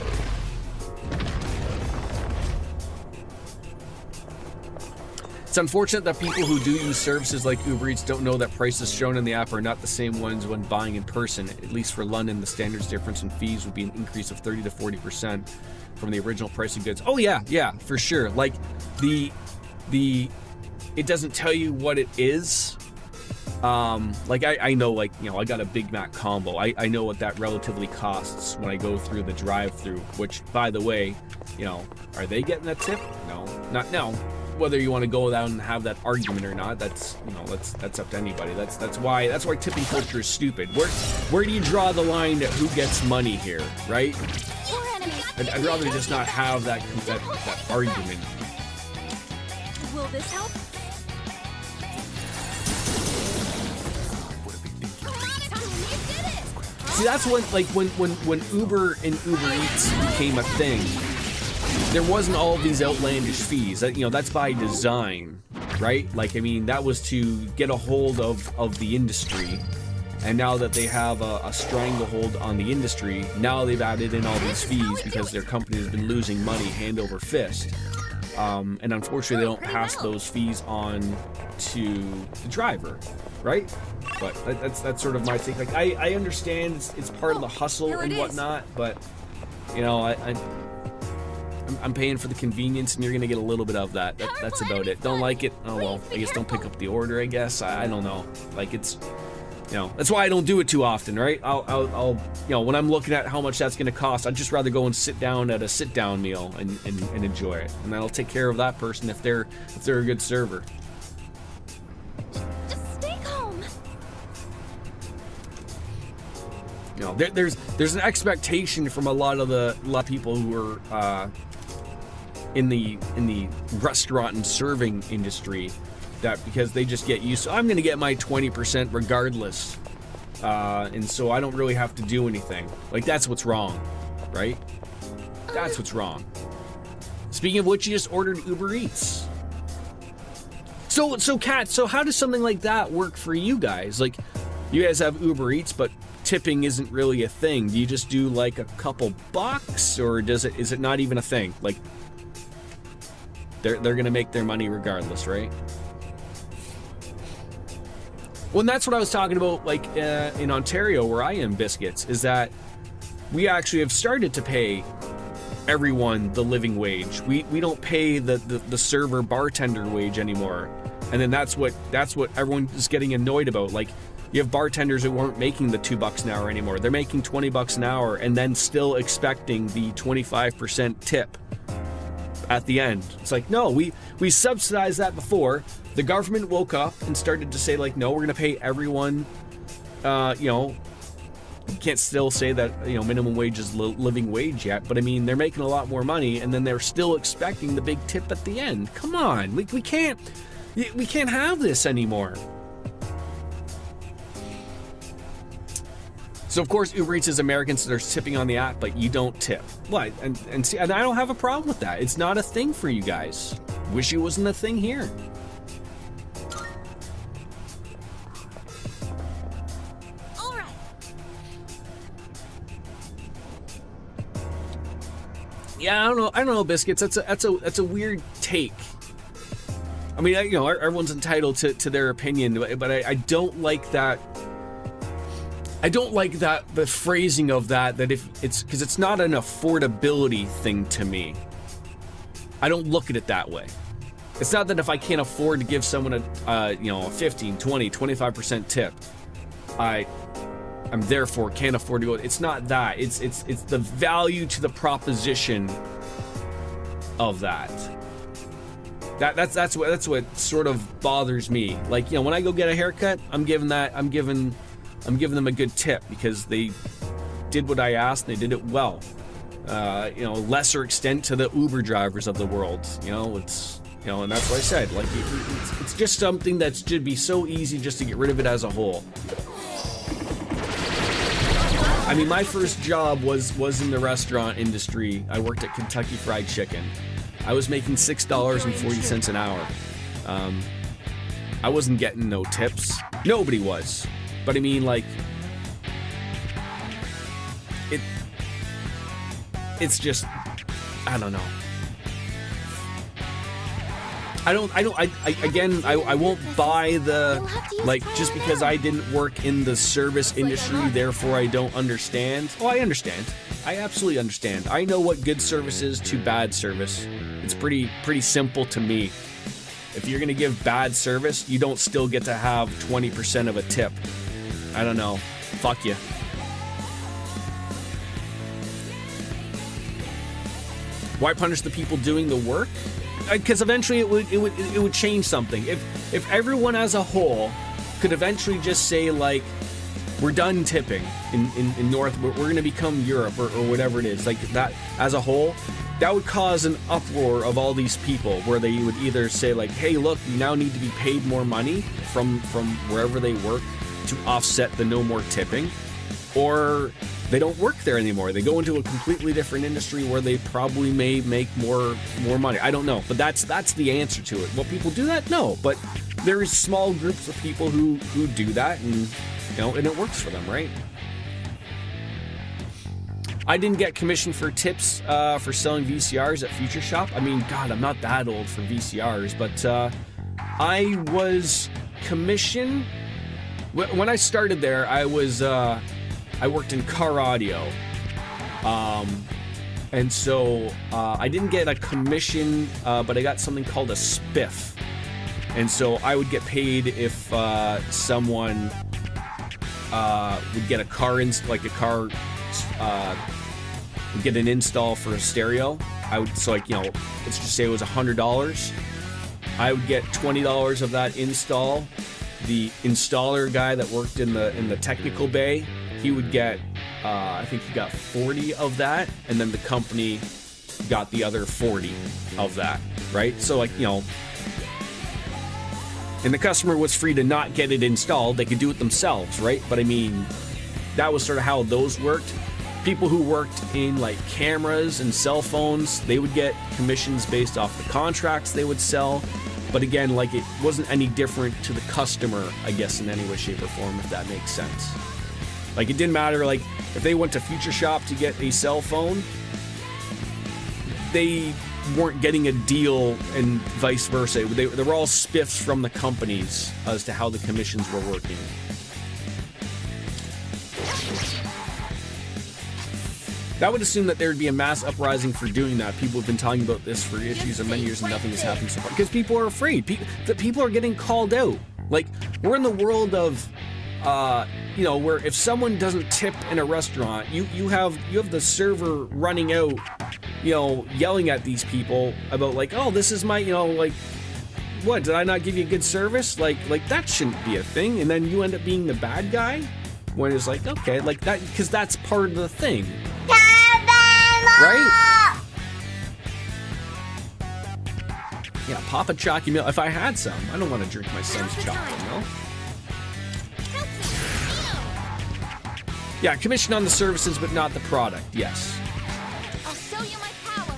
It's unfortunate that people who do use services like Uber Eats don't know that prices shown in the app are not the same ones when buying in person. At least for London, the standards difference in fees would be an increase of 30 to 40% from the original price of goods. Oh yeah, for sure. Like, it doesn't tell you what it is. Like, I know, like, you know, I got a Big Mac combo. I know what that relatively costs when I go through the drive-thru, which, by the way, you know, are they getting a tip? No. Whether you want to go down and have that argument or not, that's, you know, that's up to anybody. That's why tipping culture is stupid. Where do you draw the line at who gets money here, right? I'd rather just not have that argument. Will this help? See, that's when Uber and Uber Eats became a thing. There wasn't all of these outlandish fees. You know, that's by design, right? Like, I mean, that was to get a hold of the industry. And now that they have a stranglehold on the industry, now they've added in all these fees because their company has been losing money hand over fist. And unfortunately, they don't pass those fees on to the driver, right? But that's sort of my take. Like, I understand it's part of the hustle and whatnot, but, you know, I'm paying for the convenience, and you're gonna get a little bit of that. That's about it. Don't like it? Oh well, I guess don't pick up the order. I guess I don't know. Like, it's, you know, that's why I don't do it too often, right? I'll you know, when I'm looking at how much that's gonna cost, I'd just rather go and sit down at a sit-down meal and enjoy it, and that'll take care of that person if they're a good server. Just stay calm. You know, there's an expectation from a lot of people who are in the restaurant and serving industry, that because they just get used to, I'm going to get my 20% regardless, and so I don't really have to do anything. Like, that's what's wrong, right? That's what's wrong. Speaking of which, you just ordered Uber Eats. So Kat, so how does something like that work for you guys? Like, you guys have Uber Eats, but tipping isn't really a thing. Do you just do like a couple bucks, or is it not even a thing? Like, they're gonna make their money regardless, right? Well, and that's what I was talking about, like, in Ontario, where I am, Biscuits, is that we actually have started to pay everyone the living wage. We don't pay the server bartender wage anymore. And then that's what everyone is getting annoyed about. Like, you have bartenders who weren't making the $2 an hour anymore. They're making $20 an hour and then still expecting the 25% tip at the end. It's like, no, we subsidized that before. The government woke up and started to say, like, no, we're going to pay everyone, you know, you can't still say that, you know, minimum wage is living wage yet, but I mean, they're making a lot more money, and then they're still expecting the big tip at the end. Come on, we can't have this anymore. So of course, Uber Eats is Americans that are tipping on the app, but you don't tip. What? And see, and I don't have a problem with that. It's not a thing for you guys. Wish it wasn't a thing here. All right. Yeah, I don't know, Biscuits. That's a weird take. I mean, you know, everyone's entitled to their opinion, but I don't like that. I don't like that, the phrasing of that if it's, because it's not an affordability thing to me. I don't look at it that way. It's not that if I can't afford to give someone a 15, 20, 25% tip, I'm therefore can't afford to go. It's not that. It's the value to the proposition of that. That's what sort of bothers me. Like, you know, when I go get a haircut, I'm giving them a good tip because they did what I asked and they did it well. You know, lesser extent to the Uber drivers of the world. You know, it's, you know, and that's what I said. Like, it's just something that should be so easy just to get rid of it as a whole. I mean, my first job was in the restaurant industry. I worked at Kentucky Fried Chicken. I was making $6.40 an hour. I wasn't getting no tips. Nobody was. But I mean, like, it's just, I don't know. I won't buy the, like, just because I didn't work in the service industry, therefore I don't understand. Oh, I understand. I absolutely understand. I know what good service is to bad service. It's pretty simple to me. If you're gonna give bad service, you don't still get to have 20% of a tip. I don't know. Fuck you. Why punish the people doing the work? Because eventually it would change something. If everyone as a whole could eventually just say, like, we're done tipping in North, we're going to become Europe or whatever it is, like that as a whole, that would cause an uproar of all these people where they would either say, like, hey, look, you now need to be paid more money from wherever they work to offset the no more tipping, or they don't work there anymore. They go into a completely different industry where they probably may make more money. I don't know, but that's the answer to it. Will people do that? No, but there is small groups of people who do that, and you know, and it works for them, right? I didn't get commission for tips for selling VCRs at Future Shop. I mean, God, I'm not that old for VCRs, but I was commission when I started there. I worked in car audio, and so I didn't get a commission, but I got something called a spiff, and so I would get paid if someone would get a car would get an install for a stereo. I would, so, like, you know, let's just say it was $100. I would get $20 of that install. The installer guy that worked in the technical bay, he would get, I think he got 40 of that, and then the company got the other 40 of that, right? So, like, you know, and the customer was free to not get it installed. They could do it themselves, right? But I mean, that was sort of how those worked. People who worked in, like, cameras and cell phones, they would get commissions based off the contracts they would sell. But again, like, it wasn't any different to the customer, I guess, in any way, shape, or form, if that makes sense. Like, it didn't matter, like, if they went to Future Shop to get a cell phone, they weren't getting a deal, and vice versa. They were all spiffs from the companies as to how the commissions were working. That would assume that there would be a mass uprising for doing that. People have been talking about this for issues of many years and nothing has happened so far. Because people are afraid. People are getting called out. Like, we're in the world of, you know, where if someone doesn't tip in a restaurant, you have the server running out, you know, yelling at these people about, like, oh, this is my, you know, like, what, did I not give you good service? Like that shouldn't be a thing. And then you end up being the bad guy when it's like, okay, like that, because that's part of the thing. Right? Yeah, pop a chalky milk. If I had some, I don't want to drink my son's chocolate milk. Yeah, commission on the services, but not the product. Yes. I'll show you my power.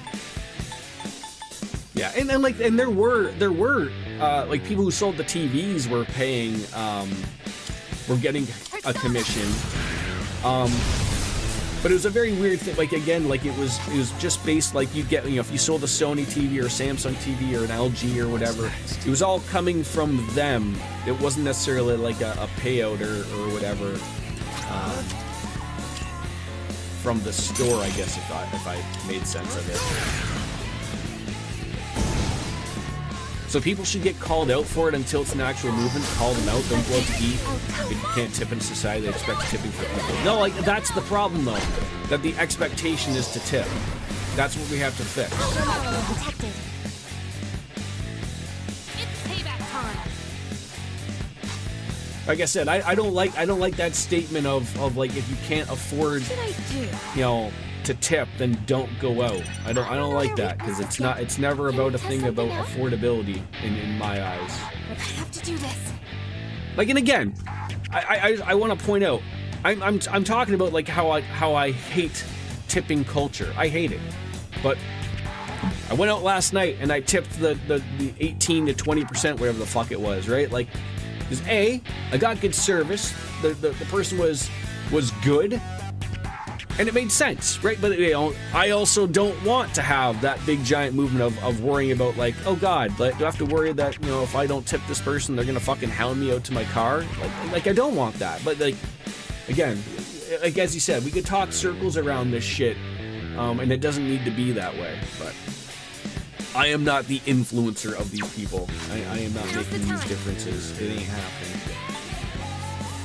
Yeah, and there were like people who sold the TVs were paying, were getting a commission. But it was a very weird thing. Like, again, like it was just based, like, you get, you know, if you sold a Sony TV or a Samsung TV or an LG or whatever, it was all coming from them. It wasn't necessarily like a payout or whatever from the store, I guess, if I made sense of it. So people should get called out for it until it's an actual movement. Call them out. Don't go out to eat. If you can't tip in society, they expect tipping for people. No, like, that's the problem, though. That the expectation is to tip. That's what we have to fix. Detected. It's payback time. Like I said, I don't like that statement of like, if you can't afford, What did I do? to tip, then don't go out. I don't like that, because it's never about a thing about affordability in my eyes. But I have to do this. Like, and again, I want to point out, I'm talking about like how I hate tipping culture. I hate it, but I went out last night and I tipped the 18 to 20%, whatever the fuck it was, right? Like, because I got good service. The person was good, and it made sense, right? But I also don't want to have that big giant movement of worrying about, like, oh God, like, do I have to worry that, if I don't tip this person, they're gonna fucking hound me out to my car? Like I don't want that. But like, again, like as you said, we could talk circles around this shit, and it doesn't need to be that way. But I am not the influencer of these people. I am not making these differences. It ain't happening.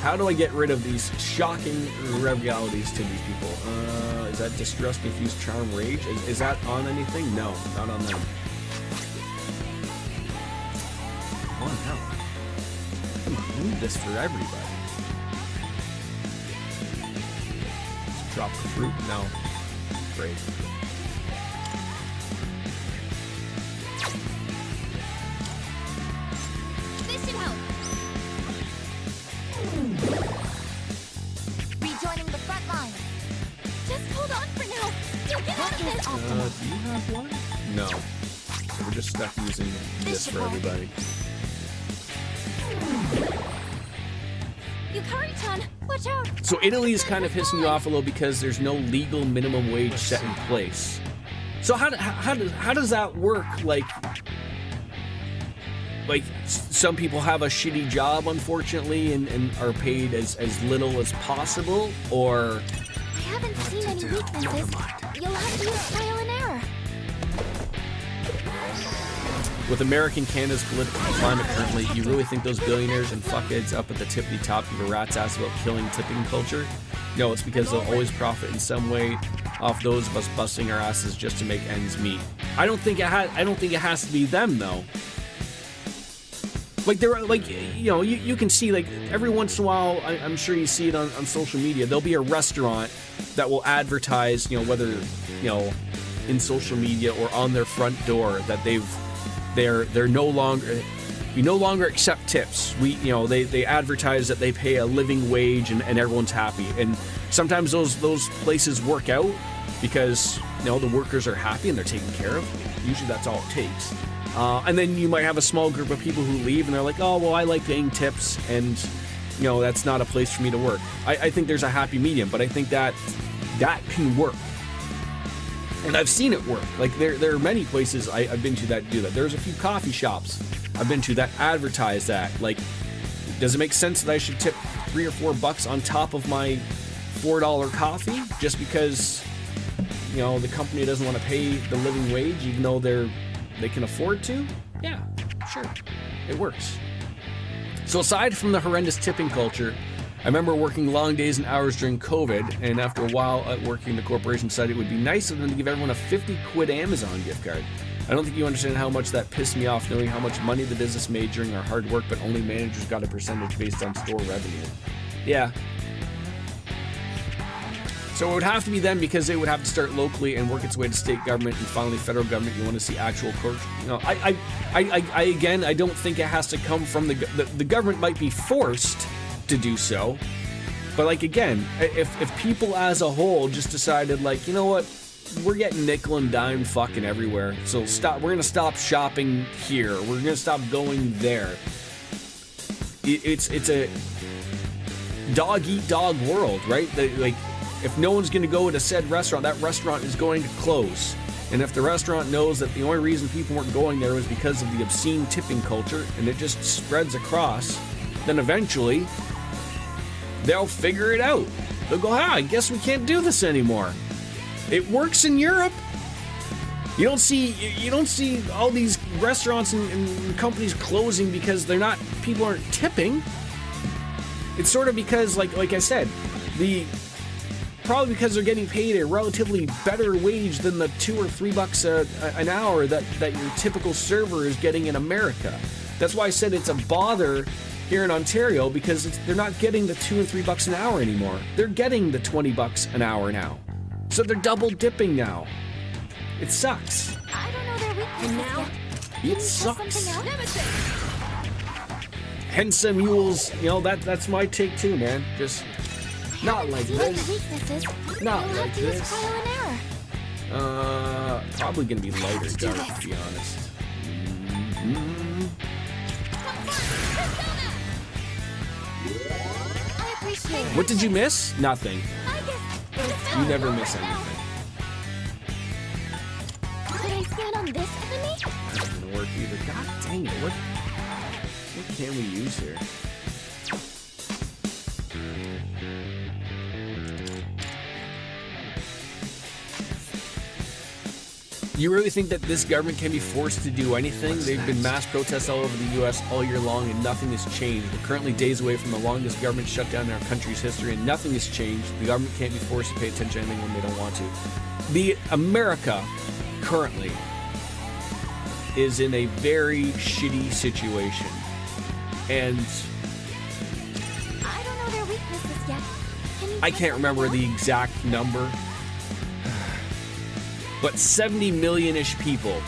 How do I get rid of these shocking realities to these people? Is that distrust, confused, charm, rage? Is that on anything? No, not on them. Oh no. Come on, we need this for everybody. Just drop the fruit? No. Great. This should help. Rejoining the front line. Just hold on for now. You'll get out of this. Do you have one? No. We're just stuck using this for everybody. Yukari-chan, watch out. So Italy is kind of pissing you off a little because there's no legal minimum wage set in place. So how does that work? Like some people have a shitty job, unfortunately, and are paid as little as possible, or I haven't seen any weaknesses. You'll have to use trial and error. with Canada's political climate currently, you really think those billionaires and fuckheads up at the tippity top give a rat's ass about killing tipping culture? No, it's because they'll always profit in some way off those of us busting our asses just to make ends meet. I don't think it has to be them though. Like there are, like, you know, you can see, like, every once in a while, I'm sure you see it on social media, there'll be a restaurant that will advertise, you know, whether, you know, in social media or on their front door that they're no longer, we no longer accept tips. They advertise that they pay a living wage and everyone's happy. And sometimes those places work out because, you know, the workers are happy and they're taken care of. Usually that's all it takes. And then you might have a small group of people who leave and they're like, oh, well, I like paying tips and, you know, that's not a place for me to work. I think there's a happy medium, but I think that can work. And I've seen it work. Like, there are many places I've been to that do that. There's a few coffee shops I've been to that advertise that. Like, does it make sense that I should tip $3 or $4 on top of my $4 coffee just because, you know, the company doesn't want to pay the living wage even though they can afford to? Yeah, sure. It works. So aside from the horrendous tipping culture, I remember working long days and hours during COVID, and after a while at working, the corporation decided it would be nice of them to give everyone a 50 quid Amazon gift card. I don't think you understand how much that pissed me off, knowing how much money the business made during our hard work, but only managers got a percentage based on store revenue. Yeah. So it would have to be them because they would have to start locally and work its way to state government and finally federal government. You want to see actual court. You know, I don't think it has to come from the government. Might be forced to do so, but like, again, if people as a whole just decided, like, you know what, we're getting nickel and dime fucking everywhere, so we're gonna stop shopping here, we're gonna stop going there. It's a dog eat dog world, right? Like, if no one's gonna go to said restaurant, that restaurant is going to close. And if the restaurant knows that the only reason people weren't going there was because of the obscene tipping culture, and it just spreads across, then eventually they'll figure it out. They'll go, I guess we can't do this anymore. It works in Europe. You don't see all these restaurants and companies closing because people aren't tipping. It's sort of because, like I said, probably because they're getting paid a relatively better wage than the $2 or $3 an hour that your typical server is getting in America. That's why I said it's a bother here in Ontario, because they're not getting the $2 and $3 an hour anymore. They're getting the $20 an hour now. So they're double dipping now. It sucks. I don't know their weaknesses And now? yet. Can It you test sucks. something out? Hence the mules, that's my take too, man. Just not like See what this. the weaknesses. Not You'll like have to use this. trial and error. Probably gonna be lighter Let's do dark, this. to be honest. I appreciate What did you miss? Nothing. I guess You never miss right now. anything. Could I scan on this enemy? That's not gonna work either. God dang it! What can we use here? You really think that this government can be forced to do anything? They've been mass protests all over the U.S. all year long, and nothing has changed. We're currently days away from the longest government shutdown in our country's history, and nothing has changed. The government can't be forced to pay attention to anything when they don't want to. The America currently is in a very shitty situation, and I don't know their weaknesses yet. Can you I test can't remember something the exact number, but 70 million-ish people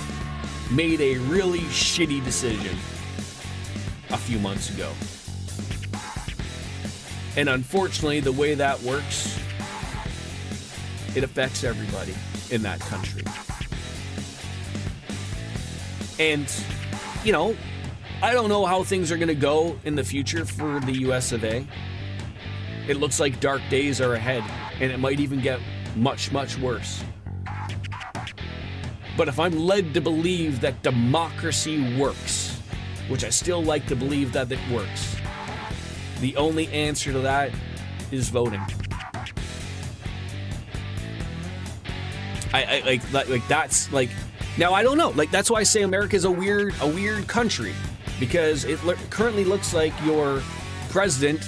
made a really shitty decision a few months ago. And unfortunately, the way that works, it affects everybody in that country. And, I don't know how things are going to go in the future for the US of A. It looks like dark days are ahead, and it might even get much, much worse. But if I'm led to believe that democracy works, which I still like to believe that it works, the only answer to that is voting. I that's like, now I don't know, like that's why I say America is a weird country, because it currently looks like your president,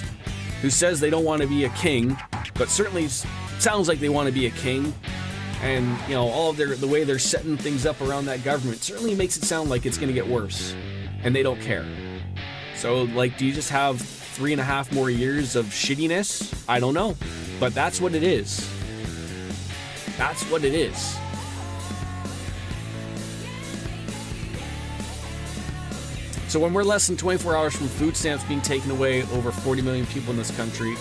who says they don't want to be a king, but certainly sounds like they want to be a king, and all of the way they're setting things up around that government certainly makes it sound like it's going to get worse, and they don't care. So like, do you just have 3.5 more years of shittiness? I don't know, but that's what it is. That's what it is. So when we're less than 24 hours from food stamps being taken away over 40 million people in this country,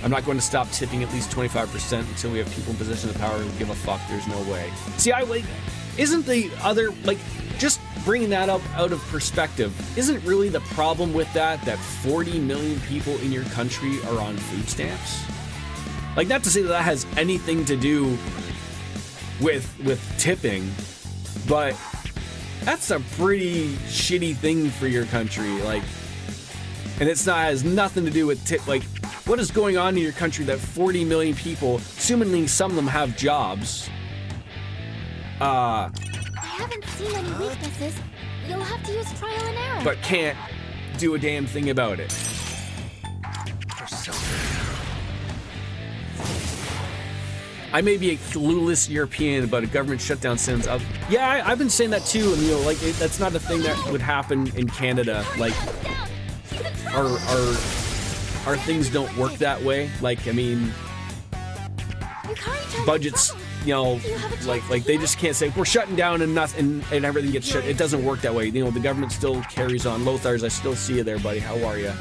I'm not going to stop tipping at least 25% until we have people in position of power who give a fuck. There's no way. See, isn't the other, just bringing that up out of perspective, isn't really the problem with that 40 million people in your country are on food stamps? Like, not to say that has anything to do with tipping, but that's a pretty shitty thing for your country. Like, and has nothing to do with tip. Like, what is going on in your country that 40 million people, assumingly some of them have jobs, I haven't seen any weaknesses. You'll have to use trial and error. but can't do a damn thing about it? I may be a clueless European, but a government shutdown sends up. Yeah, I've been saying that too, and that's not a thing that would happen in Canada. Like, our things don't work that way. Like, I mean, budgets, like they just can't say we're shutting down and nothing and everything gets shut. It doesn't work that way. The government still carries on. Lothars, I still see you there, buddy. How are you?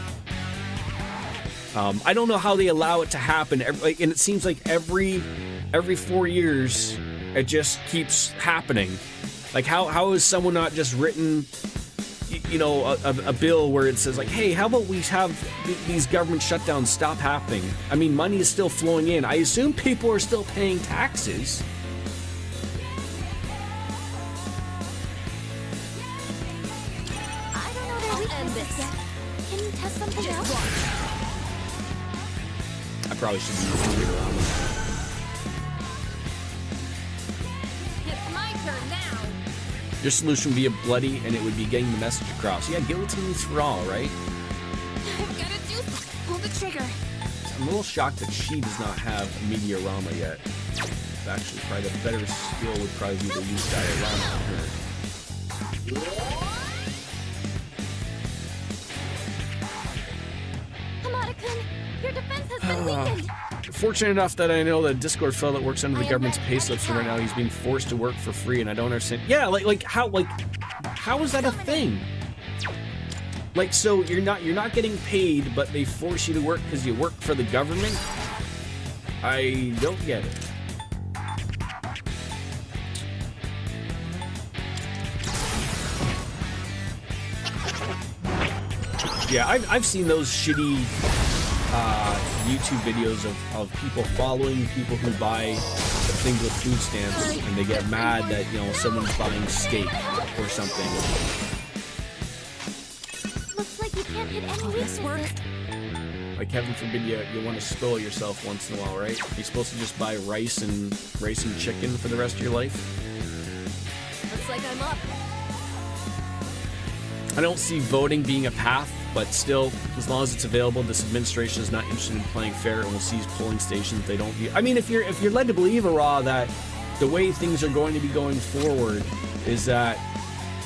I don't know how they allow it to happen, and it seems like every 4 years it just keeps happening. Like, how is someone not just written, a bill where it says like, hey, how about we have these government shutdowns stop happening? I mean, money is still flowing in. I assume people are still paying taxes. I don't know their weaknesses yet. Can you test something out? I probably should be around them. It's my turn now. Your solution would be a bloody, and it would be getting the message across. Yeah, guillotines for all, right? I've got to do. Pull the trigger. I'm a little shocked that she does not have a Meteorama yet. Actually, probably the better skill would probably be to use Diorama on her. Hamada-kun, your defense has been weakened. Fortunate enough that I know that Discord fellow that works under the government's pay slips, and right now he's being forced to work for free, and I don't understand. Yeah, how is that a thing? Like, so you're not getting paid, but they force you to work because you work for the government? I don't get it. Yeah, I've seen those shitty YouTube videos of people following people who buy the things with food stamps, and they get mad that, you know, someone's buying steak or something. Looks like you can't hit any weaknesses. Like, heaven forbid you want to spoil yourself once in a while, right? You're supposed to just buy rice and chicken for the rest of your life. Looks like I'm up. I don't see voting being a path, but still, as long as it's available, this administration is not interested in playing fair and will seize polling stations they don't use. I mean, if you're led to believe, Ara, that the way things are going to be going forward is that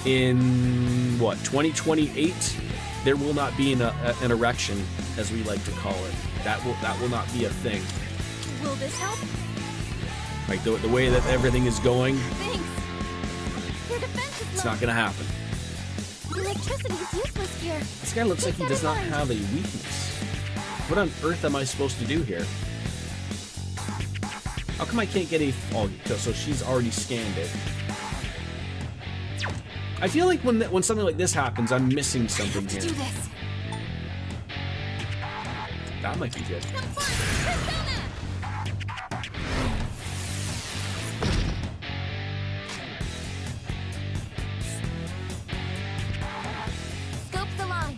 in, 2028, there will not be an erection, as we like to call it. That will not be a thing. Will this help? Like, the way that everything is going, Thanks. Your defense is it's low. not going to happen. Electricity is useless here. This guy looks like he does not have a weakness. What on earth am I supposed to do here? How come I can't get a... Oh, so she's already scanned it. I feel like when something like this happens, I'm missing something here. Do this. That might be good. Come on, Persona! Scope the line.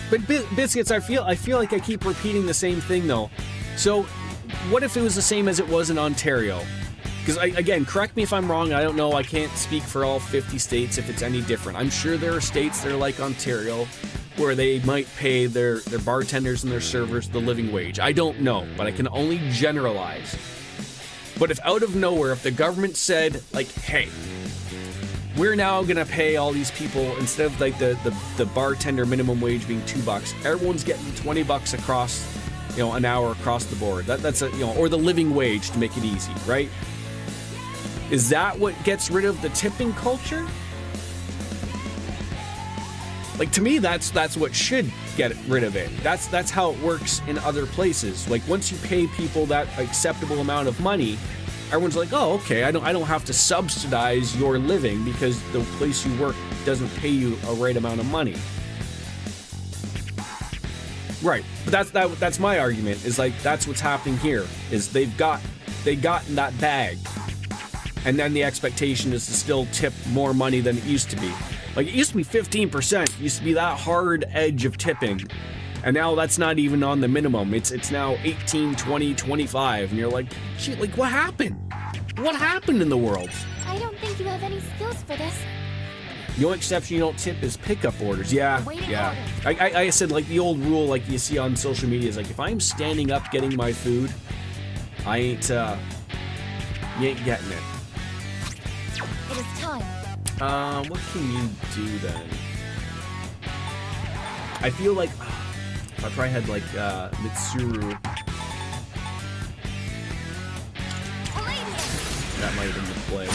But Biscuits, I feel like I keep repeating the same thing though. So, what if it was the same as it was in Ontario? Because, again, correct me if I'm wrong, I don't know, I can't speak for all 50 states if it's any different. I'm sure there are states that are like Ontario, where they might pay their bartenders and their servers the living wage. I don't know, but I can only generalize. But if out of nowhere, if the government said, like, hey, we're now gonna pay all these people, instead of like the bartender minimum wage being $2, everyone's getting $20 across, an hour across the board. That's a, or the living wage to make it easy, right? Is that what gets rid of the tipping culture? Like, to me, that's what should get rid of it. That's how it works in other places. Like, once you pay people that acceptable amount of money, everyone's like, oh, okay, I don't have to subsidize your living because the place you work doesn't pay you a right amount of money. Right, but that's my argument. Is like, that's what's happening here. Is they got in that bag, and then the expectation is to still tip more money than it used to be. Like, it used to be 15%. It used to be that hard edge of tipping. And now that's not even on the minimum. It's now 18, 20, 25. And you're like, shit, like, what happened? What happened in the world? I don't think you have any skills for this. The only exception you don't tip is pickup orders. Yeah, Waiting yeah. orders. I said, like, the old rule, like you see on social media, is like, if I'm standing up getting my food, you ain't getting it. It is time. What can you do then? I feel like I probably had like Mitsuru. That might have been the play.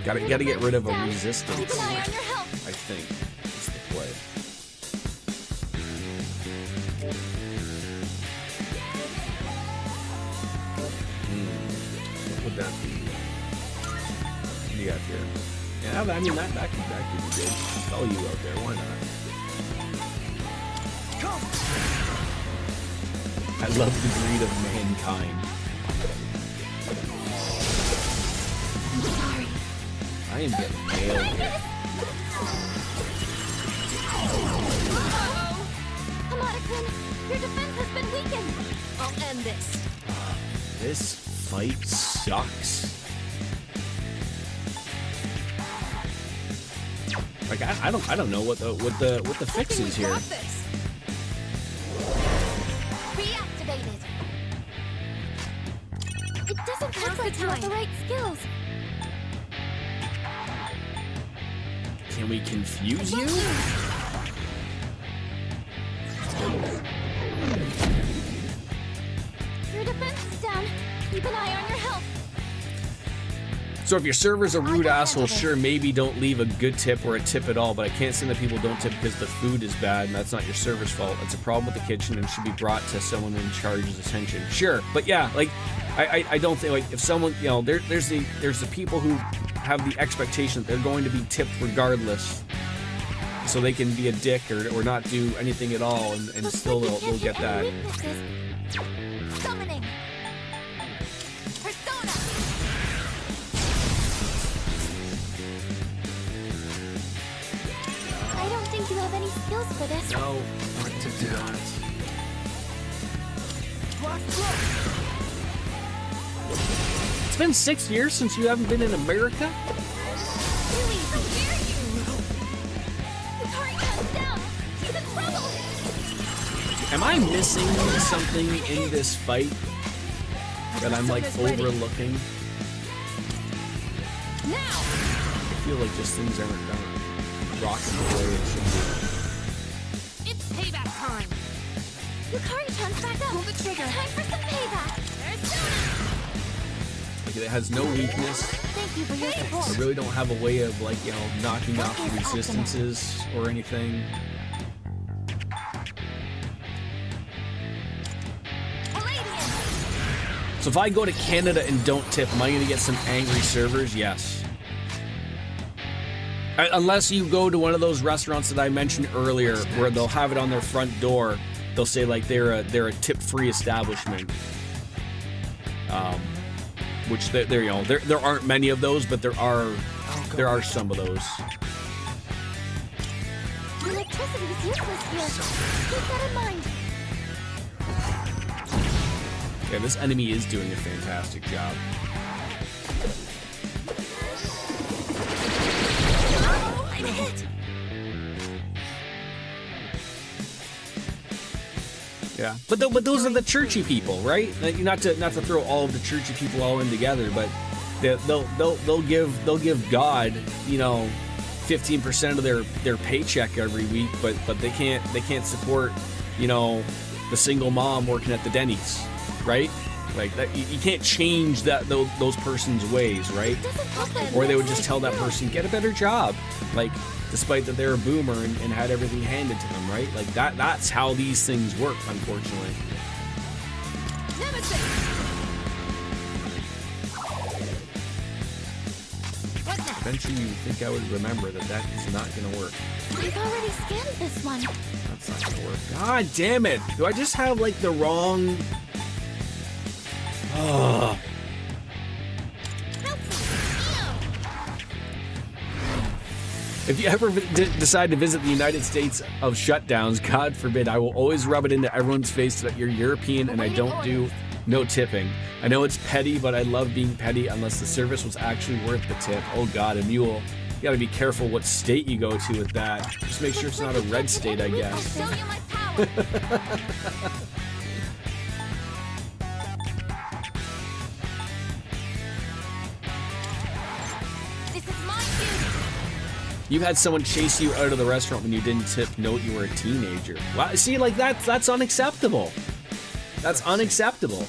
Gotta get rid of a resistance. Keep an eye on your health. I think it's the play. What would that be? What do you got here? Yeah, I mean that could be good. Follow you out there, why not? I love the greed of mankind. Sorry. I am getting nailed here. Hamada-kun, your defense has been weakened. I'll end this. This fight sucks. I don't know what the fix is here. Got this. Reactivated. It doesn't look like you have the right skills. Can we confuse you? Your defense is down. Keep an eye on your health. So if your server's a rude asshole, sure, maybe don't leave a good tip or a tip at all, but I can't say that people don't tip because the food is bad and that's not your server's fault. It's a problem with the kitchen and should be brought to someone in charge's attention. Sure, but yeah, like, I don't think, like, if someone, you know, there's the people who have the expectation that they're going to be tipped regardless, so they can be a dick or not do anything at all, and still they'll get that. Summoning. Persona. I don't think you have any skills for this. No, what to do? It's been 6 years since you haven't been in America? Really, how dare you? Hurry, cut down. He's in trouble. Am I missing something in this fight that I'm like overlooking? Now. I feel like just things aren't rocking the way it should be. It's payback time. Yukari-chan's back up. Pull the trigger. Time for some payback. Like, it has no weakness. Thank you for your support. I really don't have a way of, like, you know, knocking off the resistances or anything. So if I go to Canada and don't tip, am I going to get some angry servers? Yes. Unless you go to one of those restaurants that I mentioned earlier, where they'll have it on their front door. They'll say like they're a tip-free establishment. Which there you know there aren't many of those, but there are some of those. Electricity is useless here. Keep that in mind. Yeah, this enemy is doing a fantastic job. Oh, I'm hit. Yeah, but those are the churchy people, right? Like, not to throw all of the churchy people all in together, but they'll give God, you know, 15% of their paycheck every week, but they can't support, you know, the single mom working at the Denny's, right? Like that, you can't change those person's ways, right? Or they would just tell that person, get a better job, like, despite that they're a boomer and had everything handed to them, right? Like that's how these things work, unfortunately. Eventually you think I would remember that is not gonna work. I've already scanned this one. That's not gonna work. God damn it! Do I just have like the wrong... Ugh. If you ever decide to visit the United States of shutdowns, God forbid, I will always rub it into everyone's face that you're European and I don't do no tipping. I know it's petty, but I love being petty unless the service was actually worth the tip. Oh God, a mule. You gotta be careful what state you go to with that. Just make sure it's not a red state, I guess. I'll show you my power. This is my duty. You had someone chase you out of the restaurant when you didn't tip, note you were a teenager. Wow, see, like that's unacceptable. That's unacceptable.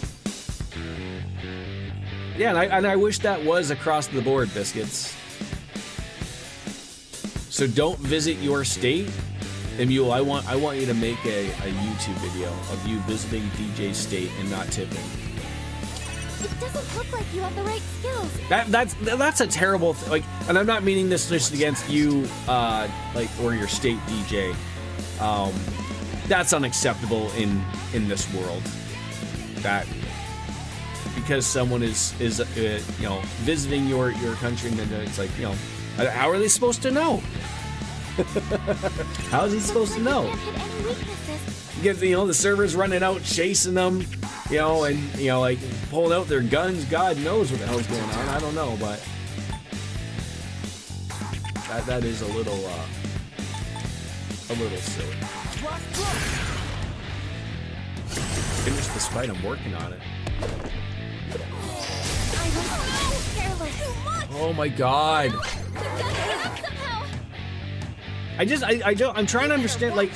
Yeah, and I wish that was across the board, Biscuits. So don't visit your state. Emule, I want you to make a YouTube video of you visiting DJ's state and not tipping. It doesn't look like you have the right skills. That's a terrible like, and I'm not meaning this just against you, like, or your state DJ. That's unacceptable in this world. That because someone is you know, visiting your country, and then it's like, you know, how are they supposed to know? How is he supposed to know? You can't hit any weaknesses. Because, you know, the server's running out chasing them, you know, and, you know, like pulling out their guns. God knows what the hell's going on. I don't know, but that is a little a little silly. Finish this fight, I'm working on it. I was so careless. Too much. Oh my god. You gotta get up somehow. I'm trying to understand, like,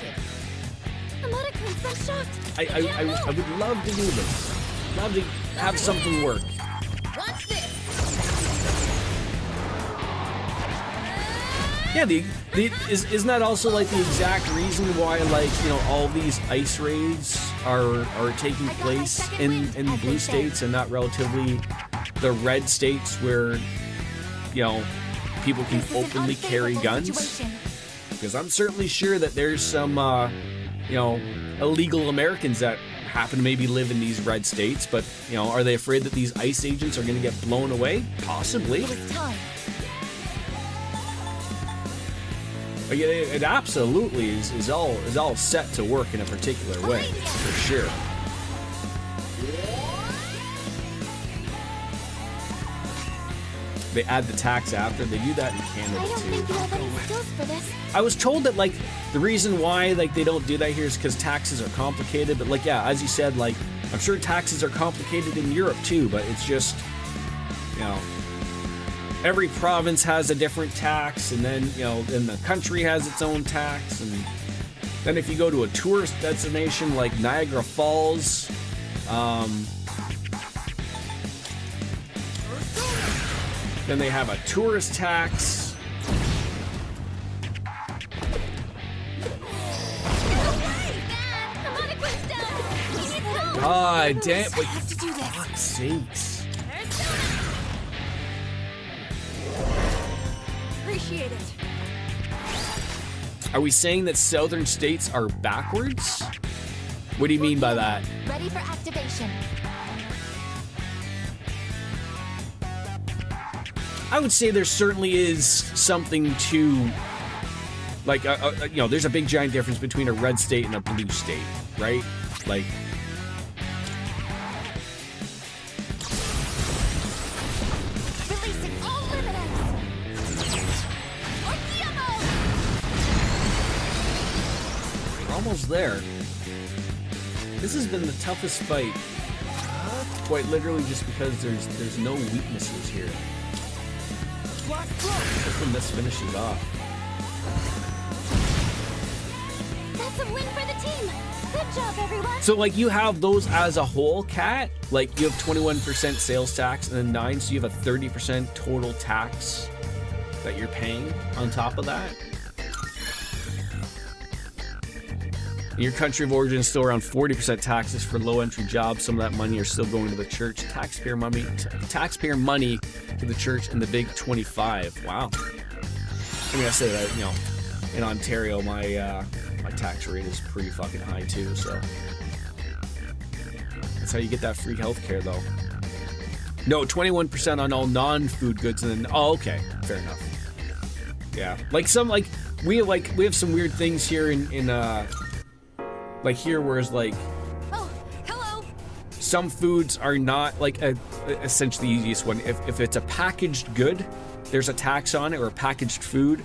Amada-kun, I'm shocked. I would love to do this. Love to have something work. Watch this. Yeah, isn't that also like the exact reason why, like, you know, all these ice raids are taking place in blue states and not relatively the red states where, you know, people can openly carry guns? Because I'm certainly sure that there's some, you know, illegal Americans that happen to maybe live in these red states, but, you know, are they afraid that these ICE agents are going to get blown away? Possibly. It was time. But yeah, it absolutely is all set to work in a particular way, for sure. They add the tax after. They do that in Canada I don't too. think you have any skills for this. I was told that, like, the reason why, like, they don't do that here is because taxes are complicated. But, like, yeah, as you said, like, I'm sure taxes are complicated in Europe too. But it's just, you know, every province has a different tax, and then, you know, then the country has its own tax, and then if you go to a tourist destination like Niagara Falls, then they have a tourist tax. Ah, damn! But have to do this. fuck's sakes! Appreciate it. Are we saying that southern states are backwards? What do you mean by that? Ready for activation. I would say there certainly is something to, like, you know, there's a big giant difference between a red state and a blue state, right? Like, Releasing all limiters. Ordiamo! we're almost there. This has been the toughest fight, quite literally, just because there's no weaknesses here. Hoping this finishes off. That's a win for the team. Good job, everyone. So, like, you have those as a whole, Kat. Like, you have 21% sales tax and then 9, so you have a 30% total tax that you're paying on top of that. In your country of origin is still around 40% taxes for low entry jobs. Some of that money are still going to the church. Taxpayer money to the church and the big 25. Wow. I mean, I say that, you know, in Ontario, my tax rate is pretty fucking high too. So that's how you get that free healthcare, though. No, 21% on all non-food goods, and then okay, fair enough. Yeah, we have some weird things here in like here, whereas like Oh, hello. some foods are not like essentially the easiest one. If it's a packaged good, there's a tax on it, or a packaged food.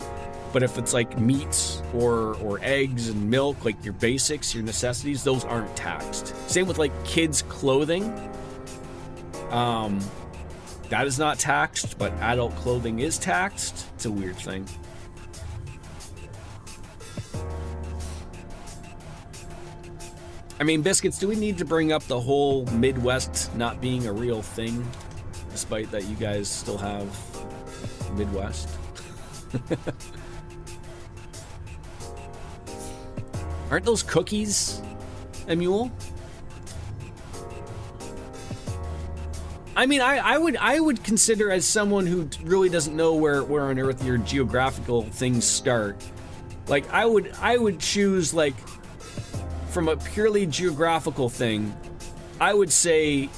But if it's like meats or eggs and milk, like your basics, your necessities, those aren't taxed. Same with like kids' clothing. That is not taxed, but adult clothing is taxed. It's a weird thing. I mean, Biscuits, do we need to bring up the whole Midwest not being a real thing, despite that you guys still have Midwest? Aren't those cookies a mule? I mean, I would consider, as someone who really doesn't know where on earth your geographical things start, like I would choose, like, from a purely geographical thing, I would say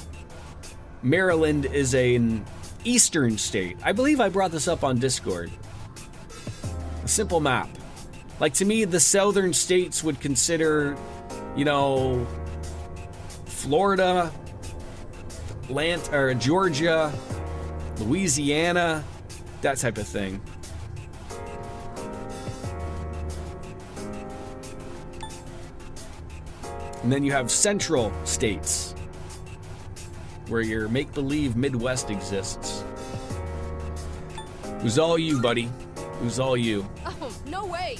Maryland is an eastern state. I believe I brought this up on Discord. A simple map. Like, to me, the southern states would consider, you know, Florida, Georgia, Louisiana, that type of thing. And then you have central states, where your make-believe Midwest exists. It was all you, buddy. It was all you. Oh, no way.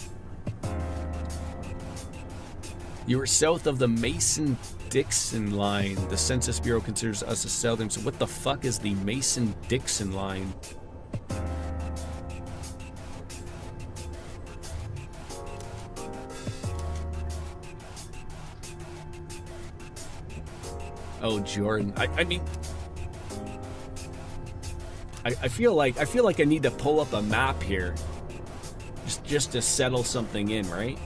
You were south of the Mason-Dixon line. The Census Bureau considers us a southern. So what the fuck is the Mason-Dixon line? Oh, Jordan. I mean, I feel like I need to pull up a map here, just to settle something in, right?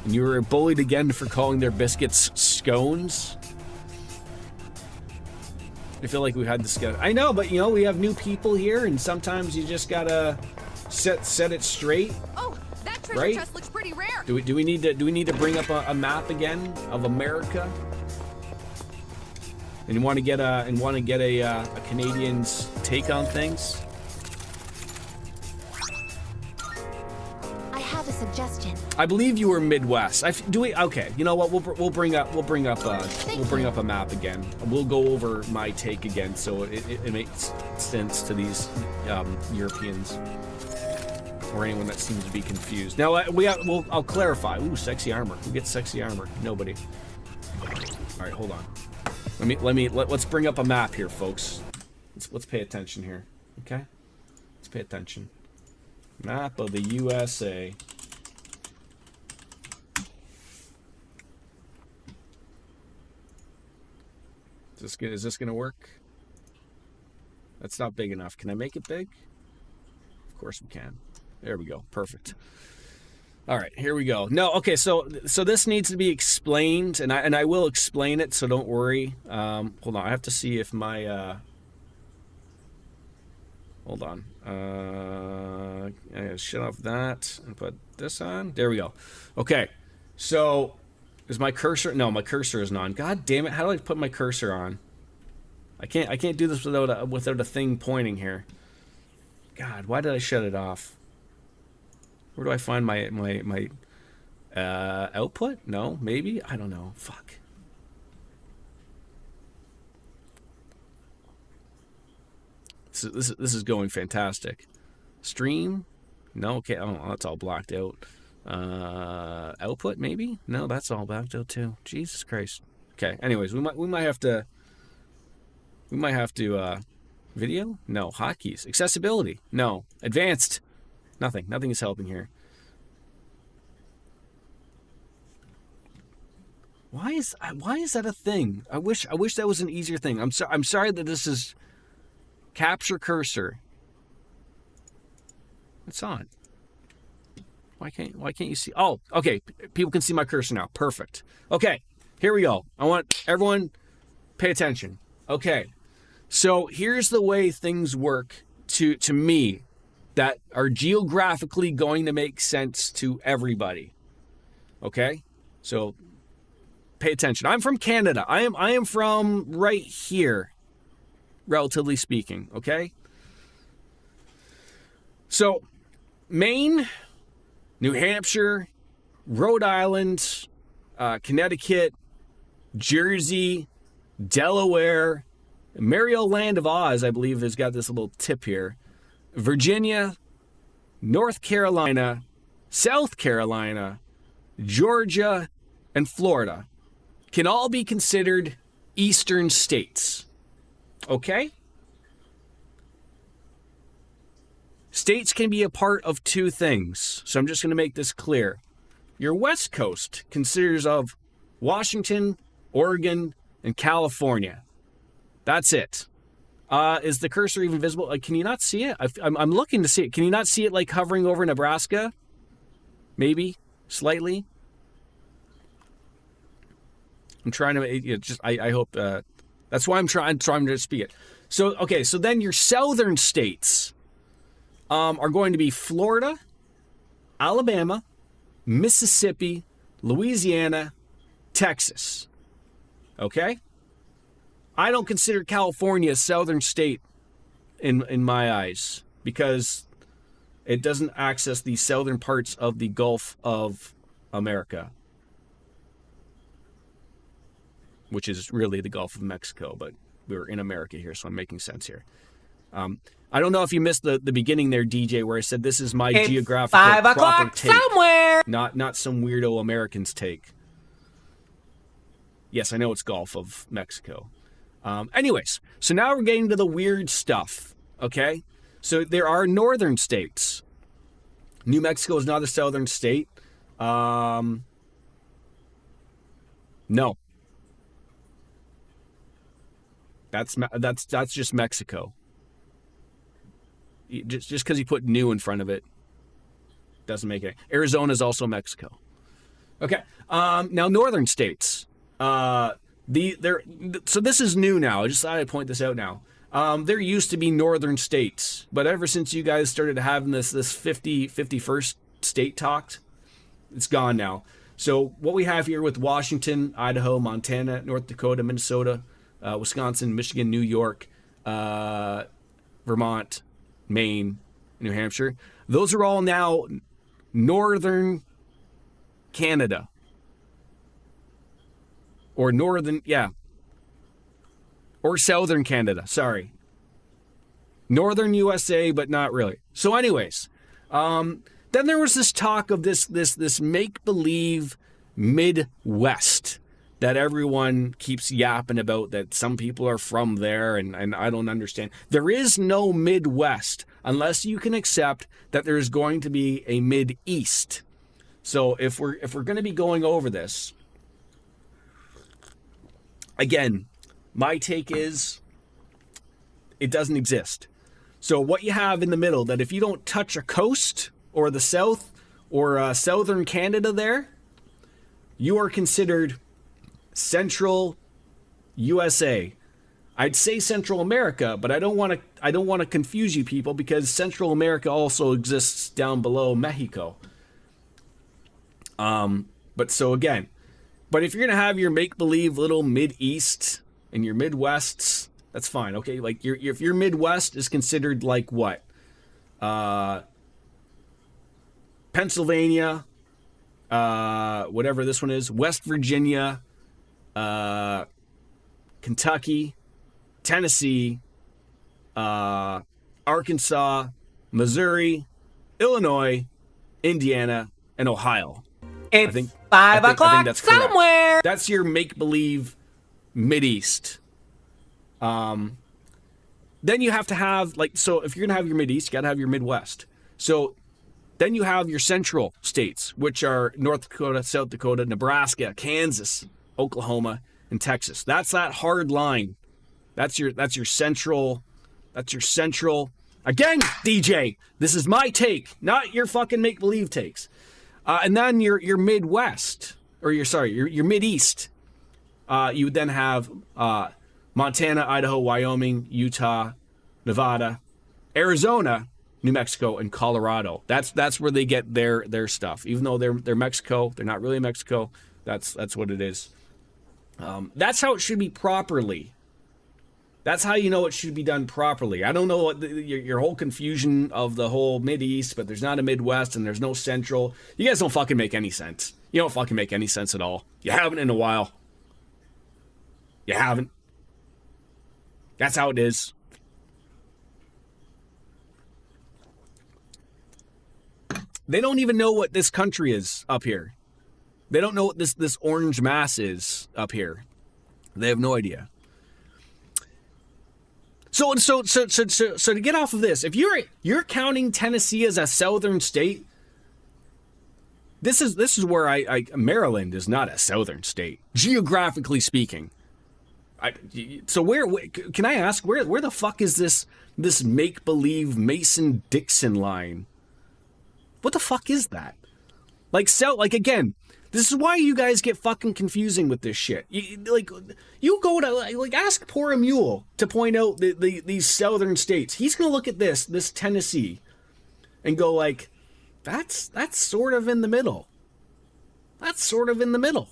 And you were bullied again for calling their biscuits scones. I feel like we had this guy. I know, but you know, we have new people here, and sometimes you just gotta set it straight. Oh, that treasure Right? chest looks pretty rare. Do we need to bring up a map again of America? And you want to get a Canadian's take on things? I have a suggestion. I believe you were Midwest. Okay, you know what? We'll bring up a map again. We'll go over my take again, so it makes sense to these Europeans or anyone that seems to be confused. Now I'll clarify. Ooh, sexy armor. Who gets sexy armor? Nobody. All right, hold on. Let's bring up a map here, folks. Let's pay attention here. Okay, let's pay attention. Map of the USA. Is this gonna work? That's not big enough. Can I make it big? Of course we can. There we go. Perfect. All right, here we go. No, okay. So this needs to be explained, and I will explain it. So don't worry. Hold on. I have to see if my. Hold on. I gotta shut off that and put this on. There we go. Okay. So is my cursor? No, my cursor isn't on. God damn it! How do I put my cursor on? I can't do this without a thing pointing here. God, why did I shut it off? Where do I find my output? No, maybe? I don't know. Fuck. This is going fantastic. Stream? No, okay. Oh, that's all blocked out. Output maybe? No, that's all blocked out too. Jesus Christ. Okay. Anyways, we might have to video? No. Hotkeys. Accessibility? No. Advanced? Nothing. Nothing is helping here. Why is that a thing? I wish that was an easier thing. I'm sorry that this is capture cursor. It's on. Why can't you see? Oh, okay. People can see my cursor now. Perfect. Okay. Here we go. I want everyone pay attention. Okay. So here's the way things work to me that are geographically going to make sense to everybody. Okay? So pay attention. I'm from Canada. I am from right here, relatively speaking, okay? So Maine, New Hampshire, Rhode Island, Connecticut, Jersey, Delaware, Mario Land of Oz, I believe, has got this little tip here. Virginia, North Carolina, South Carolina, Georgia, and Florida can all be considered eastern states. Okay? States can be a part of two things, so I'm just going to make this clear. Your West Coast considers of Washington, Oregon, and California. That's it. Is the cursor even visible? Can you not see it? I'm looking to see it. Can you not see it like hovering over Nebraska? Maybe slightly. I'm trying to I hope that's why I'm trying to speak it. So okay, so then your southern states are going to be Florida, Alabama, Mississippi, Louisiana, Texas. Okay? I don't consider California a southern state in my eyes because It doesn't access the southern parts of the Gulf of America, which is really the Gulf of Mexico, but we're in America here, so I'm making sense here. I don't know if you missed the beginning there, DJ, where I said this is my geographical 5 proper o'clock take, somewhere. not some weirdo American's take. Yes, I know it's Gulf of Mexico. Anyways, so now we're getting to the weird stuff, okay? So there are northern states. New Mexico is not a southern state. No. That's just Mexico. Just because you put new in front of it doesn't make it. Arizona is also Mexico. Okay. Now northern states. So this is new now. I just thought I'd point this out now. There used to be northern states, but ever since you guys started having this 51st state talked, it's gone now. So what we have here with Washington, Idaho, Montana, North Dakota, Minnesota, Wisconsin, Michigan, New York, Vermont, Maine, New Hampshire, those are all now northern Canada. Or northern, or southern Canada, sorry. Northern USA, but not really. So anyways, then there was this talk of this make-believe Midwest that everyone keeps yapping about, that some people are from there, and I don't understand. There is no Midwest unless you can accept that there's going to be a Mid-East. So if we're going to be going over this, again, my take is it doesn't exist. So what you have in the middle, that if you don't touch a coast or the south or southern Canada there, you are considered Central USA. I'd say Central America, but I don't want to confuse you people, because Central America also exists down below Mexico. But so again, but if you're going to have your make-believe little Mid-East and your Midwests, that's fine, okay? Like, if your Midwest is considered like what? Pennsylvania, whatever this one is, West Virginia, Kentucky, Tennessee, Arkansas, Missouri, Illinois, Indiana, and Ohio. It's I think 5 o'clock that's correct. somewhere. That's your make-believe Mideast. Then you have to have, like, so if you're going to have your Mideast, you got to have your Midwest. So then you have your central states, which are North Dakota, South Dakota, Nebraska, Kansas, Oklahoma, and Texas. That's that hard line. That's your central. Again, DJ, this is my take, not your fucking make-believe takes. And then your Midwest, or your Mideast. You would then have Montana, Idaho, Wyoming, Utah, Nevada, Arizona, New Mexico, and Colorado. That's where they get their stuff. Even though they're Mexico, they're not really Mexico. That's what it is. That's how it should be properly. That's how you know it should be done properly. I don't know what your whole confusion of the whole Mideast, but there's not a Midwest and there's no Central. You guys don't fucking make any sense. You don't fucking make any sense at all. You haven't in a while. You haven't. That's how it is. They don't even know what this country is up here. They don't know what this orange mass is up here. They have no idea. So to get off of this, if you're counting Tennessee as a southern state, this is where Maryland is not a southern state, geographically speaking. So where can I ask where the fuck is this make-believe Mason-Dixon line? What the fuck is that? Like again, this is why you guys get fucking confusing with this shit. You go to ask Poor Mule to point out these southern states. He's gonna look at this Tennessee, and go like, that's sort of in the middle. That's sort of in the middle.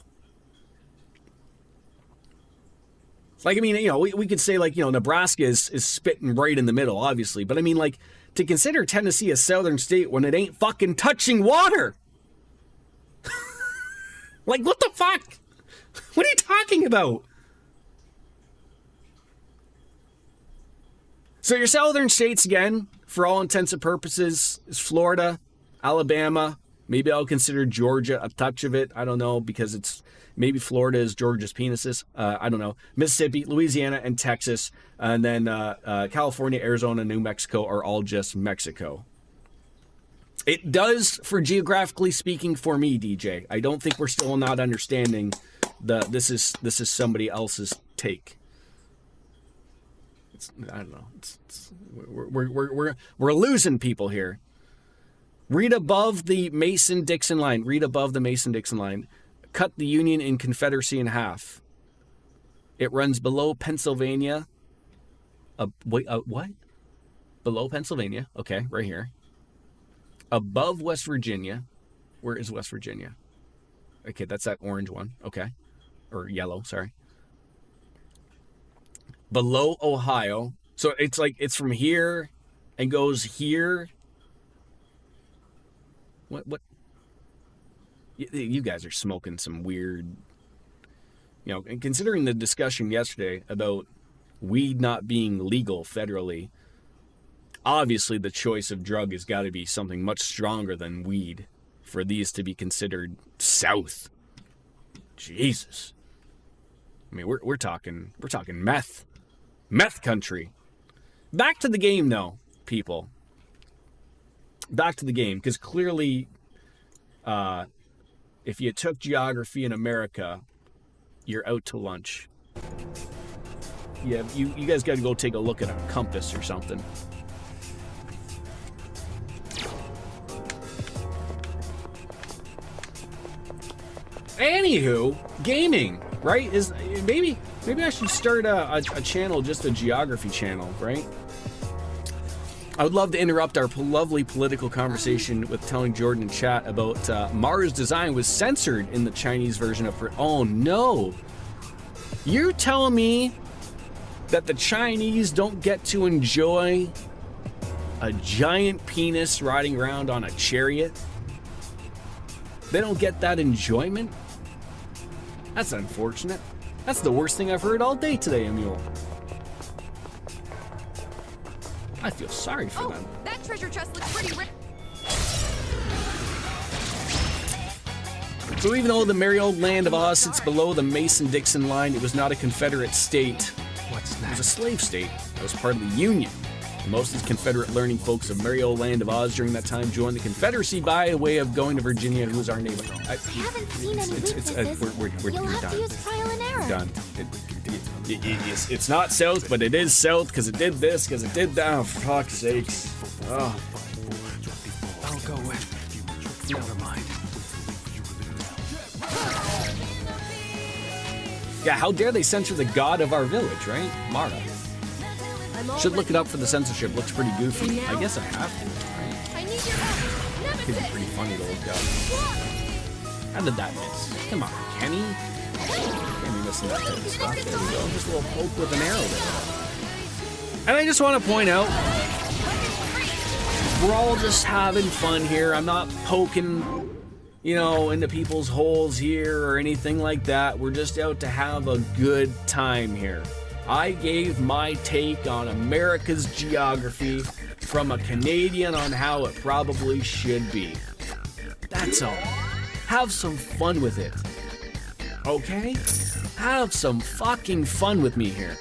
Like, I mean, we could say, like, Nebraska is spitting right in the middle, obviously, but I mean, like, to consider Tennessee a southern state when it ain't fucking touching water. Like, what the fuck? What are you talking about? So your southern states, again, for all intents and purposes, is Florida, Alabama. Maybe I'll consider Georgia a touch of it. I don't know, because it's maybe Florida is Georgia's penises. I don't know. Mississippi, Louisiana, and Texas. And then California, Arizona, New Mexico are all just Mexico. It does, for geographically speaking, for me, DJ. I don't think we're still not understanding this is somebody else's take. I don't know. We're losing people here. Read above the Mason-Dixon line. Read above the Mason-Dixon line. Cut the Union and Confederacy in half. It runs below Pennsylvania. What? Below Pennsylvania. Okay, right here. Above West Virginia. Where is West Virginia? Okay, that's that orange one. Okay. Or yellow, sorry. Below Ohio. So it's like it's from here and goes here. What? You guys are smoking some weird, and considering the discussion yesterday about weed not being legal federally, obviously the choice of drug has got to be something much stronger than weed for these to be considered south. Jesus. I mean, we're talking meth country. Back to the game, though, people. Back to the game, because clearly, if you took geography in America, you're out to lunch. Yeah, you guys got to go take a look at a compass or something. Anywho, gaming, right? Is maybe I should start a channel, just a geography channel, right? I would love to interrupt our lovely political conversation with telling Jordan in chat about Mara's design was censored in the Chinese version of her. Oh no! You're telling me that the Chinese don't get to enjoy a giant penis riding around on a chariot? They don't get that enjoyment? That's unfortunate. That's the worst thing I've heard all day today, Emil. I feel sorry for them. That treasure chest looks pretty rich. So even though the merry old land of Oz sits below the Mason-Dixon line, it was not a Confederate state. It was a slave state that was part of the Union. Most of the Confederate learning folks of merry old land of Oz during that time joined the Confederacy by way of going to Virginia, who was our neighbor. I haven't seen any witnesses. We're You'll have done. to use trial and error. Done. It's not south, but it is south because it did this, because it did that. Oh, for fuck's sakes. Oh. I'll go with. Never mind. Yeah, how dare they censor the god of our village, right? Mara. Should look it up for the censorship. Looks pretty goofy. I guess I have to, right? I need your help. Could be Nemesis. pretty funny to look up. How did that miss? Come on, Kenny. Can't be missing that type of stuff. There we go. Just a little poke with an arrow there. And I just want to point out, we're all just having fun here. I'm not poking, into people's holes here or anything like that. We're just out to have a good time here. I gave my take on America's geography from a Canadian on how it probably should be. That's all. Have some fun with it. Okay? Have some fucking fun with me here.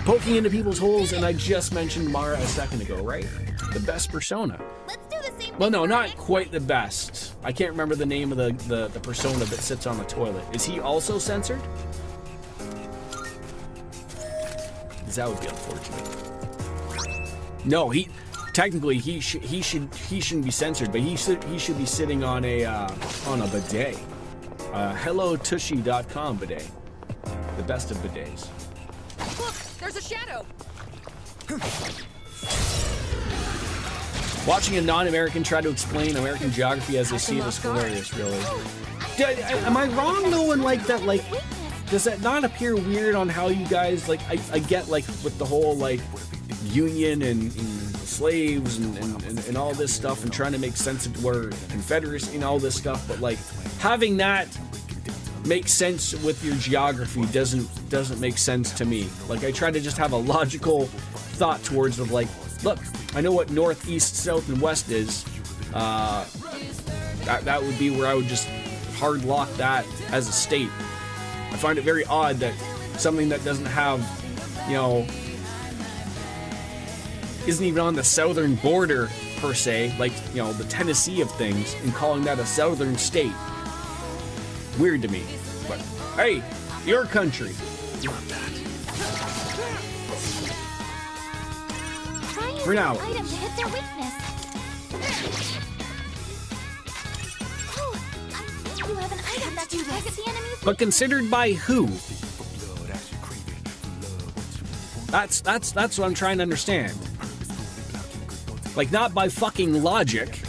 Poking into people's holes, and I just mentioned Mara a second ago, right? The best persona. Let's do the same Well, no, thing, not right? quite the best. I can't remember the name of the persona that sits on the toilet. Is he also censored? That would be unfortunate. No, technically he shouldn't be censored, but he should be sitting on a bidet. HelloTushy.com bidet, the best of bidets. Look, there's a shadow. Watching a non-American try to explain American geography as they see it is hilarious, really. Am I wrong though in like that, like, does that not appear weird on how you guys, like, I get, like, with the whole, like, Union and slaves and all this stuff and trying to make sense of where Confederacy and all this stuff, but like having that make sense with your geography doesn't make sense to me. Like I try to just have a logical thought towards of like, look, I know what north, east, south, and west is. That would be where I would just hard lock that as a state. I find it very odd that something that doesn't have, isn't even on the southern border per se, like, the Tennessee of things, and calling that a southern state. Weird to me. But hey, your country. Try using For now. an item to hit their weakness. Oh, you have an item that can target the enemy's But considered by who? That's what I'm trying to understand. Like, not by fucking logic.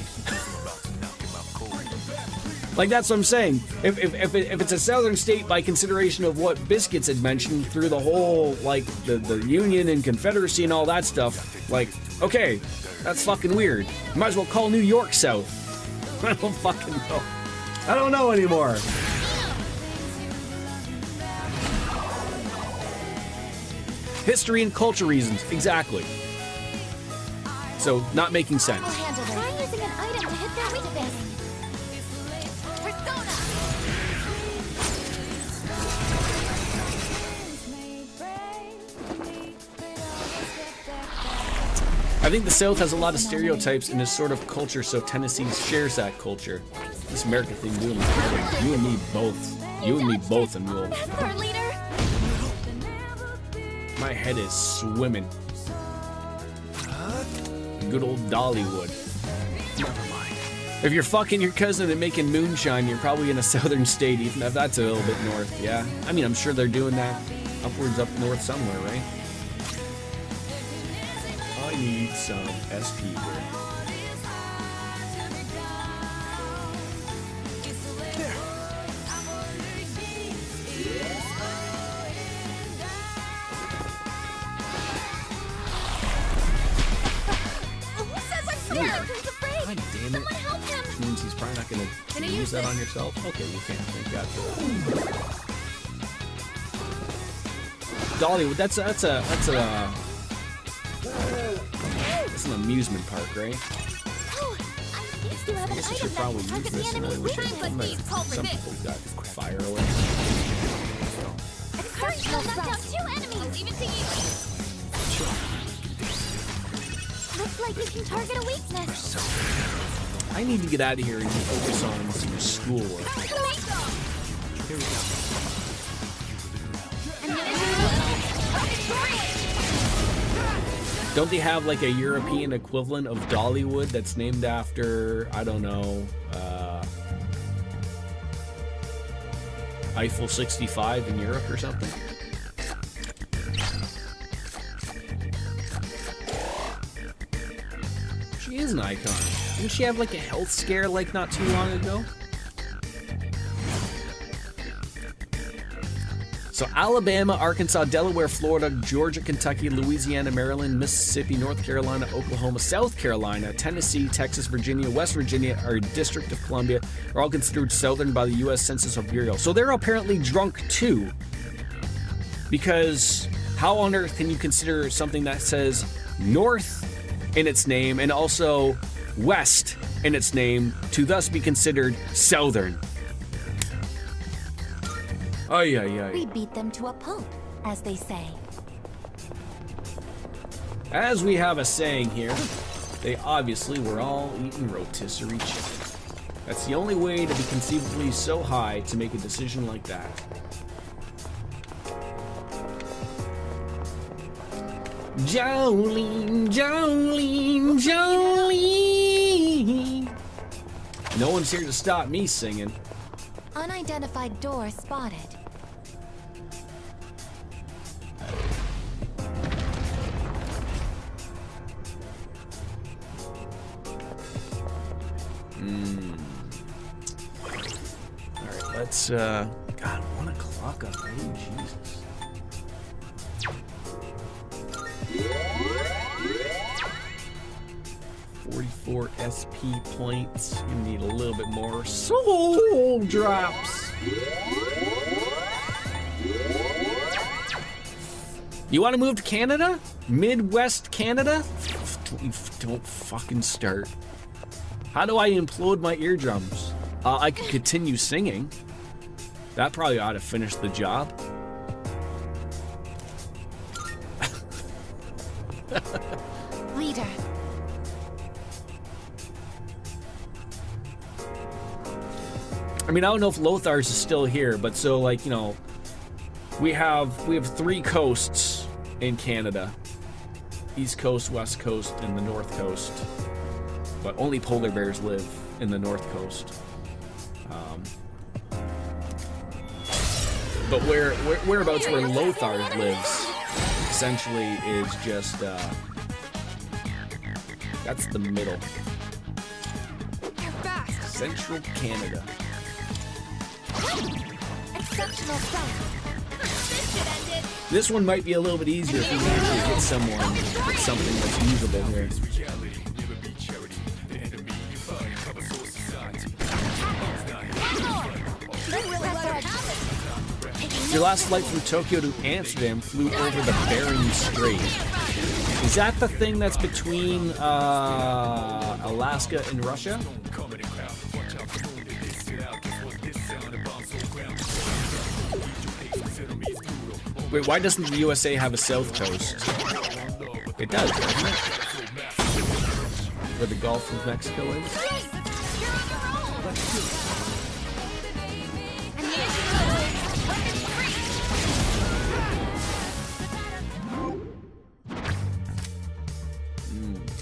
Like, that's what I'm saying. If it's a southern state by consideration of what Biscuits had mentioned through the whole, like, the Union and Confederacy and all that stuff, like, okay, that's fucking weird. You might as well call New York South. I don't fucking know. I don't know anymore. History and culture reasons, exactly. So, not making sense. Try using an item to hit their weakness. I think the South has a lot of stereotypes in this sort of culture, so Tennessee shares that culture. This American thing, you and me both. You and me both, and we'll. That's our leader. My head is swimming. Good old Dollywood. Never mind. If you're fucking your cousin and making moonshine, you're probably in a southern state, even if that's a little bit north, yeah? I mean, I'm sure they're doing that upwards up north somewhere, right? I need some SP here. Who says I'm scared? Who's afraid? God damn it. Someone help him. Which means he's probably not gonna Can I use use that this? on yourself. Okay, you can't. Thank God for that. Dollywood, that's an amusement park, right? Oh, I used to have I an guess I item should that probably can use target the this and enemy's then we should weakness. some people got fire away. First, you'll knock down 2 enemies. Even to you. Looks like you can target a weakness. I need to get out of here and focus on some schoolwork. Here we go. Don't they have like a European equivalent of Dollywood that's named after, I don't know, Eiffel 65 in Europe or something? She is an icon. Didn't she have like a health scare like not too long ago? So Alabama, Arkansas, Delaware, Florida, Georgia, Kentucky, Louisiana, Maryland, Mississippi, North Carolina, Oklahoma, South Carolina, Tennessee, Texas, Virginia, West Virginia, or District of Columbia are all considered southern by the U.S. Census Bureau. So they're apparently drunk too. Because how on earth can you consider something that says north in its name and also west in its name to thus be considered southern? Ay, ay, ay. We beat them to a pulp, as they say. As we have a saying here, they obviously were all eating rotisserie chicken. That's the only way to be conceivably so high to make a decision like that. Jolene, Jolene, Jolene. No one's here to stop me singing. Unidentified door spotted. Alright, let's, God, 1 o'clock already? Jesus. 44 SP points. You need a little bit more soul drops. You want to move to Canada? Midwest Canada? Don't fucking start. How do I implode my eardrums? I could continue singing. That probably ought to finish the job. Leader. I mean, I don't know if Lothar's is still here, but so like, you know, we have 3 coasts in Canada. East Coast, West Coast, and the North Coast. But only polar bears live in the North Coast. But whereabouts where Lothar lives essentially is just that's the middle. You're fast. Central Canada. Exceptional stuff. This should end it. This one might be a little bit easier if we can actually get someone with something that's usable here. Your last flight from Tokyo to Amsterdam flew over the Bering Strait. Is that the thing that's between Alaska and Russia? Wait, why doesn't the USA have a south coast? It does, doesn't it? Where the Gulf of Mexico is?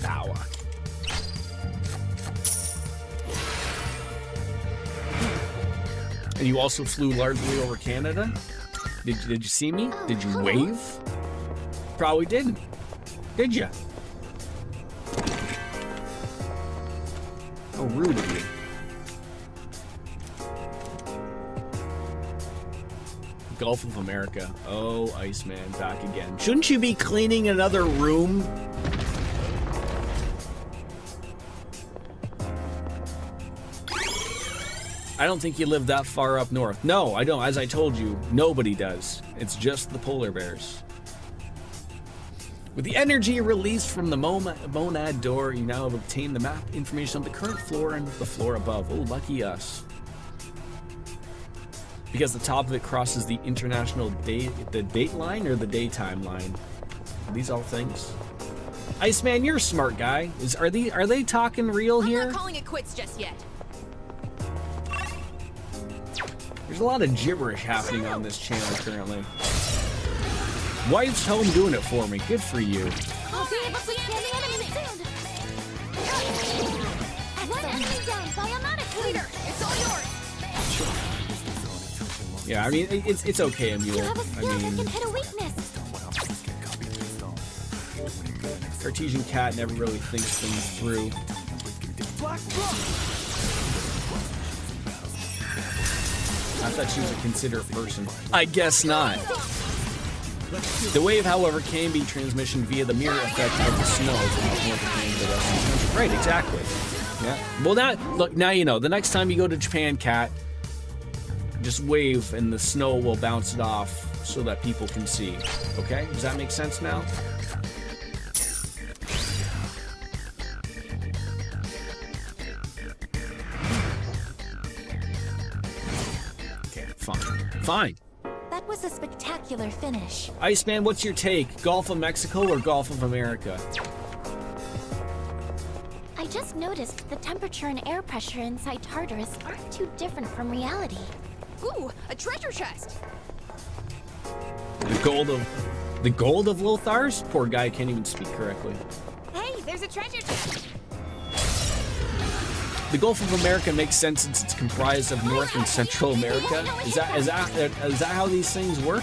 Power. And you also flew largely over Canada? Did you see me? Did you wave? Probably didn't. Did you? How rude of you. Gulf of America. Oh, Iceman, back again. Shouldn't you be cleaning another room? I don't think you live that far up north. No, I don't. As I told you, nobody does. It's just the polar bears. With the energy released from the monad door, you now have obtained the map information on the current floor and the floor above. Oh, lucky us. Because the top of it crosses the international date line or the daytime line. Are these all things? Iceman, you're a smart guy. Are they talking real here? I'm not calling it quits just yet. There's a lot of gibberish happening on this channel currently. Wife's home doing it for me. Good for you. I'll be able to scan the enemy soon. One enemy down, biomatic Leader, it's all yours. Yeah, I mean, it's okay, You Emule. have a I skill that mean, can hit a weakness. Cartesian Cat never really thinks things through. I thought she was a considerate person. I guess not. The wave, however, can be transmission via the mirror effect of the snow from North Japan to the Western country. Right, exactly. Yeah. Well, now you know. The next time you go to Japan, Cat, just wave and the snow will bounce it off so that people can see. Okay? Does that make sense now? Okay, fine. That was a spectacular finish. Iceman, what's your take? Gulf of Mexico or Gulf of America? I just noticed the temperature and air pressure inside Tartarus aren't too different from reality. Ooh, a treasure chest. The gold of Lothar's? Poor guy can't even speak correctly. Hey, there's a treasure chest. The Gulf of America makes sense since it's comprised of North and Central America. Is that how these things work?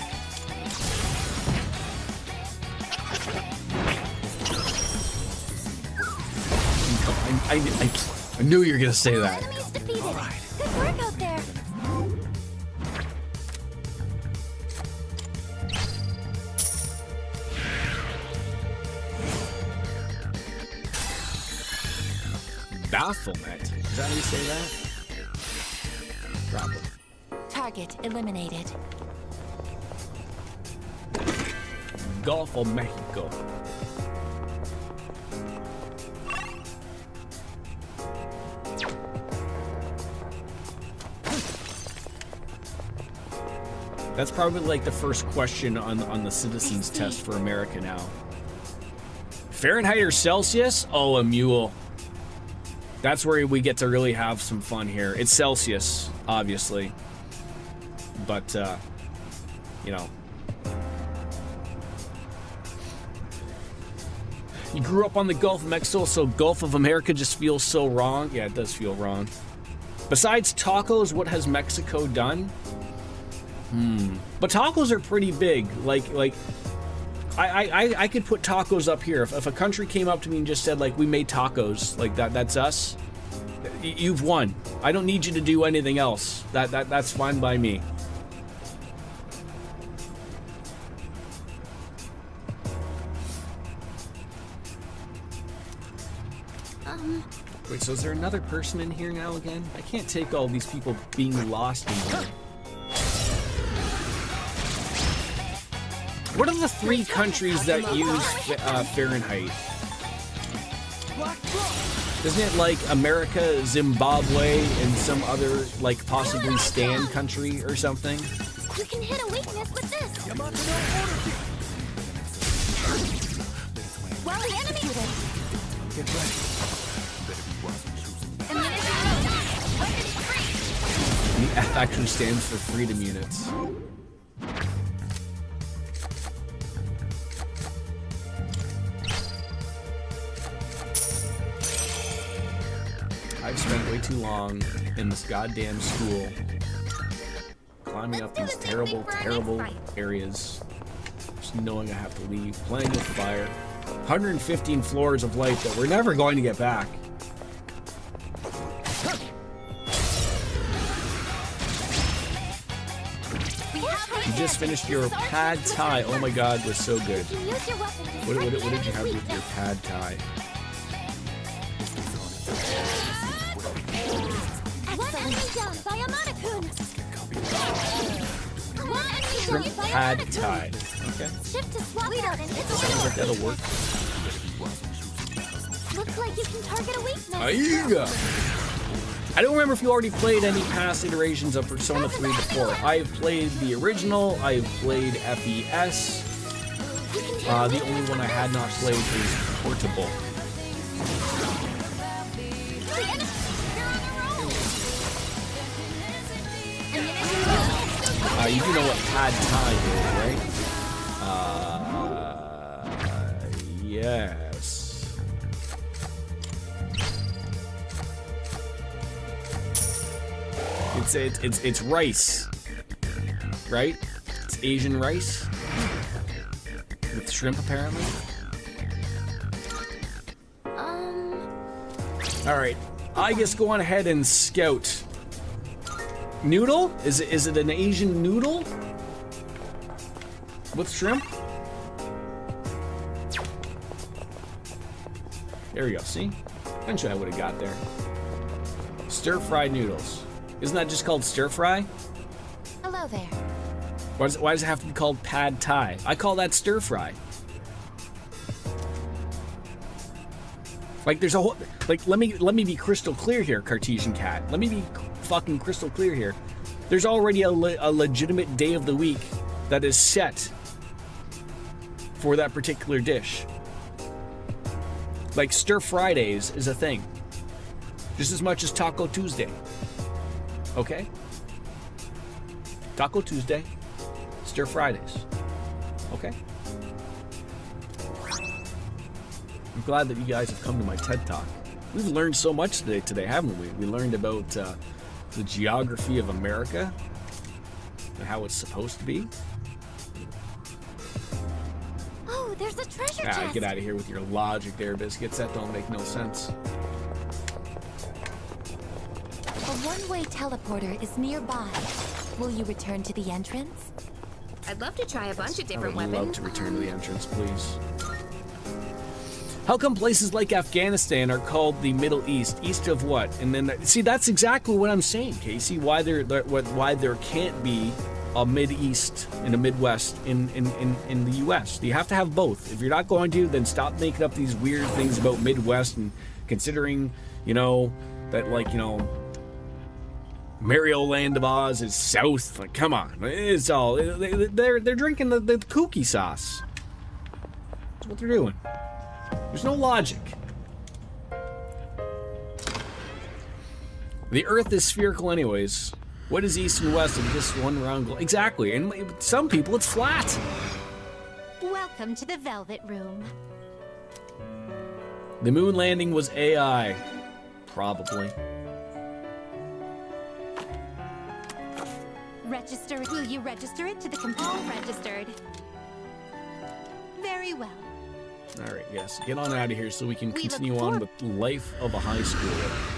I knew you were gonna say that. Enemies defeated. Good work out there. Baphomet. Is that how you say that? Probably. Target eliminated. Gulf of Mexico. That's probably like the first question on the citizens test for America now. Fahrenheit or Celsius? Oh, a mule. That's where we get to really have some fun here. It's Celsius, obviously. But, you know. You grew up on the Gulf of Mexico, so Gulf of America just feels so wrong. Yeah, it does feel wrong. Besides tacos, what has Mexico done? But tacos are pretty big. Like I could put tacos up here. If a country came up to me and just said, like, we made tacos, like that's us, you've won. I don't need you to do anything else. That's fine by me. Wait, so is there another person in here now again? I can't take all these people being lost in here. What are the 3 countries that use Fahrenheit? Isn't it like America, Zimbabwe, and some other, like, possibly Stan country or something? You can hit a weakness with this. While the enemy Get ready. The F actually stands for freedom units. I've spent way too long in this goddamn school climbing up these terrible, terrible areas, just knowing I have to leave, playing with fire. 115 floors of life that we're never going to get back. You just finished your pad thai. Oh my god, was so good. What did you have with your pad thai? Shrimp pad thai. Okay. Sounds like that'll work. Looks like you can target a weakness. Aiga! I don't remember if you already played any past iterations of Persona 3 before. I've played the original, I've played FES. The only one I had not played is Portable. You do know what pad thai is, right? Yes. It's rice, right? It's Asian rice with shrimp, apparently. All right, I guess go on ahead and scout. Noodle? Is it an Asian noodle with shrimp? There we go. See, eventually I would have got there. Stir-fried noodles. Isn't that just called stir-fry? Hello there. Why does it have to be called pad thai? I call that stir-fry. Like there's a whole, like let me be crystal clear here, Cartesian Cat. Let me be fucking crystal clear here. There's already a legitimate day of the week that is set for that particular dish. Like Stir Fridays is a thing, just as much as Taco Tuesday. Okay? Taco Tuesday, Stir Fridays. Okay? I'm glad that you guys have come to my TED Talk. We've learned so much today, haven't we? We learned about the geography of America and how it's supposed to be. Oh, there's a treasure chest. Get out of here with your logic there, biscuits. That don't make no sense. A one-way teleporter is nearby. Will you return to the entrance? I'd love to try a bunch of I different would love weapons. to return to the entrance, please. How come places like Afghanistan are called the Middle East? East of what? And then see, that's exactly what I'm saying, Casey. Why there can't be a Mid-East and a Midwest in the U.S. You have to have both. If you're not going to, then stop making up these weird things about Midwest and considering, that Mario Land of Oz is south. Like, come on, it's all they're drinking the kooky sauce. That's what they're doing. There's no logic. The Earth is spherical, anyways. What is east and west of this one round globe? Exactly, and some people it's flat. Welcome to the Velvet Room. The moon landing was AI, probably. Register. Will you register it to the all registered? Very well. All right, yes. Get on out of here so we can We look continue on with life of a high schooler.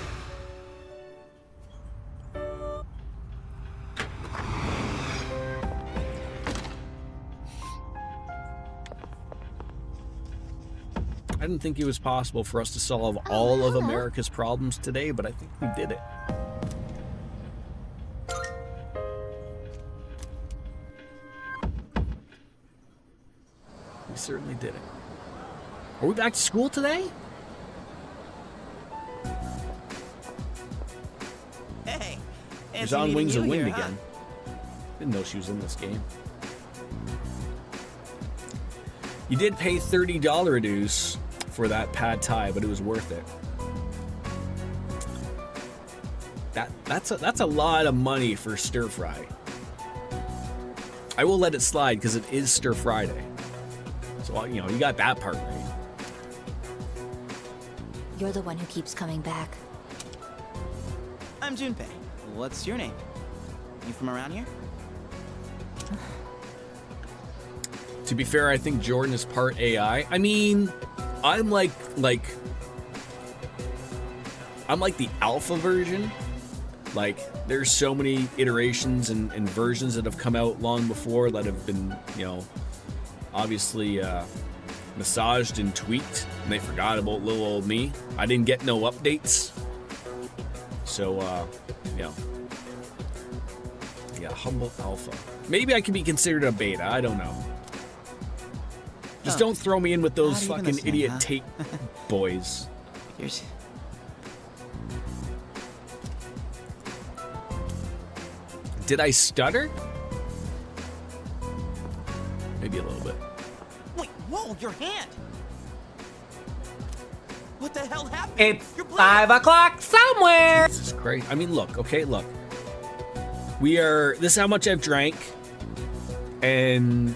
I didn't think it was possible for us to solve all of America's problems today, but I think we did it. We certainly did it. Are we back to school today? Hey, She's on Wings of Wind again. Didn't know she was in this game. You did pay $30 dues for that pad thai, but it was worth it. That's a lot of money for stir fry. I will let it slide because it is stir Friday. So you got that part right. You're the one who keeps coming back. I'm Junpei. What's your name? You from around here? To be fair, I think Jordan is part AI. I mean, I'm like the alpha version. Like, there's so many iterations and versions that have come out long before that have been, obviously massaged and tweaked, and they forgot about little old me. I didn't get no updates. So, yeah, humble alpha. Maybe I could be considered a beta. I don't know. Just don't throw me in with those Not even fucking listening, idiot huh? tape boys. Here's... Did I stutter? Maybe a little bit. Wait, whoa, your hand! What the hell happened? It's You're bleeding. 5 o'clock somewhere. Jesus Christ. I mean, look. This is how much I've drank. And...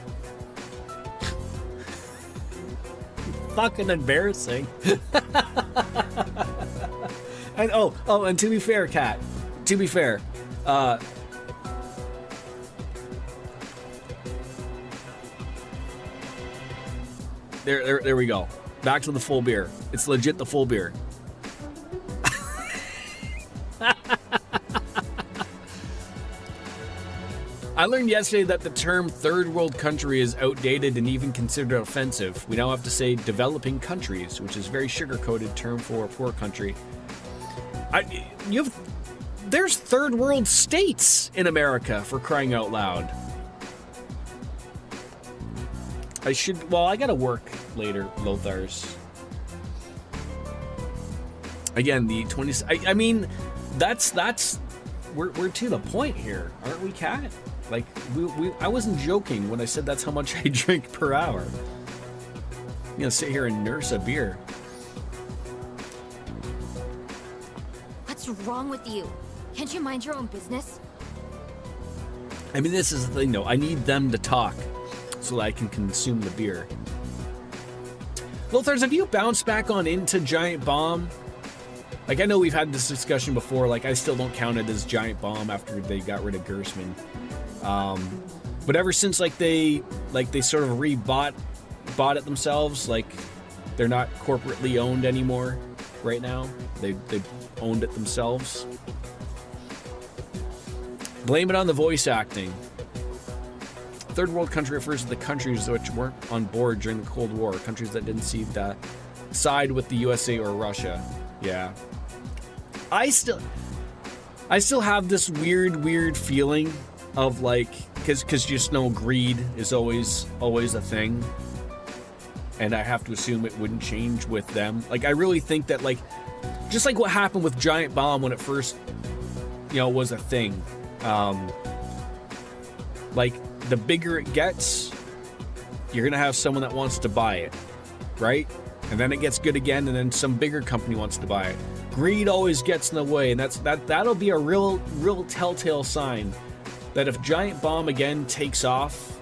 fucking embarrassing. And and to be fair, Kat, there we go. Back to the full beer. It's legit the full beer. I learned yesterday that the term third world country is outdated and even considered offensive. We now have to say developing countries, which is a very sugar-coated term for a poor country. There's third world states in America, for crying out loud. I gotta work later, Lothars. Again, the 20. I mean, we're to the point here, aren't we, Kat? Like, I wasn't joking when I said that's how much I drink per hour. I'm gonna sit here and nurse a beer. What's wrong with you? Can't you mind your own business? I mean, this is the thing, though. I need them to talk so that I can consume the beer. Lothars, have you bounced back on into Giant Bomb? Like, I know we've had this discussion before. Like, I still don't count it as Giant Bomb after they got rid of Gersman. But ever since, they sort of bought it themselves. Like, they're not corporately owned anymore right now. They owned it themselves. Blame it on the voice acting. Third world country refers to the countries which weren't on board during the Cold War, countries that didn't see the side with the USA or Russia. Yeah. I still have this weird feeling of like, because just know greed is always a thing, and I have to assume it wouldn't change with them. Like, I really think that, like, just like what happened with Giant Bomb when it first, was a thing. Like, the bigger it gets, you're gonna have someone that wants to buy it, right? And then it gets good again, and then some bigger company wants to buy it. Greed always gets in the way, and that'll be a real telltale sign that if Giant Bomb again takes off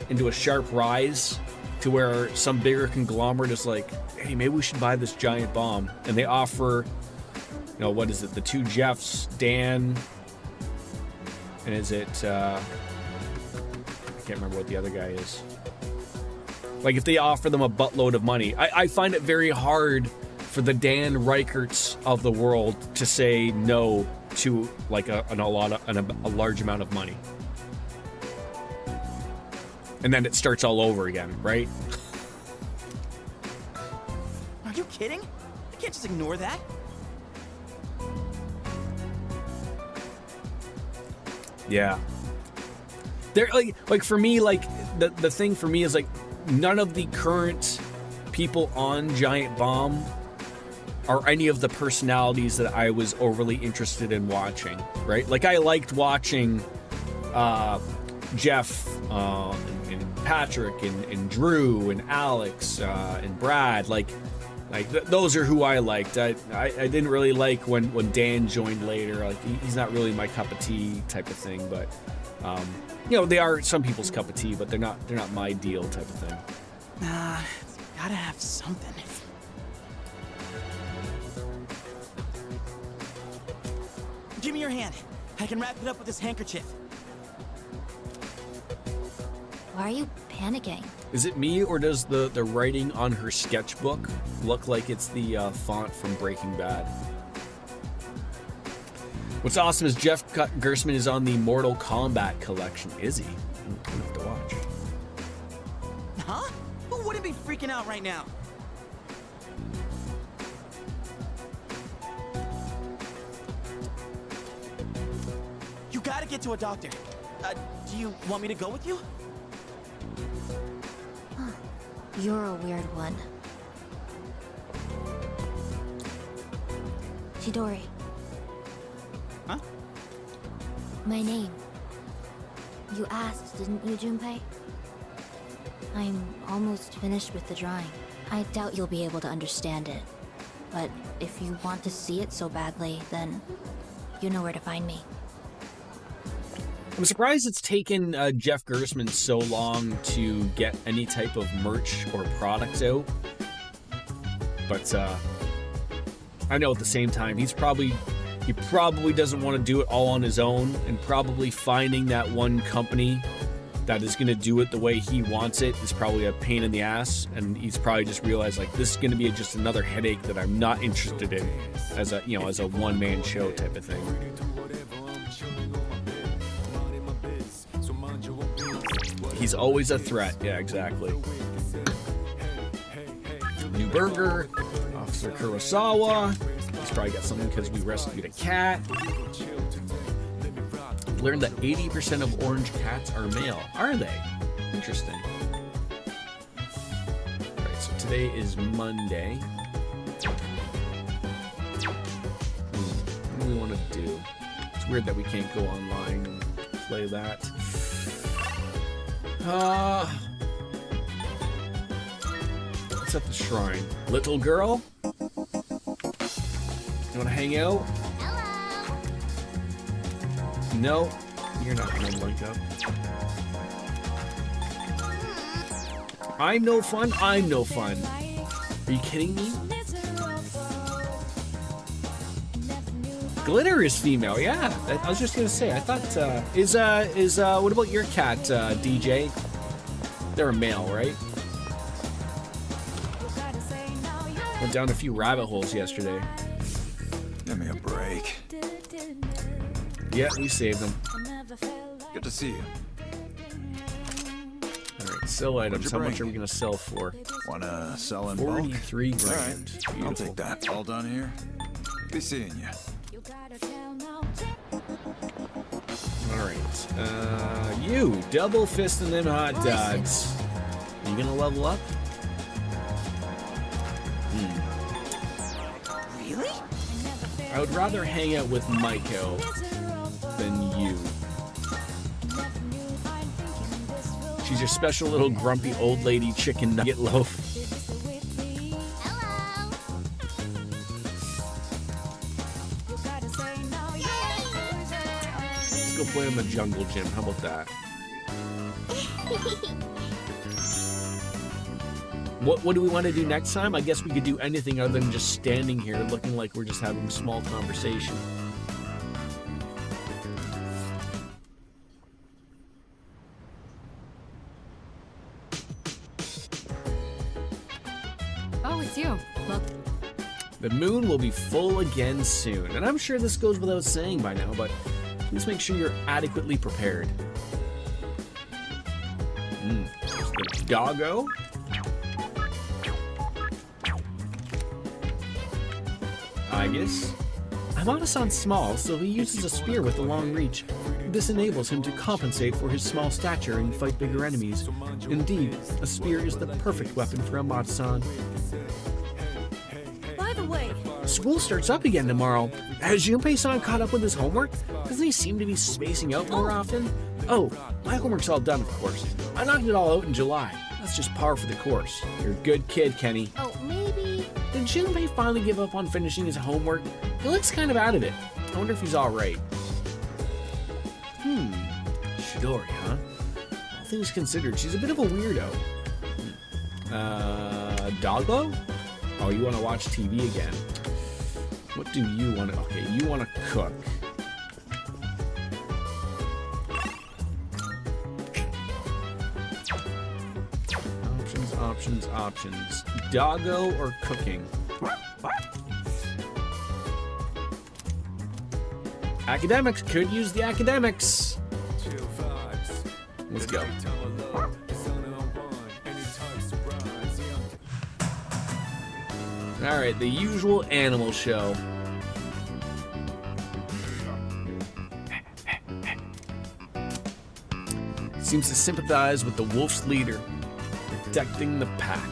into a sharp rise to where some bigger conglomerate is like, hey, maybe we should buy this Giant Bomb, and they offer, what is it, the two Jeffs, Dan, and is it, I can't remember what the other guy is. Like, if they offer them a buttload of money, I find it very hard for the Dan Reicherts of the world to say no to like a large amount of money, and then it starts all over again, right? Are you kidding? I can't just ignore that. Yeah. They're like for me, like the thing for me is like none of the current people on Giant Bomb are any of the personalities that I was overly interested in watching, right? Like, I liked watching Jeff and Patrick and Drew and Alex and Brad. Like those are who I liked. I didn't really like when Dan joined later. Like, he's not really my cup of tea type of thing. But they are some people's cup of tea, but they're not my deal type of thing. It's gotta have something. Give me your hand. I can wrap it up with this handkerchief. Why are you panicking? Is it me, or does the writing on her sketchbook look like it's the font from Breaking Bad? What's awesome is Jeff Gerstmann is on the Mortal Kombat collection. Is he? I have to watch. Huh? Who wouldn't be freaking out right now? You gotta get to a doctor. Do you want me to go with you? You're a weird one. Chidori. Huh? My name. You asked, didn't you, Junpei? I'm almost finished with the drawing. I doubt you'll be able to understand it. But if you want to see it so badly, then you know where to find me. I'm surprised it's taken Jeff Gerstmann so long to get any type of merch or products out. But I know at the same time, he probably doesn't want to do it all on his own, and probably finding that one company that is going to do it the way he wants it is probably a pain in the ass, and he's probably just realized like this is going to be just another headache that I'm not interested in as a one-man show type of thing. He's always a threat. Yeah, exactly. New burger. Officer Kurosawa. He's probably got something because we rescued a cat. Learned that 80% of orange cats are male. Are they? Interesting. Alright, so today is Monday. What do we want to do? It's weird that we can't go online and play that. What's at the shrine? Little girl? You wanna hang out? Hello. No, you're not gonna link up. I'm no fun? I'm no fun. Are you kidding me? Glitter is female, yeah. I was just gonna say. I thought what about your cat, DJ? They're a male, right? Went down a few rabbit holes yesterday. Give me a break. Yeah, we saved them. Good to see you. All right, Sell items. How much are we gonna sell for? Wanna sell in bulk? 43 grand. Alright, I'll Beautiful. take that. All done here. Be seeing you. Alright. You, double fisting them hot dogs. You gonna level up? Really? I would rather hang out with Maiko than you. She's your special little grumpy old lady chicken nugget loaf. Let's go play in the jungle gym. How about that? What do we want to do next time? I guess we could do anything other than just standing here looking like we're just having a small conversation. Oh, it's you. Look. The moon will be full again soon, and I'm sure this goes without saying by now, but please make sure you're adequately prepared. There's the doggo. I guess. Amada-san's small, so he uses a spear with a long reach. This enables him to compensate for his small stature and fight bigger enemies. Indeed, a spear is the perfect weapon for Amada-san. By the way, School starts up again tomorrow. Has Junpei-san caught up with his homework? Doesn't he seem to be spacing out more often? Oh, my homework's all done, of course. I knocked it all out in July. That's just par for the course. You're a good kid, Kenny. Oh, maybe. Did Junpei finally give up on finishing his homework? He looks kind of out of it. I wonder if he's alright. Shidori, huh? All things considered, she's a bit of a weirdo. Doggo? Oh, you want to watch TV again. What do you want to... Okay, you want to cook. Options. Doggo or cooking? Academics could use the academics. Let's go. All right, the usual animal show. Seems to sympathize with the wolf's leader, protecting the pack.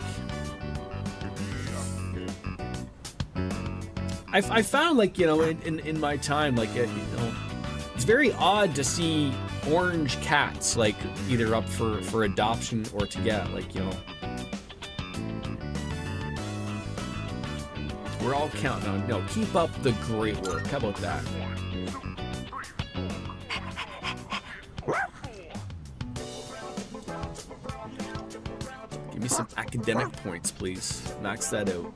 I found, like, you know, in my time, like, you know, it's very odd to see orange cats, like, either up for adoption or to get, like, you know. We're all counting on, no, keep up the great work. How about that? Give me some academic points, please. Max that out.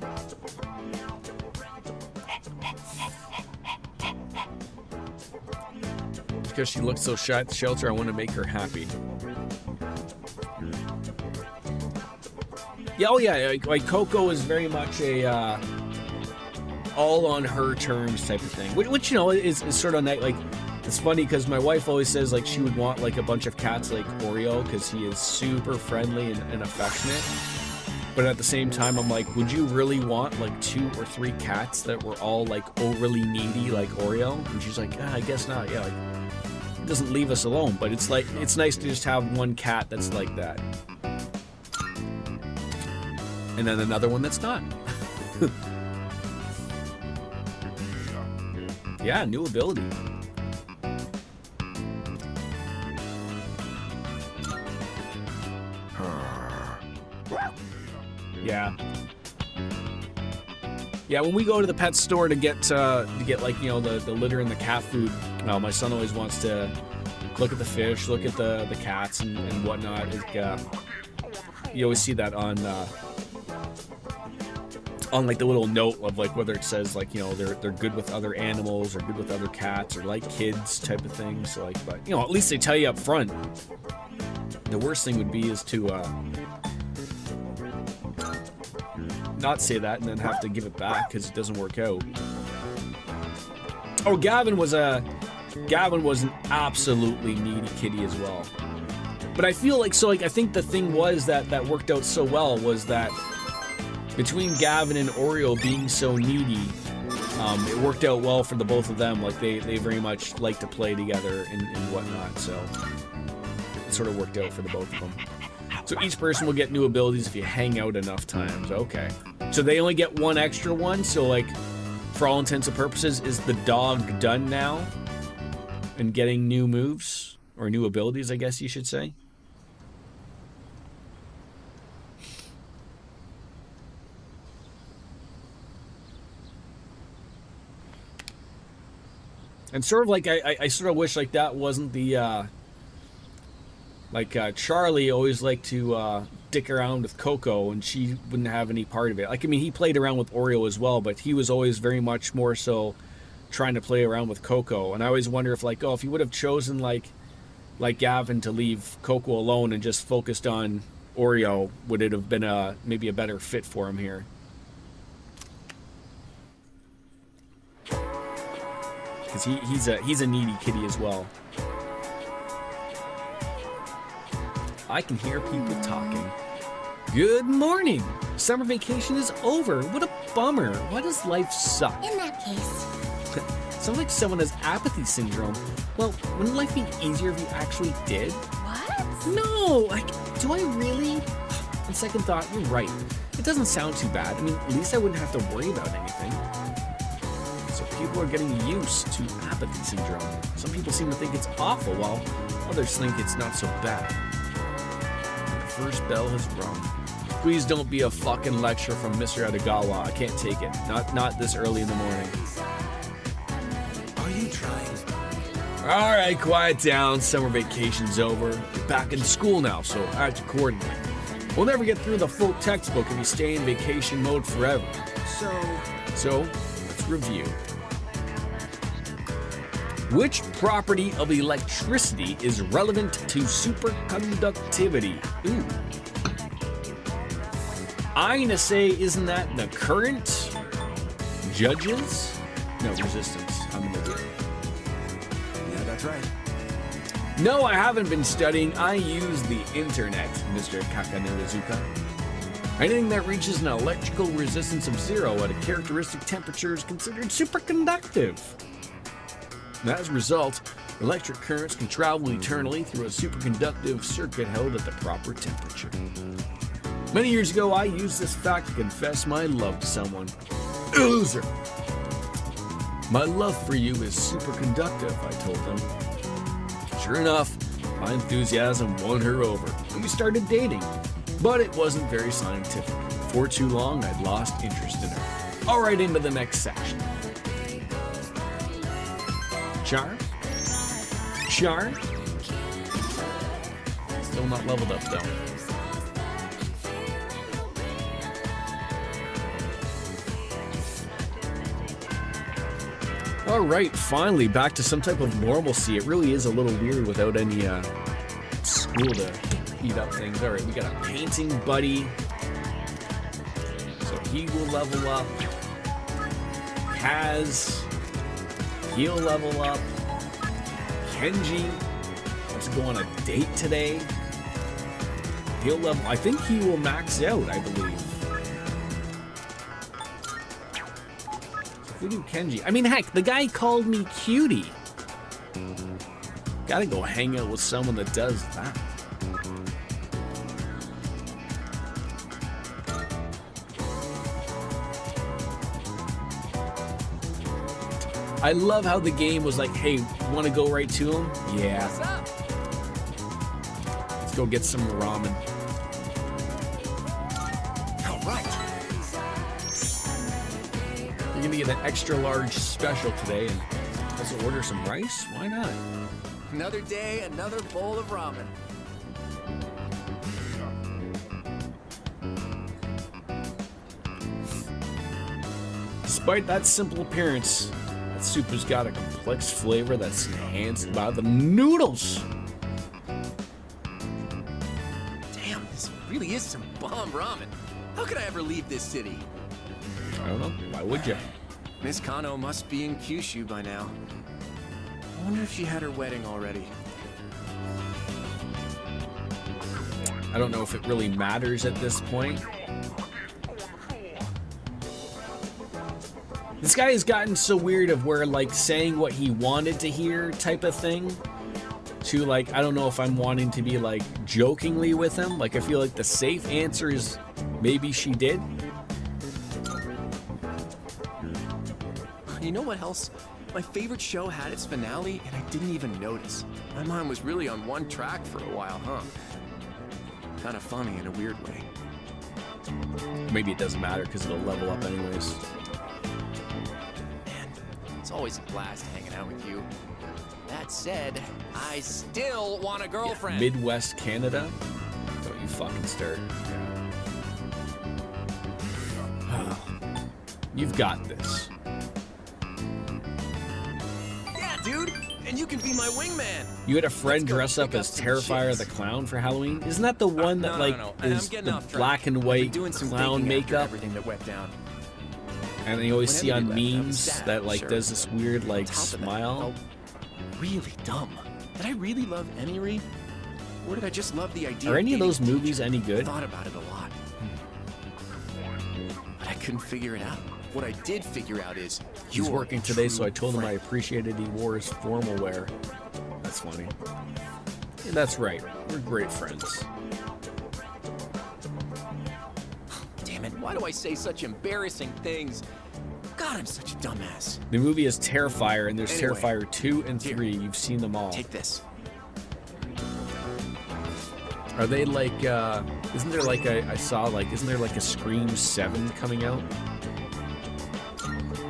Because she looks so shy at the shelter, I want to make her happy. Yeah, oh yeah, like Coco is very much a all on her terms type of thing, which you know is sort of like, it's funny because my wife always says like she would want like a bunch of cats like Oreo because he is super friendly and affectionate. But at the same time, I'm like, would you really want like 2 or 3 cats that were all like overly needy like Oreo? And she's like, I guess not. Yeah, like it doesn't leave us alone. But it's like, it's nice to just have one cat that's like that, and then another one that's not. Yeah, new ability. Yeah, when we go to the pet store to get like, you know, the litter and the cat food, my son always wants to look at the fish, look at the cats and whatnot. You always see that on like the little note of like whether it says like, you know, they're good with other animals or good with other cats or like kids type of thing. So like, but you know, at least they tell you up front. The worst thing would be is to not say that and then have to give it back because it doesn't work out. Oh, Gavin was an absolutely needy kitty as well. But I feel like, so like, I think the thing was that worked out so well was that between Gavin and Oreo being so needy, it worked out well for the both of them. Like they very much like to play together and whatnot. So it sort of worked out for the both of them. So each person will get new abilities if you hang out enough times. Okay. So they only get one extra one. So like, for all intents and purposes, is the dog done now? And getting new moves or new abilities, I guess you should say. And sort of like I sort of wish like that wasn't the Charlie always liked to dick around with Coco and she wouldn't have any part of it. Like I mean he played around with Oreo as well, but he was always very much more so trying to play around with Coco. And I always wonder if like if he would have chosen like Gavin to leave Coco alone and just focused on Oreo, would it have been maybe a better fit for him here? Because he's a needy kitty as well. I can hear people talking. Good morning! Summer vacation is over. What a bummer. Why does life suck? In that case. Sounds like someone has apathy syndrome. Well, wouldn't life be easier if you actually did? What? No! Do I really? On second thought, you're right. It doesn't sound too bad. I mean, at least I wouldn't have to worry about anything. So people are getting used to apathy syndrome. Some people seem to think it's awful, while others think it's not so bad. The first bell has rung. Please don't be a fucking lecture from Mr. Adagawa. I can't take it. Not this early in the morning. Are you trying? All right, quiet down. Summer vacation's over. You're back in school now, so act accordingly. We'll never get through the full textbook if you stay in vacation mode forever. So let's review. Which property of electricity is relevant to superconductivity? Ooh. I'm gonna say, isn't that the current? Judges? No, resistance. I'm gonna do it. Yeah, that's right. No, I haven't been studying. I use the internet, Mr. Kakanorizuka. Anything that reaches an electrical resistance of 0 at a characteristic temperature is considered superconductive. And as a result, electric currents can travel eternally through a superconductive circuit held at the proper temperature. Many years ago, I used this fact to confess my love to someone. Loser! My love for you is superconductive, I told them. Sure enough, my enthusiasm won her over, and we started dating. But it wasn't very scientific. For too long, I'd lost interest in her. All right, into the next section. Charm? Charm? Still not leveled up, though. All right, finally back to some type of normalcy. It really is a little weird without any school to eat up things. All right, we got a painting buddy, so he will level up. Kaz, he'll level up. Kenji wants to go on a date today. He'll level. I think he will max out, I believe. We do Kenji. I mean, heck, the guy called me cutie. Gotta go hang out with someone that does that. I love how the game was like, hey, want to go right to him? Yeah. Let's go get some ramen. All right. You're gonna get an extra large special today, and also order some rice. Why not? Another day, another bowl of ramen. Despite that simple appearance, that soup has got a complex flavor that's enhanced by the noodles. Damn, this really is some bomb ramen. How could I ever leave this city? I don't know. Why would you? Miss Kano must be in Kyushu by now. I wonder if she had her wedding already. I don't know if it really matters at this point. This guy has gotten so weird of where, like, saying what he wanted to hear type of thing to, like, I don't know if I'm wanting to be, like, jokingly with him. Like, I feel like the safe answer is maybe she did. You know what else? My favorite show had its finale, and I didn't even notice. My mind was really on one track for a while, huh? Kind of funny in a weird way. Maybe it doesn't matter because it'll level up anyways. Man, it's always a blast hanging out with you. That said, I still want a girlfriend. Yeah, Midwest Canada? Don't you fucking start. You've got this. Yeah, dude! And you can be my wingman! You had a friend dress up as Terrifier the Clown for Halloween? Isn't that the one that, is the black and white clown makeup? Everything that went down. And you always see on Whenever you left, I was memes sad, that, like, sure. does this weird, like, Top of that, smile. I felt really dumb. Did I really love Emily? Or did I just love the idea Are any of those dating a movies teacher? any good? I thought about it a lot. But I couldn't figure it out. What I did figure out is He's you're working a today, so I true told him I friend. appreciated he wore his formal wear. That's funny. And that's right. We're great friends. Damn it, why do I say such embarrassing things? God, I'm such a dumbass. The movie is Terrifier, and there's Anyway, Terrifier 2 and here. 3. You've seen them all. Take this. Are they like, isn't there like isn't there like a Scream 7 coming out?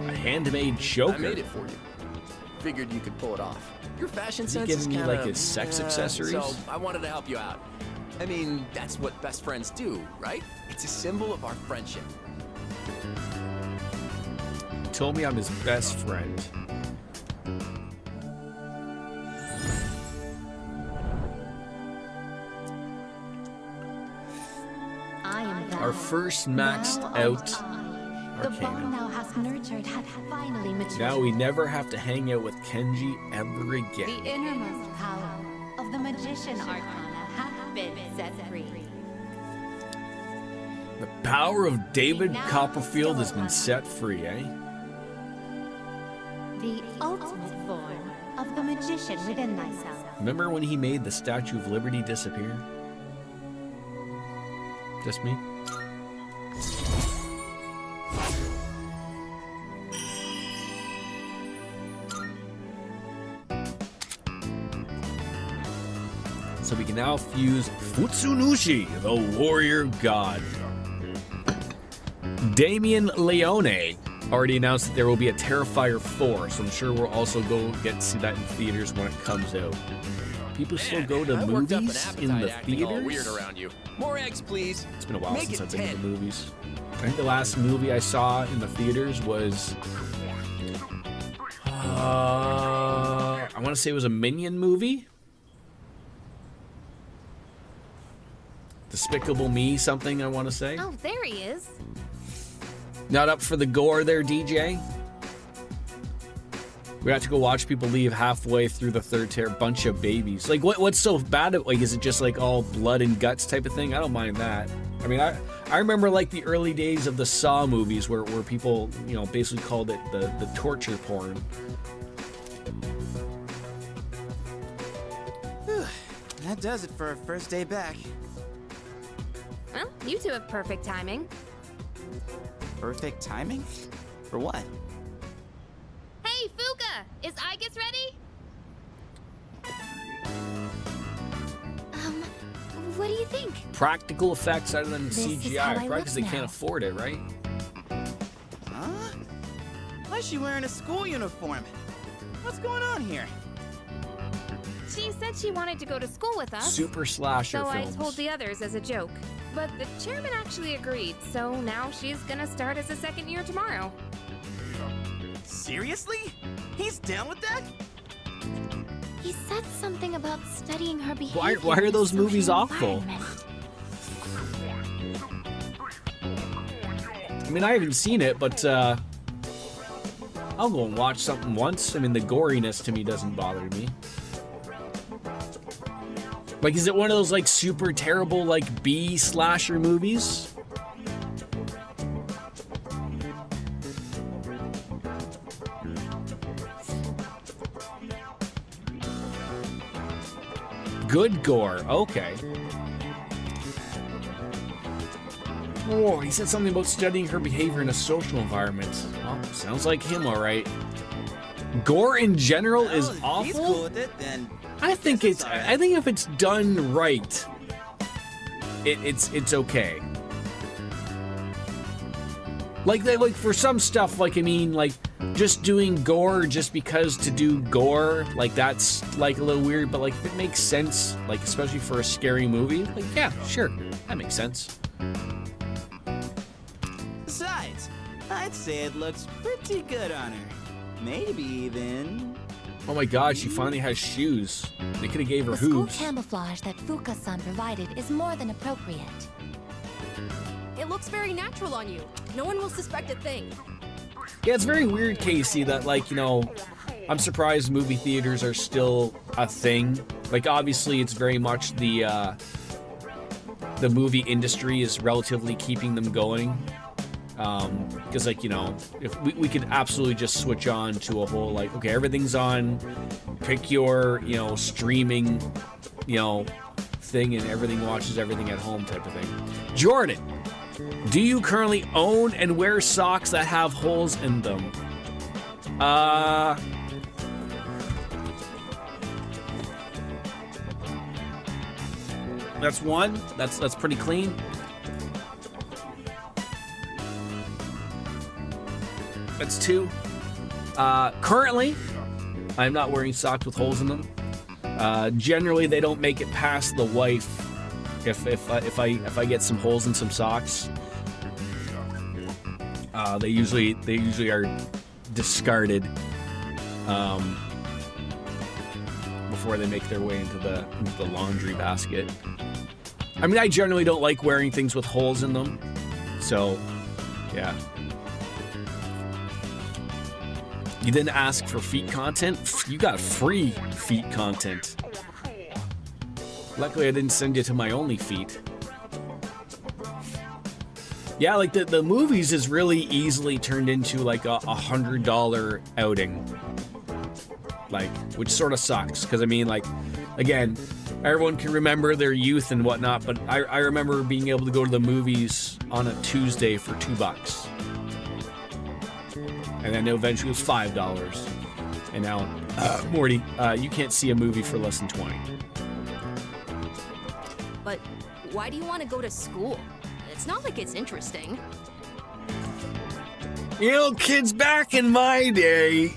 A handmade Joker. I made it for you. Figured you could pull it off. Your fashion Is he sense giving is me, kinda, like, his sex accessories? So I wanted to help you out. I mean, that's what best friends do, right? It's a symbol of our friendship. He told me I'm his best friend. I am Our thou. first maxed Now out I. The bond Arcana. thou hast nurtured hath finally matured. Now we never have to hang out with Kenji ever The again. innermost power of the magician arcana hath been set free. The power of David Copperfield has been set free, eh? The ultimate form of the magician within thyself. Remember when he made the Statue of Liberty disappear? Just me? So we can now fuse Futsunushi, the warrior god. Damien Leone already announced that there will be a Terrifier 4, so I'm sure we'll also go get to see that in theaters when it comes out. People still go to I worked up an movies in appetite the acting all theaters? weird around you. More eggs, please. It's been a while Make since it I've been to 10. the movies. I think the last movie I saw in the theaters was... I want to say it was a Minion movie. Despicable Me something, I want to say. Oh, there he is. Not up for the gore there, DJ? We have to go watch people leave halfway through the third tier, bunch of babies. Like, what's so bad? Like, is it just like all blood and guts type of thing? I don't mind that. I mean, I remember like the early days of the Saw movies where people, you know, basically called it the torture porn. That does it for our first day back. Well, you two have perfect timing. Perfect timing? For what? Hey, Fuka! Is Igus ready? What do you think? Practical effects other than This is CGI, how I probably look because they can't now. afford it, right? Huh? Why is she wearing a school uniform? What's going on here? She said she wanted to go to school with us. Super slasher So films. I told the others as a joke. But the chairman actually agreed, so now she's gonna start as a second year tomorrow. Seriously? He's down with that? He said something about studying her behavior. Why are in a those movies social awful? environment. I mean, I haven't seen it, but I'll go and watch something once. I mean, the goriness to me doesn't bother me. Like, is it one of those like super terrible like B slasher movies? Good gore. Okay. Oh, he said something about studying her behavior in a social environment. Well, sounds like him, all right. Gore in general is awful. He's cool with it, then. I think it's. I think if it's done right, it's okay. Like for some stuff, like I mean, like just doing gore just because to do gore, like that's like a little weird. But like if it makes sense, like especially for a scary movie, like yeah, sure, that makes sense. Besides, I'd say it looks pretty good on her. Maybe even... Oh my god, she finally has shoes. They could have gave her The school hooves. camouflage that Fuka-san provided is more than appropriate. It looks very natural on you. No one will suspect a thing. Yeah, it's very weird, Casey, that like, you know, I'm surprised movie theaters are still a thing. Like obviously it's very much the movie industry is relatively keeping them going. Because like, you know, if we could absolutely just switch on to a whole like, okay, everything's on, pick your, you know, streaming, you know, thing and everything watches everything at home type of thing. Jordan, do you currently own and wear socks that have holes in them? That's one. That's pretty clean. That's two. Currently, I'm not wearing socks with holes in them. Generally, they don't make it past the wife. If I get some holes in some socks, they usually are discarded before they make their way into the laundry basket. I mean, I generally don't like wearing things with holes in them, so yeah. You didn't ask for feet content? You got free feet content. Luckily, I didn't send you to my only feet. Yeah, like the movies is really easily turned into like a $100 outing. Like, which sort of sucks. Because I mean, like, again, everyone can remember their youth and whatnot, but I remember being able to go to the movies on a Tuesday for $2. And then eventually it was $5. And now, Morty, you can't see a movie for less than 20. But why do you want to go to school? It's not like it's interesting. You know, kids, back in my day,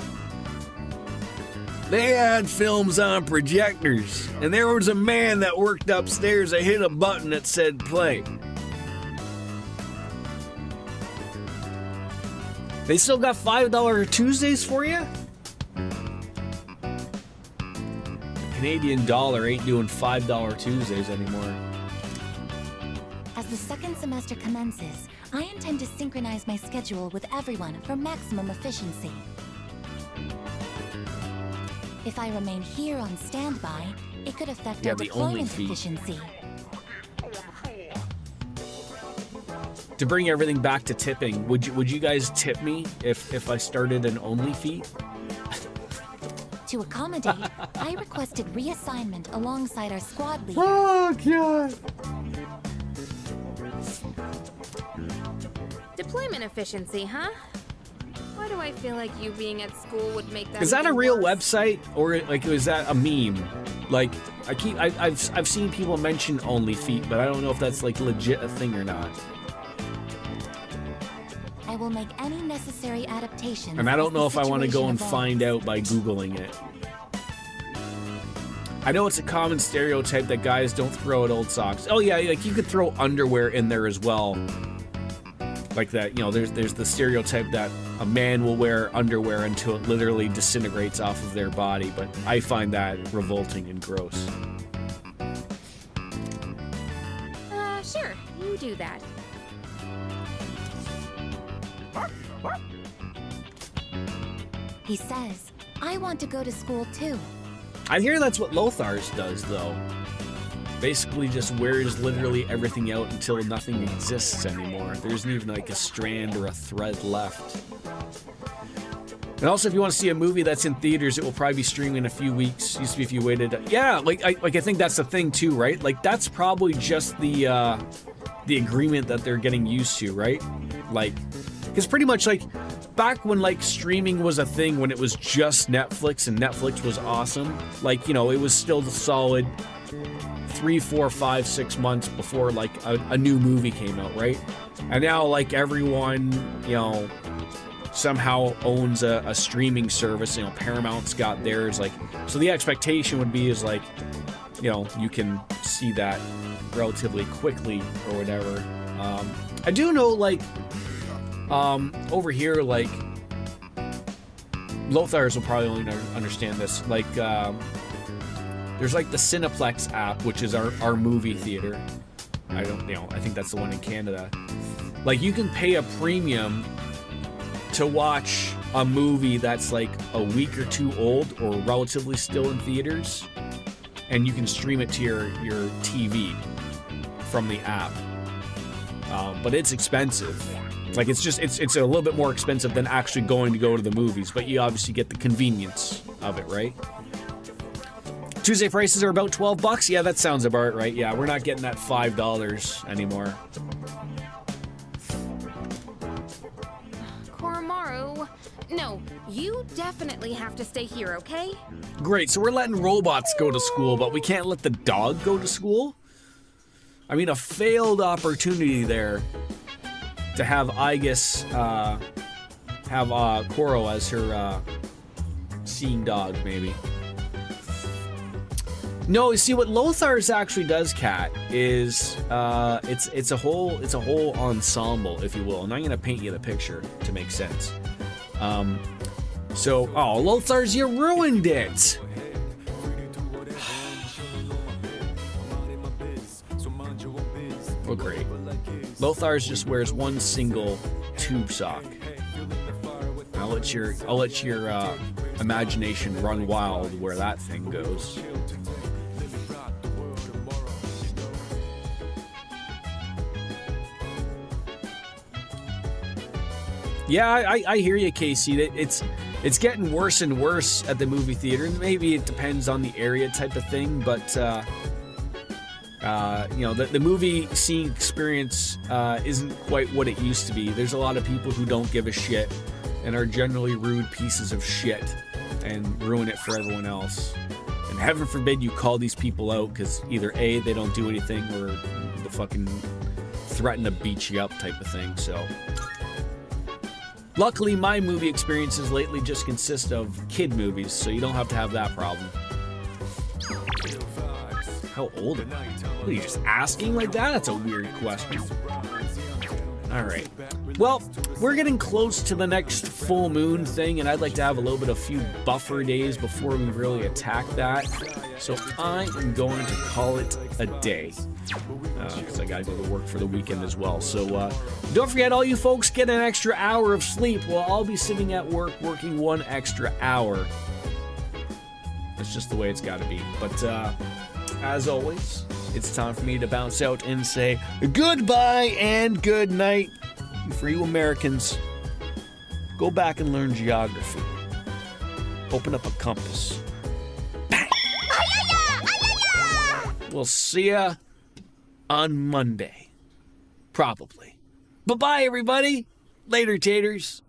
they had films on projectors. And there was a man that worked upstairs that hit a button that said play. They still got $5 Tuesdays for you? The Canadian dollar ain't doing $5 Tuesdays anymore. As the second semester commences, I intend to synchronize my schedule with everyone for maximum efficiency. If I remain here on standby, it could affect our the only deployment fee. efficiency. To bring everything back to tipping, would you guys tip me if I started an only feet? To accommodate, I requested reassignment alongside our squad leader. Oh god. Deployment efficiency, huh? Why do I feel like you being at school would make that? Is that a even real worse? website or like is that a meme? Like I've seen people mention only feet, but I don't know if that's like legit a thing or not. I will make any necessary adaptations. And I don't know as if the I want to go situation and evolves. find out by Googling it. I know it's a common stereotype that guys don't throw out old socks. Oh yeah, like you could throw underwear in there as well. Like that, you know, there's the stereotype that a man will wear underwear until it literally disintegrates off of their body, but I find that revolting and gross. Sure, you do that. He says, I want to go to school too. I hear that's what Lothar's does, though. basically just wears literally everything out until nothing exists anymore. There isn't even like a strand or a thread left. And also, if you want to see a movie that's in theaters, it will probably be streaming in a few weeks. Used to be if you waited. Yeah, I think that's the thing too, right? Like that's probably just the agreement that they're getting used to, right? Like, because pretty much like back when like streaming was a thing, when it was just Netflix and Netflix was awesome. Like, you know, it was still the solid 3, 4, 5, 6 months before like a new movie came out, right? And now like everyone, you know, somehow owns a streaming service. You know, Paramount's got theirs. Like, so the expectation would be is like, you know, you can see that relatively quickly or whatever. I do know like over here, like Lothars will probably only understand this. Like there's like the Cineplex app, which is our movie theater. I think that's the one in Canada. Like you can pay a premium to watch a movie that's like a week or two old or relatively still in theaters, and you can stream it to your TV from the app. But it's expensive. Like it's a little bit more expensive than actually going to go to the movies, but you obviously get the convenience of it, right? Tuesday prices are about $12. Yeah, that sounds about right. Yeah, we're not getting that $5 anymore. No, you definitely have to stay here, okay? Great, so we're letting robots go to school, but we can't let the dog go to school? I mean, a failed opportunity there to have Aegis have Koro as her seeing dog, maybe. No, you see what Lothars actually does, Kat, is it's a whole ensemble, if you will, and I'm gonna paint you the picture to make sense. Lothars, you ruined it! Oh, great. Lothars just wears one single tube sock. I'll let your imagination run wild where that thing goes. Yeah, I hear you, Casey. It's getting worse and worse at the movie theater, and maybe it depends on the area type of thing, but the movie seeing experience isn't quite what it used to be. There's a lot of people who don't give a shit and are generally rude pieces of shit and ruin it for everyone else. And heaven forbid you call these people out, because either A, they don't do anything, or they fucking threaten to beat you up type of thing, so... Luckily, my movie experiences lately just consist of kid movies, so you don't have to have that problem. How old am I? What, are you just asking like that? That's a weird question. Alright. Well, we're getting close to the next full moon thing, and I'd like to have a few buffer days before we really attack that. So I am going to call it a day. Because I gotta go to work for the weekend as well. So don't forget, all you folks get an extra hour of sleep while I'll be sitting at work working 1 extra hour. That's just the way it's gotta be. But as always, it's time for me to bounce out and say goodbye and good night. For you Americans, go back and learn geography. Open up a compass. Bang! We'll see ya on Monday. Probably. Bye-bye, everybody. Later, taters.